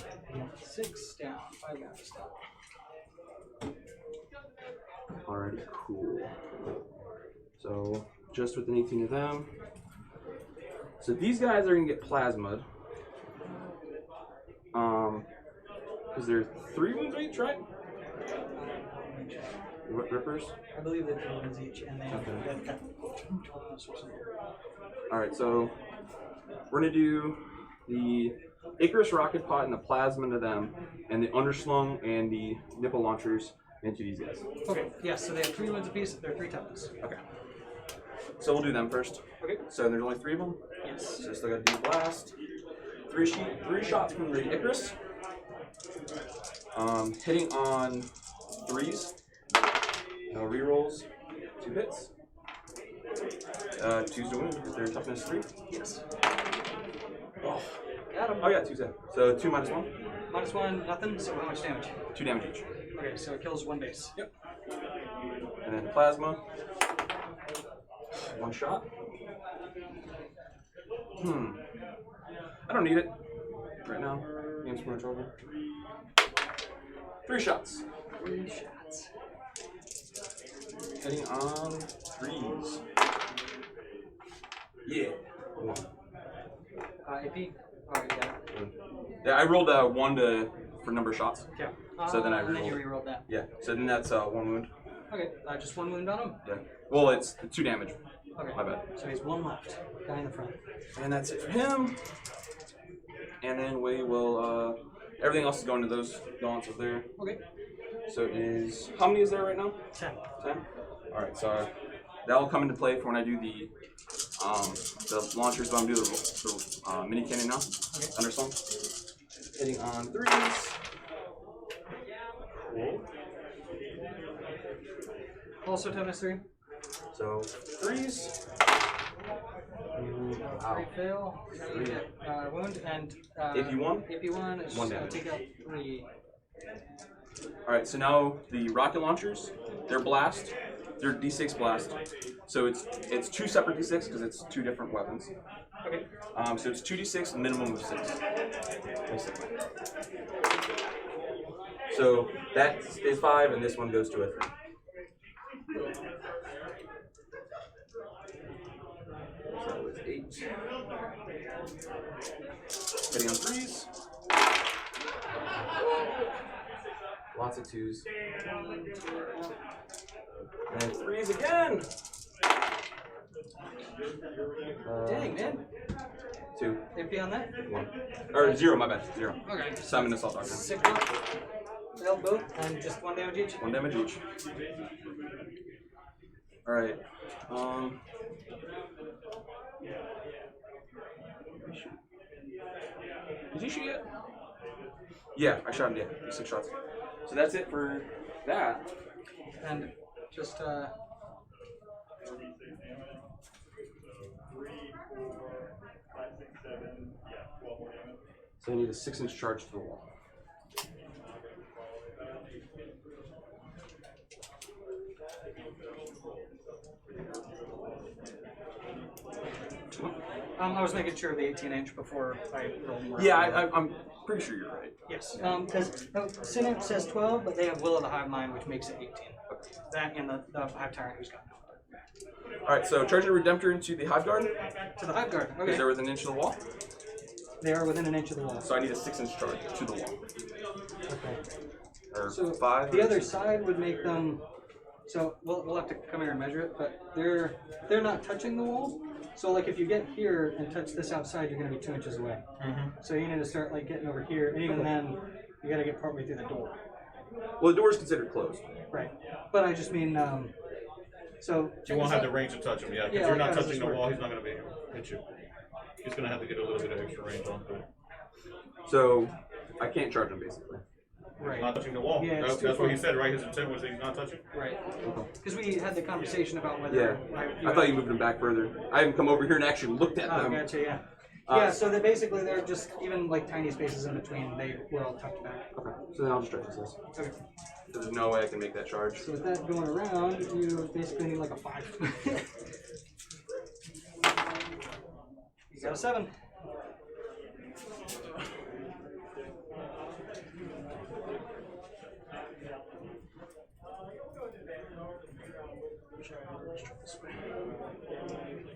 6 down, 5 guys down. Alrighty, cool. So just with an 18 of them. So these guys are gonna get plasmid. Because they're 3 wounds each, right? Rippers? I believe they're 2 ones each, and then Okay. they've got 2 traumas or something. Alright, so we're gonna do the Icarus rocket pod and the plasma into them, and the underslung and the nipple launchers into these guys. Okay, yes, so they have 3 wounds apiece, they're 3 toughness. Okay. So we'll do them first. Okay. So there's only 3 of them. Yes. So still gotta do blast. 3 shots from the Icarus. Hitting on 3s. No rerolls. 2 hits. 2s to wound because they're toughness 3. Yes. Oh, Got him. oh yeah, 2s hit. So 2 minus 1. -1, nothing, so how much damage? 2 damage each. Okay, so it kills 1 base. Yep. And then plasma. 1 shot. I don't need it right now. Game's pretty much over. 3 shots. 3 shots. Hitting on 3s. Yeah. 1. AP? Alright, got it. Yeah, I rolled 1 for number of shots. Yeah. So then I and then you rerolled. rerolled that. Yeah. So then that's 1 wound. Okay, just 1 wound on him? Yeah. Well, it's 2 damage. Okay. My bad. So he's 1 left. Guy in the front. And that's it for him. And then we will, everything else is going to those balances there. Okay. So it is, how many is there right now? 10. 10? Alright, so that'll come into play for when I do the launchers, but I'm doing the mini cannon now. Okay. Underslung. Hitting on 3s. Cool. Also toughness 3. So 3s. Wow. 3 fail. 3. Wound and AP1? AP1 is 1 just damage. take out 3. Alright, so now the rocket launchers, they're blast. They're D6 blast. So it's 2 separate D6 because it's 2 different weapons. Okay. So it's 2d6, minimum of 6. Basically. So that is 5, and this one goes to a 3. So it's 8. Hitting on 3s. Lots of 2s. And 3s again. Dang, man. 2. AP on that? 1. Or 0, my bad. 0. Okay. So I'm an assault doctor. 6 up. Failed both, and just 1 damage each. 1 damage each. All right. Did you shoot yet? Yeah, I shot him yet. 6 shots. So that's it for that. And just So I need a 6-inch charge to the wall. I was making sure of the 18-inch before I rolled more. Yeah, I'm pretty sure you're right. Yes, because Synapse says 12, but they have Will of the Hive Mind, which makes it 18. That and the Hive Tyrant who's got no. All right, so charging a Redemptor into the Hive Guard. To the Hive Guard. Okay. Because they're within an inch of the wall. They are within an inch of the wall. So I need a 6-inch charge to the wall. Okay. Or So 5. the other side would make them. So we'll have to come here and measure it, but they're not touching the wall. So like if you get here and touch this outside, you're going to be 2 inches away. So you need to start like getting over here, and even then, you got to get partway through the door. Well, the door is considered closed. Right. But I just mean, so You won't have the range to touch him, yeah. If Yeah, you're like, not how does touching this the work? wall, he's not going to be able to hit you. He's going to have to get a little bit of extra range onto it. So I can't charge him basically. right, Not touching the wall. Yeah, it's too That's what he far. said, right? His intent was that he's not touching. right. Because we had the conversation about Yeah. whether. I thought you moved him back further. I haven't come over here and actually looked at Oh, them. gotcha. Yeah. Yeah. So that basically they're just even like tiny spaces in between. They were all tucked back. Okay, so then I'll just charge this. Okay. There's no way I can make that charge. So with that going around, you basically need like a 5. You got a 7.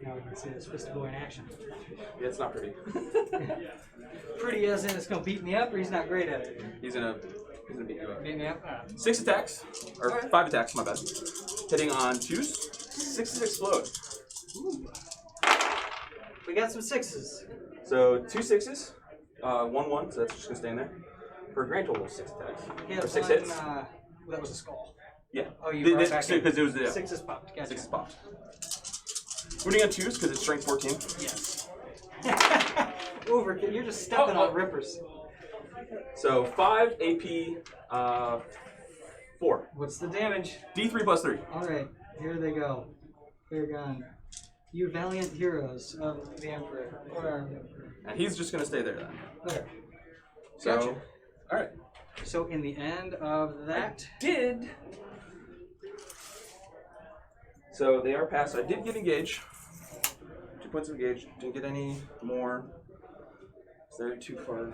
Now we can see this fist boy in action. Yeah, it's not pretty. Pretty as in it's gonna beat me up, or he's not great at it. He's gonna beat you up. Beat me up. 6 attacks, or Alright. 5 attacks, my bad. Hitting on 2s. 6s explode. Ooh. We got some 6s. So 2 6s, 1-1, so that's just gonna stay in there. For a grand total of 6 attacks. Yeah, or 6 one, hits. that was a skull. Yeah. Oh, you brought back in. Because it was the 6s popped. Gotcha. 6s popped. Wounding on 2s because it's strength 14. Yes. Overkill. You're just stepping on rippers. So 5 AP, 4. What's the damage? D3 plus 3. All right, here they go. They're gone. You valiant heroes of the Emperor. Or our Emperor. And he's just gonna stay there then. Okay. So, Gotcha. all right. So in the end of that, Did. So they are passed. I did get engaged. 2 points of engage. Didn't get any more. So they're too far.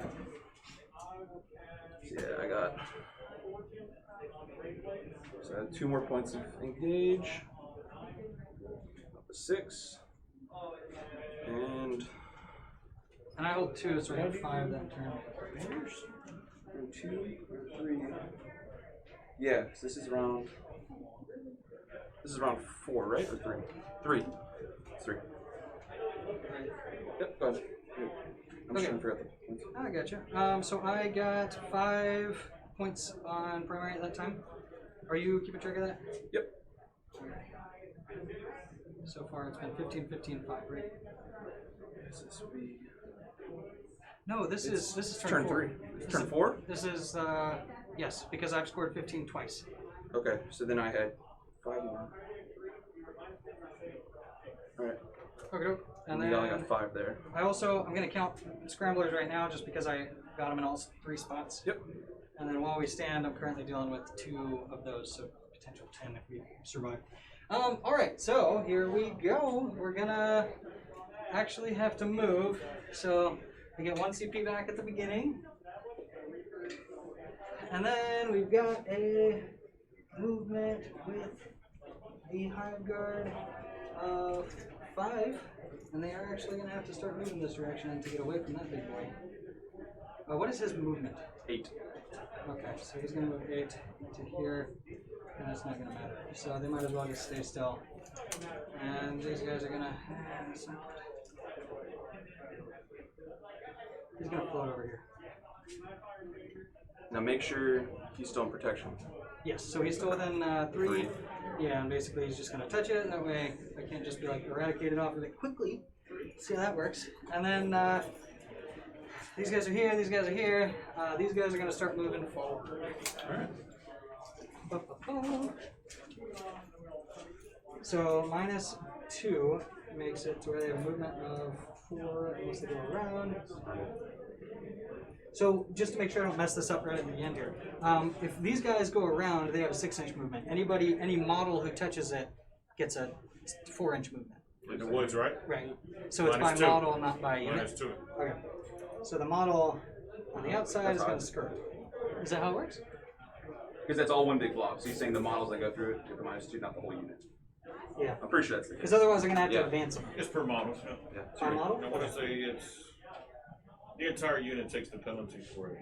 So yeah, I got. So I had 2 more points of engage. Up to 6. And and I hold 2, so we have 5 that turn. 2, 3. Yeah, so this is round. This is round 4, right? Or 3? 3. 3. Yep, go ahead. I'm just Okay. trying to forget the points. I gotcha. So I got 5 points on primary at that time. Are you keeping track of that? Yep. So far it's been 15, 15, 5, right? This will be No, this is turn 3. Turn 4? This is yes, because I've scored 15 twice. Okay, so then I had 5 more. Alright. Okay. And And then I got 5 there. I'm gonna count scramblers right now just because I got them in all 3 spots. Yep. And then while we stand, I'm currently dealing with 2 of those, so potential 10 if we survive. All right, so here we go. We're gonna actually have to move. So we get 1 CP back at the beginning. And then we've got a movement with the Hive Guard of 5. And they are actually going to have to start moving this direction to get away from that big boy. What is his movement? 8. Okay, so he's going to move 8 to here. And that's not going to matter. So they might as well just stay still. And these guys are going to... He's going to float over here. Now make sure he's still in protection. Yes, so he's still within 3. Yeah, and basically he's just gonna touch it. That way I can't just be like eradicate it off really quickly. See how that works. And then these guys are here. These guys are here. These guys are gonna start moving forward. All right. So -2 makes it to where they have a movement of 4 unless they go around. So just to make sure I don't mess this up right at the end here, if these guys go around, they have a 6-inch movement. Any model who touches it gets a 4-inch movement. In the woods, right? Right. So it's by -2. model, not by unit. -2. Okay. So the model on the outside is going to skirt. Is that how it works? Because that's all one big block. So you're saying the models that go through it get the -2, not the whole unit. Yeah. I'm pretty sure that's the case. Because otherwise, they're going to have to Yeah. advance them. It's per model. Yeah. Yeah. Per model? I want to say it's the entire unit takes the penalty for it.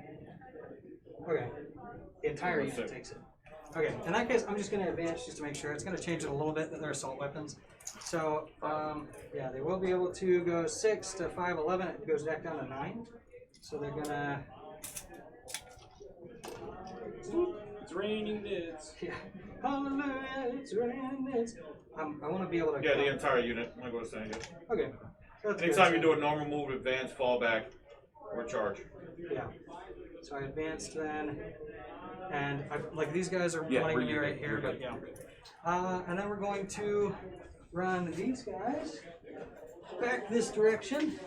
Okay. The entire That's unit it. takes it. Okay. In that case, I'm just going to advance just to make sure. It's going to change it a little bit that they're assault weapons. So, yeah, they will be able to go 6 to 5, 11. It goes back down to 9. So they're going to... It's raining nits. Yeah. Hallelujah, it's raining nits. I want to be able to... Yeah, the entire unit. I'm going to say it. Okay. That's Anytime good. you do a normal move, advance, fall back, or charge. Yeah. So I advanced then, and like these guys are Yeah, wanting we're me good. right here, We're but good. yeah. And then we're going to run these guys back this direction,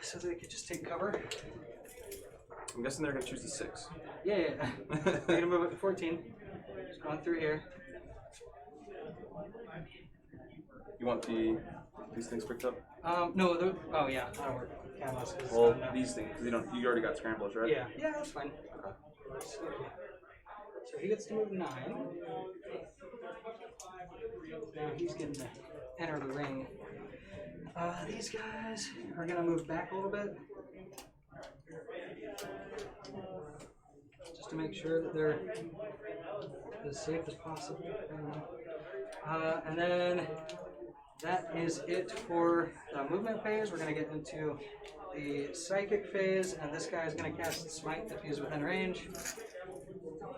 so they could just take cover. I'm guessing they're gonna choose the 6. Yeah, yeah. They're gonna move up to 14. Just going through here. You want these things picked up? No. Oh yeah, that'll work. Catalyst is Well, done now. these things. You don't. You already got scramblers, right? Yeah, yeah, that's fine. So he gets to move 9. Now he's getting to enter the ring. These guys are gonna move back a little bit, just to make sure that they're as safe as possible. And then that is it for the movement phase. We're gonna get into the psychic phase, and this guy is gonna cast Smite if he's within range.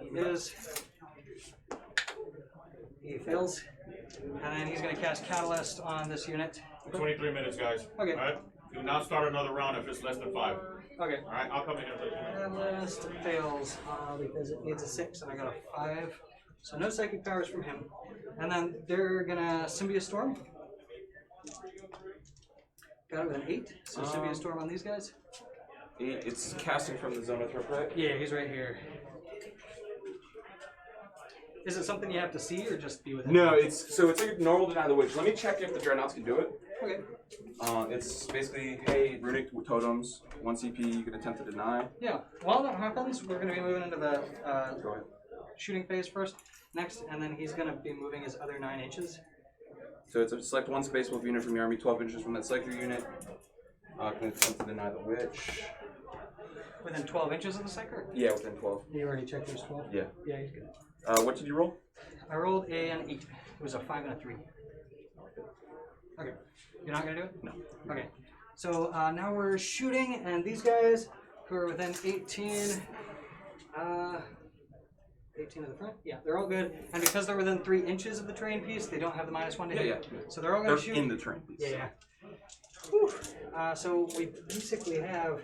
He is. He fails. And then he's going to cast Catalyst on this unit. 23 minutes, guys. Okay. All right. Do not start another round if it's less than 5. Okay. All right. I'll come in here. Catalyst fails because it needs a 6 and I got a 5. So no psychic powers from him. And then they're going to Symbiote Storm. Got it with an 8. So Symbiote Storm on these guys. 8. It's casting from the zone of threat, right? Yeah, he's right here. Is it something you have to see or just be within? No, it's like normal deny the witch. Let me check if the dreadnoughts can do it. Okay. It's basically, hey, runic totems, 1 CP, you can attempt to deny. Yeah. While that happens, we're going to be moving into the Go ahead. shooting phase first, next, and then he's going to be moving his other 9 inches. So it's a select 1 space wolf unit from your army, 12 inches from that selector unit. Can attempt to deny the witch. Within 12 inches of the psyker? Yeah, within 12. You already checked his 12? Yeah. Yeah, he's good. What did you roll? I rolled an 8. It was a 5 and a 3. Okay. You're not going to do it? No. Okay. So now we're shooting, and these guys who are within 18, 18 of the front? Yeah, they're all good. And because they're within 3 inches of the terrain piece, they don't have the -1 to hit. Yeah. So they're all going They're to shoot. in the train, please. Yeah. Whew. So we basically have,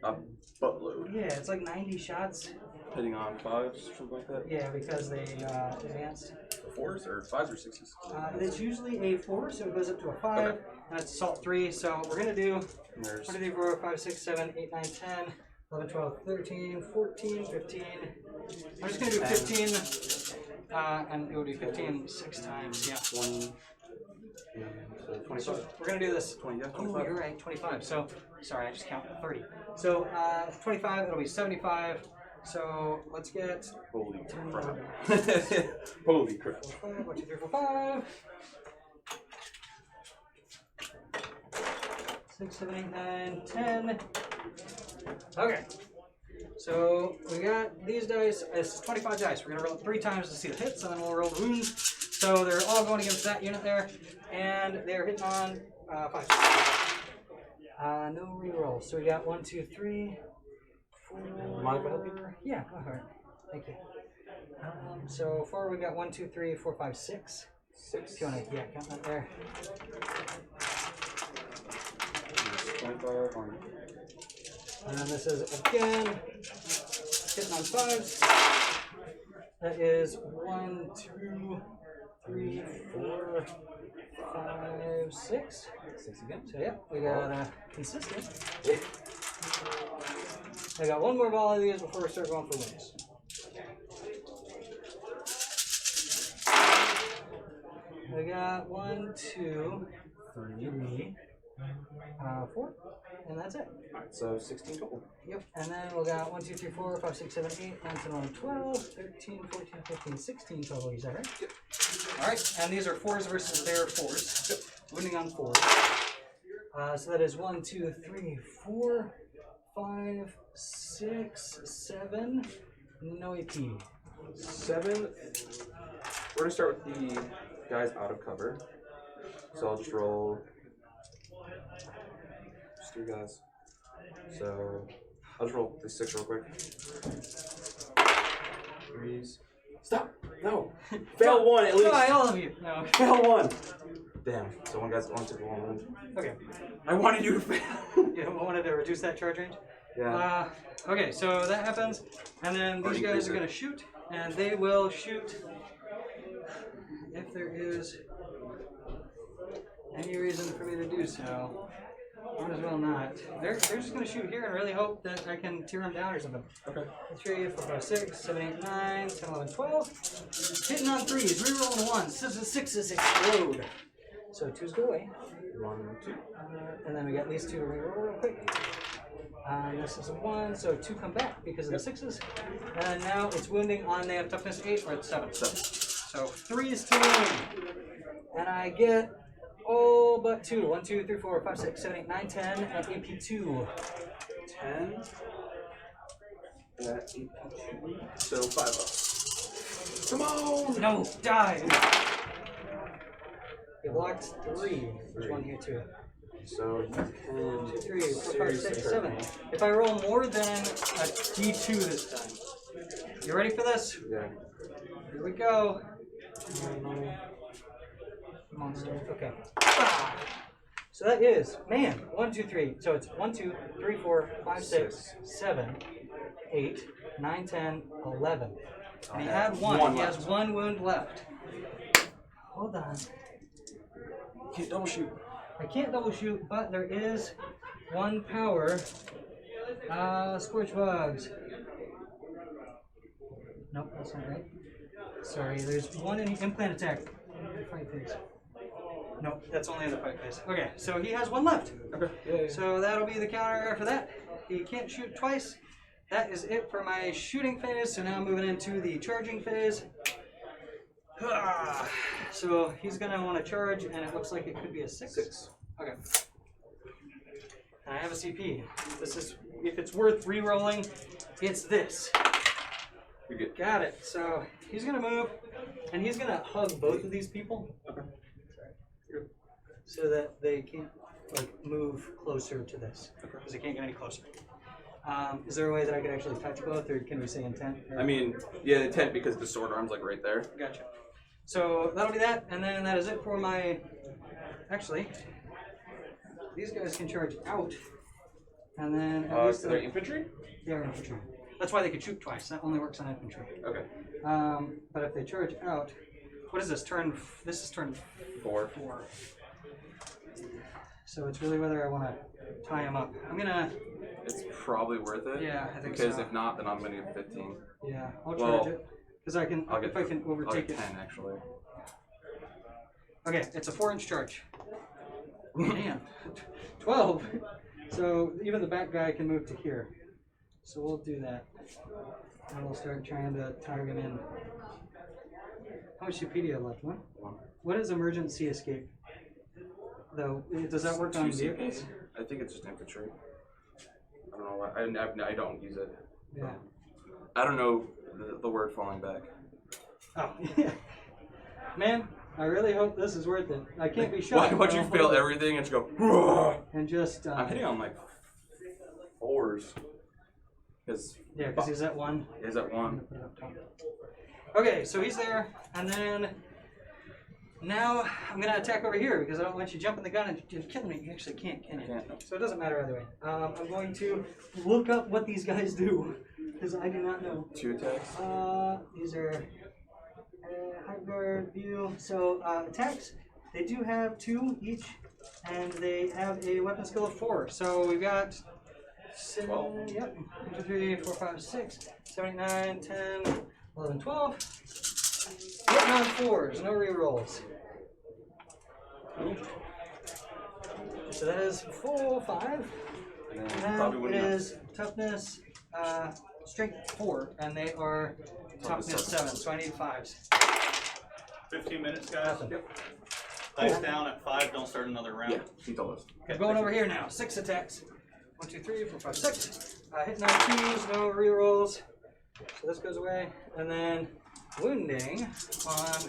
A buttload. yeah, it's like 90 shots. Hitting on 5s, something like that. Yeah, because they advanced. 4s or 5s or 6s? It's usually a 4, so it goes up to a 5, Okay. and it's assault 3. So we're going to do And there's 1, 2, 3, 4, 5, 6, 7, 8, 9, 10, 11, 12, 13, 14, 15. I'm just going to do 15, and it will be 15 6 times, yeah. 20. So 25. So we're going to do this. 20, yeah, Oh, 25. you're right, 25. So, sorry, I just counted 30. So 25, it'll be 75. So let's get Holy crap. Holy crap. 5, 1, 2, 3, 4, 5. 6, 7, 8, 9, 10. Okay. So we got these dice. It's 25 dice. We're gonna roll it 3 times to see the hits, and then we'll roll the wounds. So they're all going against that unit there, and they're hitting on 5. No reroll. So we got 1, 2, 3, 4. Mind if I help you? Yeah, go ahead. Thank you. So far we got 1, 2, 3, 4, 5, 6. 6. If you want to, yeah, count that there. 25 on. And then this is again hitting on 5s. That is 1, 2, 3, 4, 5, 6. 6 again. So yeah, we got consistent. I got one more ball of these before we start going for wins. I got 1, 2, 3, 4, and that's it. Alright, so 16 total. Yep, and then we got 1, 2, 3, 4, 5, 6, 7, 8, 9, 10, 11, 12, 13, 14, 15, 16 total. Is that right? Yep. Alright, and these are 4s versus their 4s. Yep. Winning on 4s. So that is 1, 2, 3, 4, 5, 6, 7. No AP. 7. We're gonna start with the guys out of cover. So I'll just roll just 3 guys. So I'll just roll this 6 real quick. 3s. Stop! No! Fail 1 at least! Try all of you! No. Fail 1! Damn. So one guy's on to the 1. Okay. I wanted you to fail! You wanted to reduce that charge range? Yeah. Okay, so that happens, and then these guys are going to shoot, and they will shoot if there is any reason for me to do so. Might as well not. They're just going to shoot here and really hope that I can tear them down or something. Okay. 3, 4, 5, 6, 7, 8, 9, 10, 11, 12. Hitting on 3s, rerolling 1s, 6s explode. So 2s go away. 1, 2. And then we got these 2 to reroll real quick. This is a 1, so 2 come back because of the 6s. And now it's wounding on, they have toughness 8 or it's 7. 7. So 3s to wound. And I get all but 2. 1, 2, 3, 4, 5, 6, 7, 8, 9, 10, and AP 2. 10. AP 2. So 5 up. Come on! No, die! You blocked 3. There's 1 here too. So you can 2, 3, 4, 5, 6, seriously 7. If I roll more than a D2 this time. You ready for this? Yeah. Here we go. Monster. Okay. Ah. So that is, man, 1, 2, 3. So it's 1, 2, 3, 4, 5, 6, 7, 8, 9, 10, 11. And he had 1. He has 1 wound left. Hold on. Can't double shoot. I can't double shoot, but there is 1 power. Scorch bugs. Nope, that's not right. Sorry, there's 1 in implant attack. Fight phase. Nope, that's only in the fight phase. Okay, so he has 1 left. Okay. Yeah. So that'll be the counter for that. He can't shoot twice. That is it for my shooting phase. So now I'm moving into the charging phase. So he's gonna want to charge, and it looks like it could be a 6. 6. Okay. And I have a CP. This is, if it's worth re-rolling, it's this. You're good. Got it. So he's gonna move, and he's gonna hug both of these people. Okay. So that they can't like move closer to this, because they can't get any closer. Is there a way that I could actually touch both, or can we say intent? I mean, yeah, intent because the sword arm's like right there. Gotcha. So that'll be that, and then that is it for my. Actually, these guys can charge out, and then at least they're infantry? They are infantry. That's why they could shoot twice. That only works on infantry. Okay. But if they charge out, what is this turn? This is turn 4. 4. So it's really whether I want to tie him up. I'm gonna. It's probably worth it. Yeah, I think because so. if not, then I'm gonna get 15. Yeah, I'll Well, charge it because I can. I'll get, if I can overtake I'll get 10 it. actually. Okay, it's a 4-inch charge. Man, 12. So even the back guy can move to here. So we'll do that, and we'll start trying to target him in. How much CP do you have left? 1. What is emergency escape? Though, does that work on vehicles? I think it's just infantry. I don't know why. I don't use it. Yeah. I don't know the word falling back. Oh, yeah. Man, I really hope this is worth it. I can't be shot. Why'd you fail everything and just go? And just. I'm hitting on like 4s. Because Yeah, because he's at 1. He's at 1. Okay, so he's there, and then now I'm gonna attack over here because I don't want you jumping the gun and killing me. You actually can't, can you? Can't. So it doesn't matter either way. I'm going to look up what these guys do because I do not know. 2 attacks. These are height guard view. So attacks, they do have 2 each, and they have a weapon skill of 4. So we've got 7, yep, 1, 2, 3, 4, 5, 6, 7, 8, 9, 10, 11, 12. Hitting on 4s, no rerolls. So that is full 5. And then And probably it wouldn't have- is toughness, strength 4, and they are toughness 7, so I need 5s. 15 minutes, guys. Nothing. Yep. Dice down at 5. Don't start another round. Yeah, he told us. I'm going over here now. 6 attacks. 1, 2, 3, 4, 5, 6. Hitting on 2s, no rerolls. So this goes away. And then wounding on,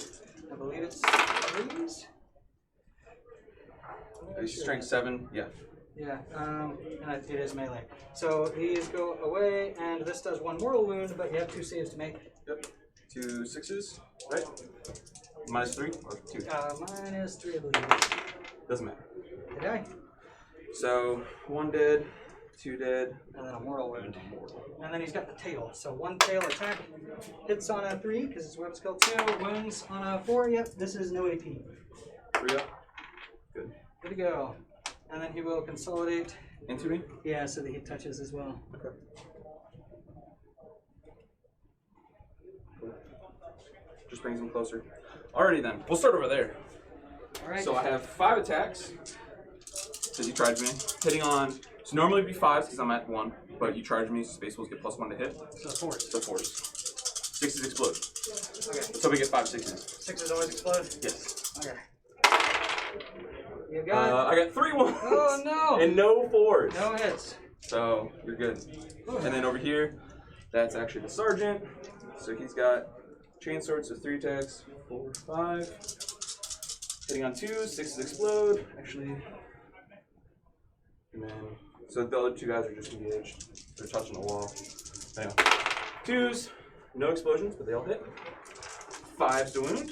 I believe it's 3s. He's strength 7. Yeah. Yeah, and it is melee. So these go away, and this does 1 mortal wound, but you have 2 saves to make. Yep. 2 6s, right? -3 or 2? -3, I believe. Doesn't matter. They die. So 1 dead, 2 dead, And then a mortal wound. And then he's got the tail. So 1 tail attack hits on a 3 because it's weapon skill 2. Wounds on a 4. Yep, this is no AP. 3 up. Good. Good to go. And then he will consolidate. Into me? Yeah, so that he touches as well. Okay. Cool. Just brings him closer. Alrighty then. We'll start over there. All right. So I have 5 attacks. Because you charged me. Hitting on. So normally it'd be 5s because I'm at 1. But you charge me, so Space Wolves get +1 to hit. So 4s. So 4s. 6s explode. Okay. So we get 5 6s. 6s always explode? Yes. Okay. You got I got 3 1s. Oh no! And no 4s. No hits. So you're good. And then over here, that's actually the sergeant. So he's got chainsword, so 3 attacks, 4, 5. Hitting on 2s, 6s explode. Actually, and then so the other 2 guys are just engaged. They're touching the wall. Anyway, 2s, no explosions, but they all hit. 5s to wound.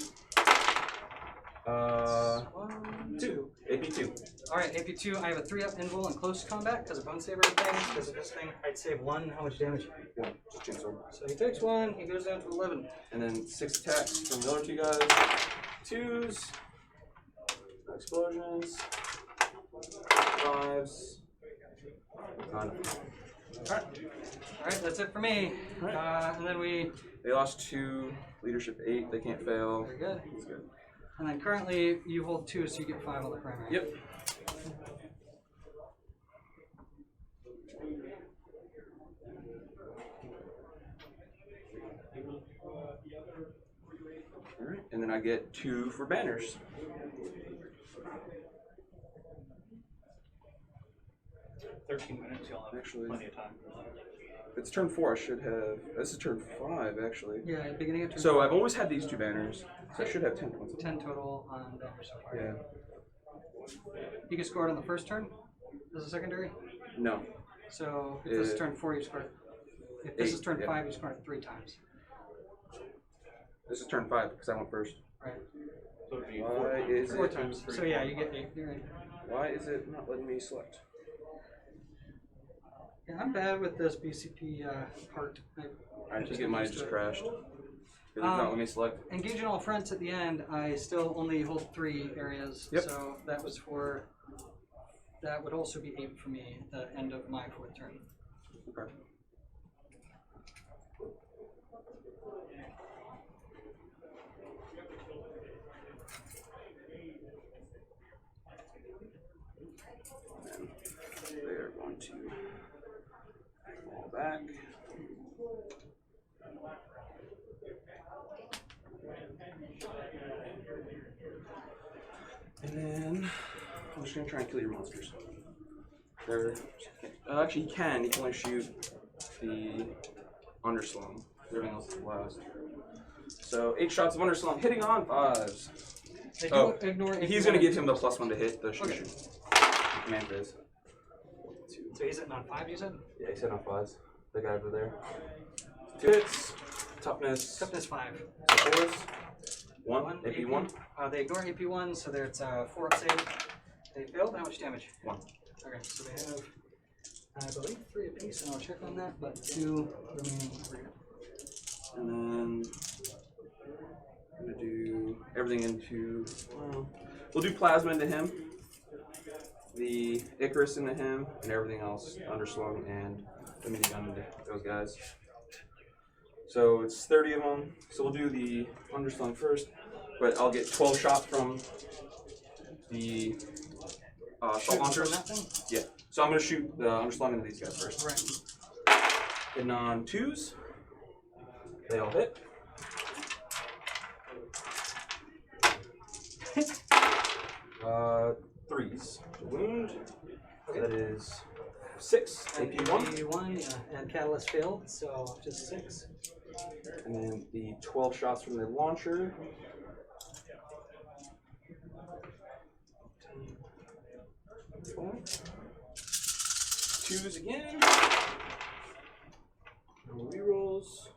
1, 2. AP2. Alright, AP2, I have a 3-up invul and close combat because of bone saver and things. Because of this thing, I'd save 1. How much damage? 1, just chainsword. So he takes 1, he goes down to 11. And then 6 attacks from the other 2 guys. 2s. No explosions. 5s. None. Alright, that's it for me. Alright. And then They lost 2. Leadership 8. They can't fail. very good. He's good. And then currently you hold 2, so you get 5 on the primary. Yep. Alright, and then I get 2 for banners. Minutes, you'll have Actually, plenty of time. if it's turn 4, I should have. This is turn 5, actually. Yeah, beginning of turn. So I've always had these 2 banners. So I should have 10 points. 10 total on damage so far. Yeah. You can score it on the first turn as a secondary. No. So if this is turn 4, you score it. If this 8, is turn yeah. 5, you score it 3 times. This is turn 5 because I went first. Right. So it'd be Why is 4 it? times. So yeah, you get 8. You're right. Why is it not letting me select? Yeah, I'm bad with this BCP part. I think it might have just crashed. It's not letting me select. Engaging all fronts at the end, I still only hold 3 areas. Yep. So that was for. That would also be 8 for me at the end of my 4th turn. Okay. And they are going to fall back. And then I'm just gonna try and kill your monsters. They're actually he can only shoot the underslung. Everything else is last. So 8 shots of underslung hitting on 5s. They do Oh, ignore he's gonna give him the +1 to hit the Okay. shoot. Command phase. So he's at non 5, you said? Yeah, he's hit on 5s. the guy over there. 2 hits. Toughness. Toughness 5. So 4s. 1. AP 1. They ignore AP 1, so there it's a 4-up save. They failed. How much damage? 1. Okay, so they have, I believe, 3 apiece, and I'll check on that, but 2 remaining. And then I'm gonna do everything into. We'll do plasma into him. The Icarus into him, and everything else underslung and the minigun into those guys. So it's 30 of them. So we'll do the underslung first, but I'll get 12 shots from the assault launchers. That thing? Yeah. So I'm gonna shoot the underslung into these guys first. Right. Hitting on 2s. They all hit. Uh, 3s. Wound. That is 6. AP 1. AP1, yeah, and catalyst failed, so just 6. And then the 12 shots from the launcher. 2s again. No rerolls.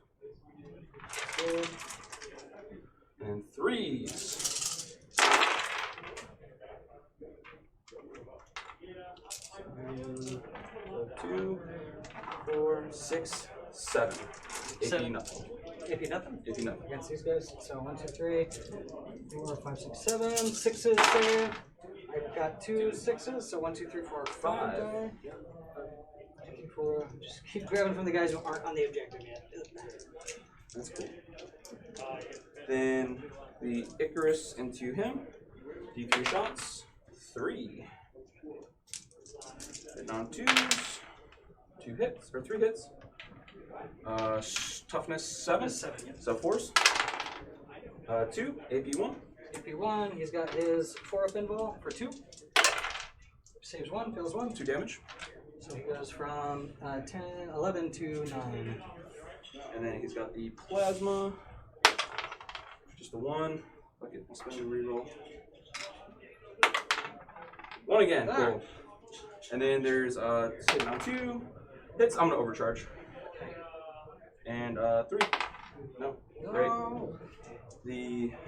And 3s. 2, 4, 6, 7. AP nothing. AP nothing? AP nothing. Against these guys. So 1, 2, 3, 4, 5, 6, 7. 6s there. I've got 2 6s, so 1, 2, 3, 4, 5. 1, 2, 3, 4. Just keep grabbing from the guys who aren't on the objective yet. That's cool. Then the Icarus into him. D3 shots. 3. Hitting on 2s. 2 hits, or 3 hits. Toughness 7. 7, yep. So 4s. 2. AP 1. AP1, he's got his 4-up invul for 2. Saves 1, fails 1. 2 damage. So he goes from 10, 11 to 9. And then he's got the plasma. Just a 1. Fuck it, I'll spend a reroll. 1 again. Ah. Cool. And then there's hitting on 2 hits. I'm gonna overcharge. And 3. No. Great. No.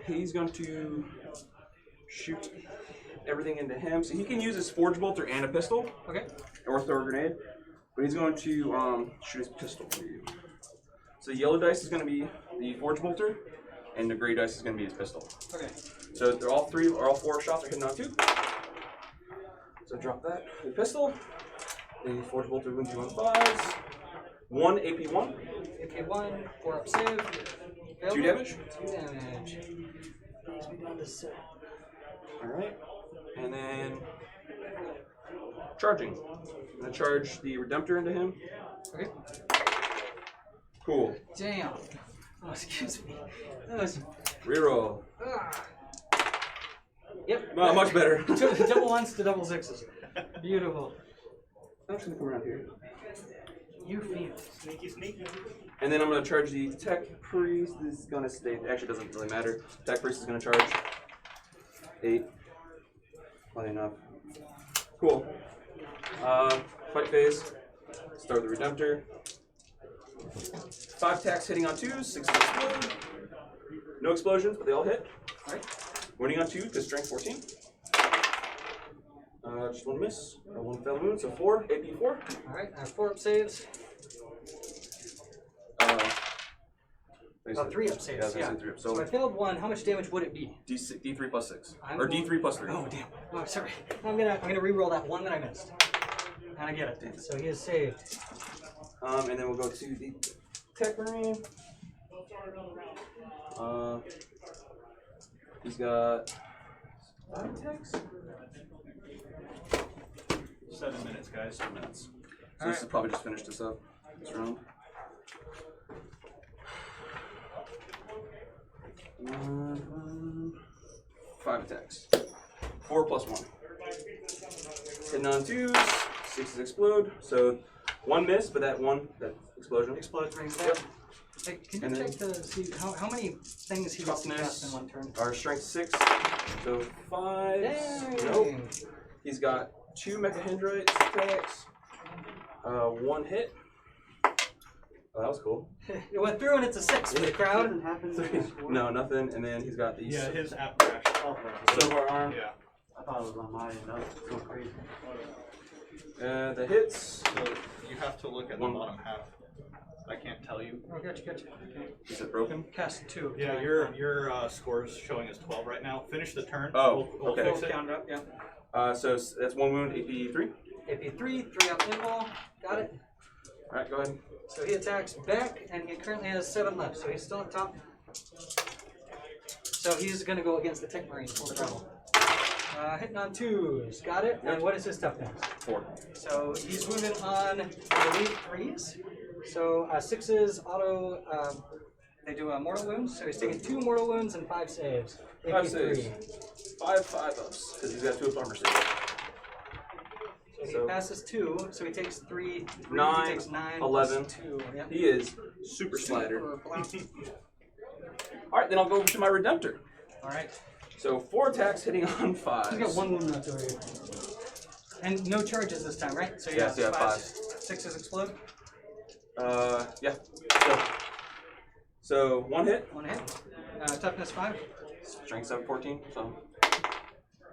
He's going to shoot everything into him. So he can use his forge bolter and a pistol. Okay. Or throw a grenade. But he's going to shoot his pistol for you. So the yellow dice is going to be the forge bolter, and the gray dice is going to be his pistol. Okay. So they're all 4 shots are hitting on 2. So drop that. The pistol. The forge bolter wounds you on 5s. 1 AP 1. AP1, 4-up save. 2 damage. 2 damage. Brings me down to 7. Alright. And then charging. I'm going to charge the Redemptor into him. Okay. Cool. Damn. Oh, excuse me. That was. Reroll. Yep. No, much better. Double 1s to double 6s. Beautiful. I'm just going to come around here. You feel. Sneaky, sneaky. And then I'm going to charge the Tech Priest. This is going to stay. Actually, it doesn't really matter. Tech Priest is going to charge 8. Plenty enough. Cool. Fight phase. Start with the Redemptor. 5 attacks hitting on 2s. 6 explode. No explosions, but they all hit. Alright. Winning on 2 because strength 14. Just 1 miss. 1 failed wound, so 4. AP 4. Alright, I have 4-up saves. 3-up saves. Yeah. 3 up. So I failed 1. How much damage would it be? D3 plus 6. I'm Or going- D3 plus 3. Oh damn. Oh sorry. I'm gonna re-roll that 1 that I missed. And I get it. So he is saved. And then we'll go to the Tech Marine. He's got 5 attacks. 7 minutes, guys. 7 minutes. So this is probably just finish this up this round. 5 attacks. 4 plus 1. Hitting on 2s. 6s explode. So 1 miss, but that explosion. Explodes rings down. Hey, can you And check then- to see how many things he gets to cast in 1 turn? Our strength 6. So 5. Dang. Nope. He's got 2 Mechahydrite attacks. 1 hit. Oh, that was cool. It went through and it's a 6 for the crowd. Nothing happened. No, nothing. And then he's got these. Yeah, his app crashed. Silver arm. Yeah. I thought it was on my end. That was so crazy. The hits. So you have to look at the bottom half. I can't tell you. Oh, gotcha. Okay. Is it broken? Cast 2. Yeah, your score is showing as 12 right now. Finish the turn. Oh, we'll okay. fix We'll it. count it up, yeah. So that's 1 wound, AP 3. AP 3, 3 up in wall. Got it. All right, go ahead. So he attacks back, and he currently has 7 left, so he's still at top. So he's going to go against the Tech Marine for trouble. Hitting on 2s. Got it. And what is his toughness? 4. So he's wounded on, I believe, 3s. So 6s auto, they do mortal wounds. So he's taking 2 mortal wounds and 5 saves. 5 AP saves. 3. 5 ups because he's got 2 up armor saves. So he passes 2, so he takes 3. 9, he takes 9 11. plus 2. Yep. He is super slider. Super block. All right, then I'll go over to my Redemptor. All right. So 4 attacks hitting on 5. He's got 1 wound left over here. And no charges this time, right? So Yes, yeah, 5. 6s explode. Yeah. So 1 hit. 1 hit. Toughness 5. Strength 7, 14. So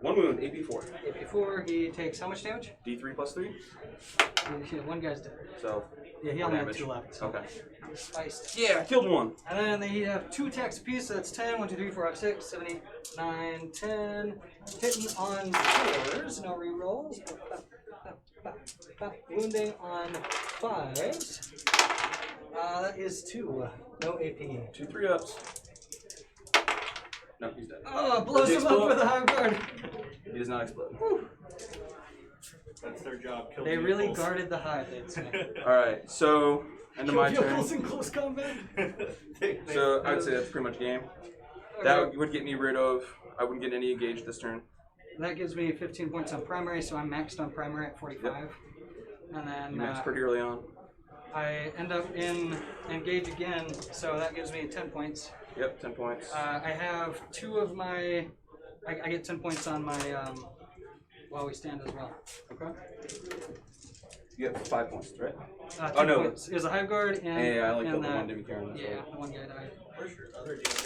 1 wound, AP 4. AP 4, he takes how much damage? D3 plus 3. Yeah, 1 guy's dead. So Yeah, he More only had damage. 2 left. So okay. he's spiced. Yeah, I killed 1. And then they have 2 attacks apiece, so that's 10. 1, 2, 3, 4, 5, 6, 7, 8, 9, 10. Hitting on 4s, no rerolls. Wounding on 5s. That is 2. No AP. 2 3 ups. No, he's dead. Oh, blows Does he him up explode? with a high guard. He does not explode. That's their job. Kill They really vehicles. guarded the hive, they'd say. All right, so end of my turn. Vehicles in close combat. So I'd say that's pretty much game. That would get me rid of. I wouldn't get any engaged this turn. That gives me 15 points on primary, so I'm maxed on primary at 45. And then You maxed pretty early on. I end up in engage again, so that gives me 10 points. Yep, 10 points. I have 2 of my. I get 10 points on my while we stand as well. Okay. You get 5 points, right? 2 Oh, no. points. There's a hive guard and Yeah, I like and the one Demi Karen. yeah, the 1 guy died. Where's your other demon?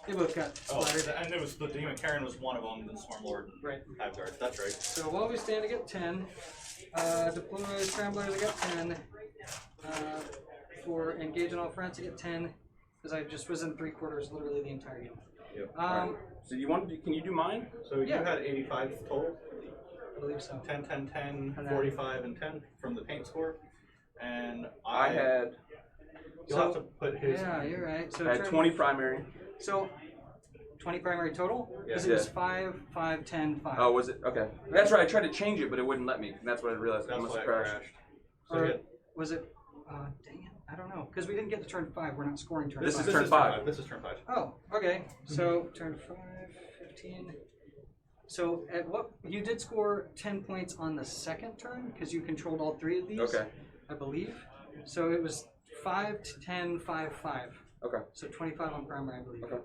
They both got Oh, splattered. and it was the demon Karen was one of them. The Swarm Lord Right. Hive Guard. That's right. So while we stand, I get 10. Deploy scramblers, I got 10. For engage on all fronts, I get 10. Because I just was in 3/4 literally the entire game. Yep. So you want? Can you do mine? So Yeah. you had 85 total. I believe so. 10, 10, 10, And then- 45, and 10 from the paint score. And I had. You'll have to put his. Yeah, you're right. So I had turn- 20 primary. So 20 primary total? Because Yeah. it was 5, 5, 10, 5. Oh, was it? Okay. That's right. I tried to change it, but it wouldn't let me. And that's what I realized. I That's must why have it crashed. crashed. So Or yeah, was it? Dang it. I don't know. Because we didn't get to turn 5. We're not scoring turn This 5. is turn 5. This is turn 5. Oh, okay. So turn 5, 15. So at what? You did score 10 points on the second turn because you controlled all 3 of these. Okay. I believe. So it was 5 to 10, 5, 5. Okay. So 25 on primary, I believe. Okay.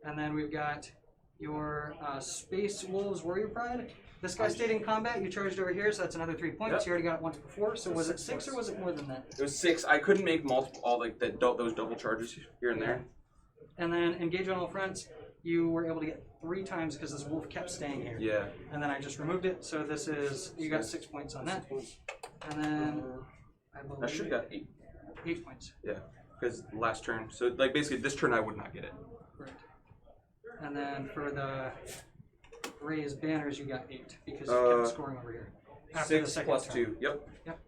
And then we've got your Space Wolves Warrior Pride. This guy stayed in combat. You charged over here, so that's another 3 points. Yep. You already got it once before. So was it 6 6 or was it more than that? It was 6. I couldn't make multiple, all like those double charges here and there. And then engage on all fronts. You were able to get 3 times because this wolf kept staying here. Yeah. And then I just removed it. So this is you got 6 points on that. And then I believe I should have got 8. 8 points. Yeah. Because last turn. So like basically this turn I would not get it. Correct. And then for the raised banners, you got 8 because you kept scoring over here. After the 6 second plus turn. 2. Yep.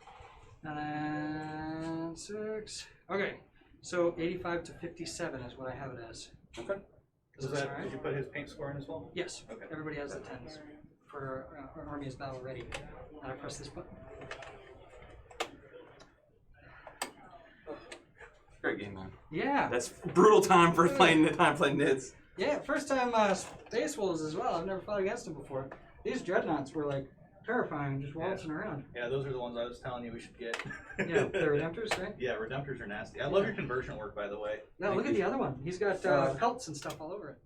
And then 6. Okay, so 85 to 57 is what I have it as. Okay. Is Was this that, alright? did you put his paint score in as well? Yes. Okay. Everybody has the 10s for Army's Battle ready. And I press this button. Great game, man. Yeah. That's brutal time for playing NIDS. Yeah, first time Space Wolves as well. I've never fought against them before. These dreadnoughts were like terrifying, just waltzing around. Yeah, those are the ones I was telling you we should get. Yeah, the Redemptors, right? Yeah, Redemptors are nasty. I love your conversion work, by the way. No, look at the other one. He's got pelts and stuff all over it.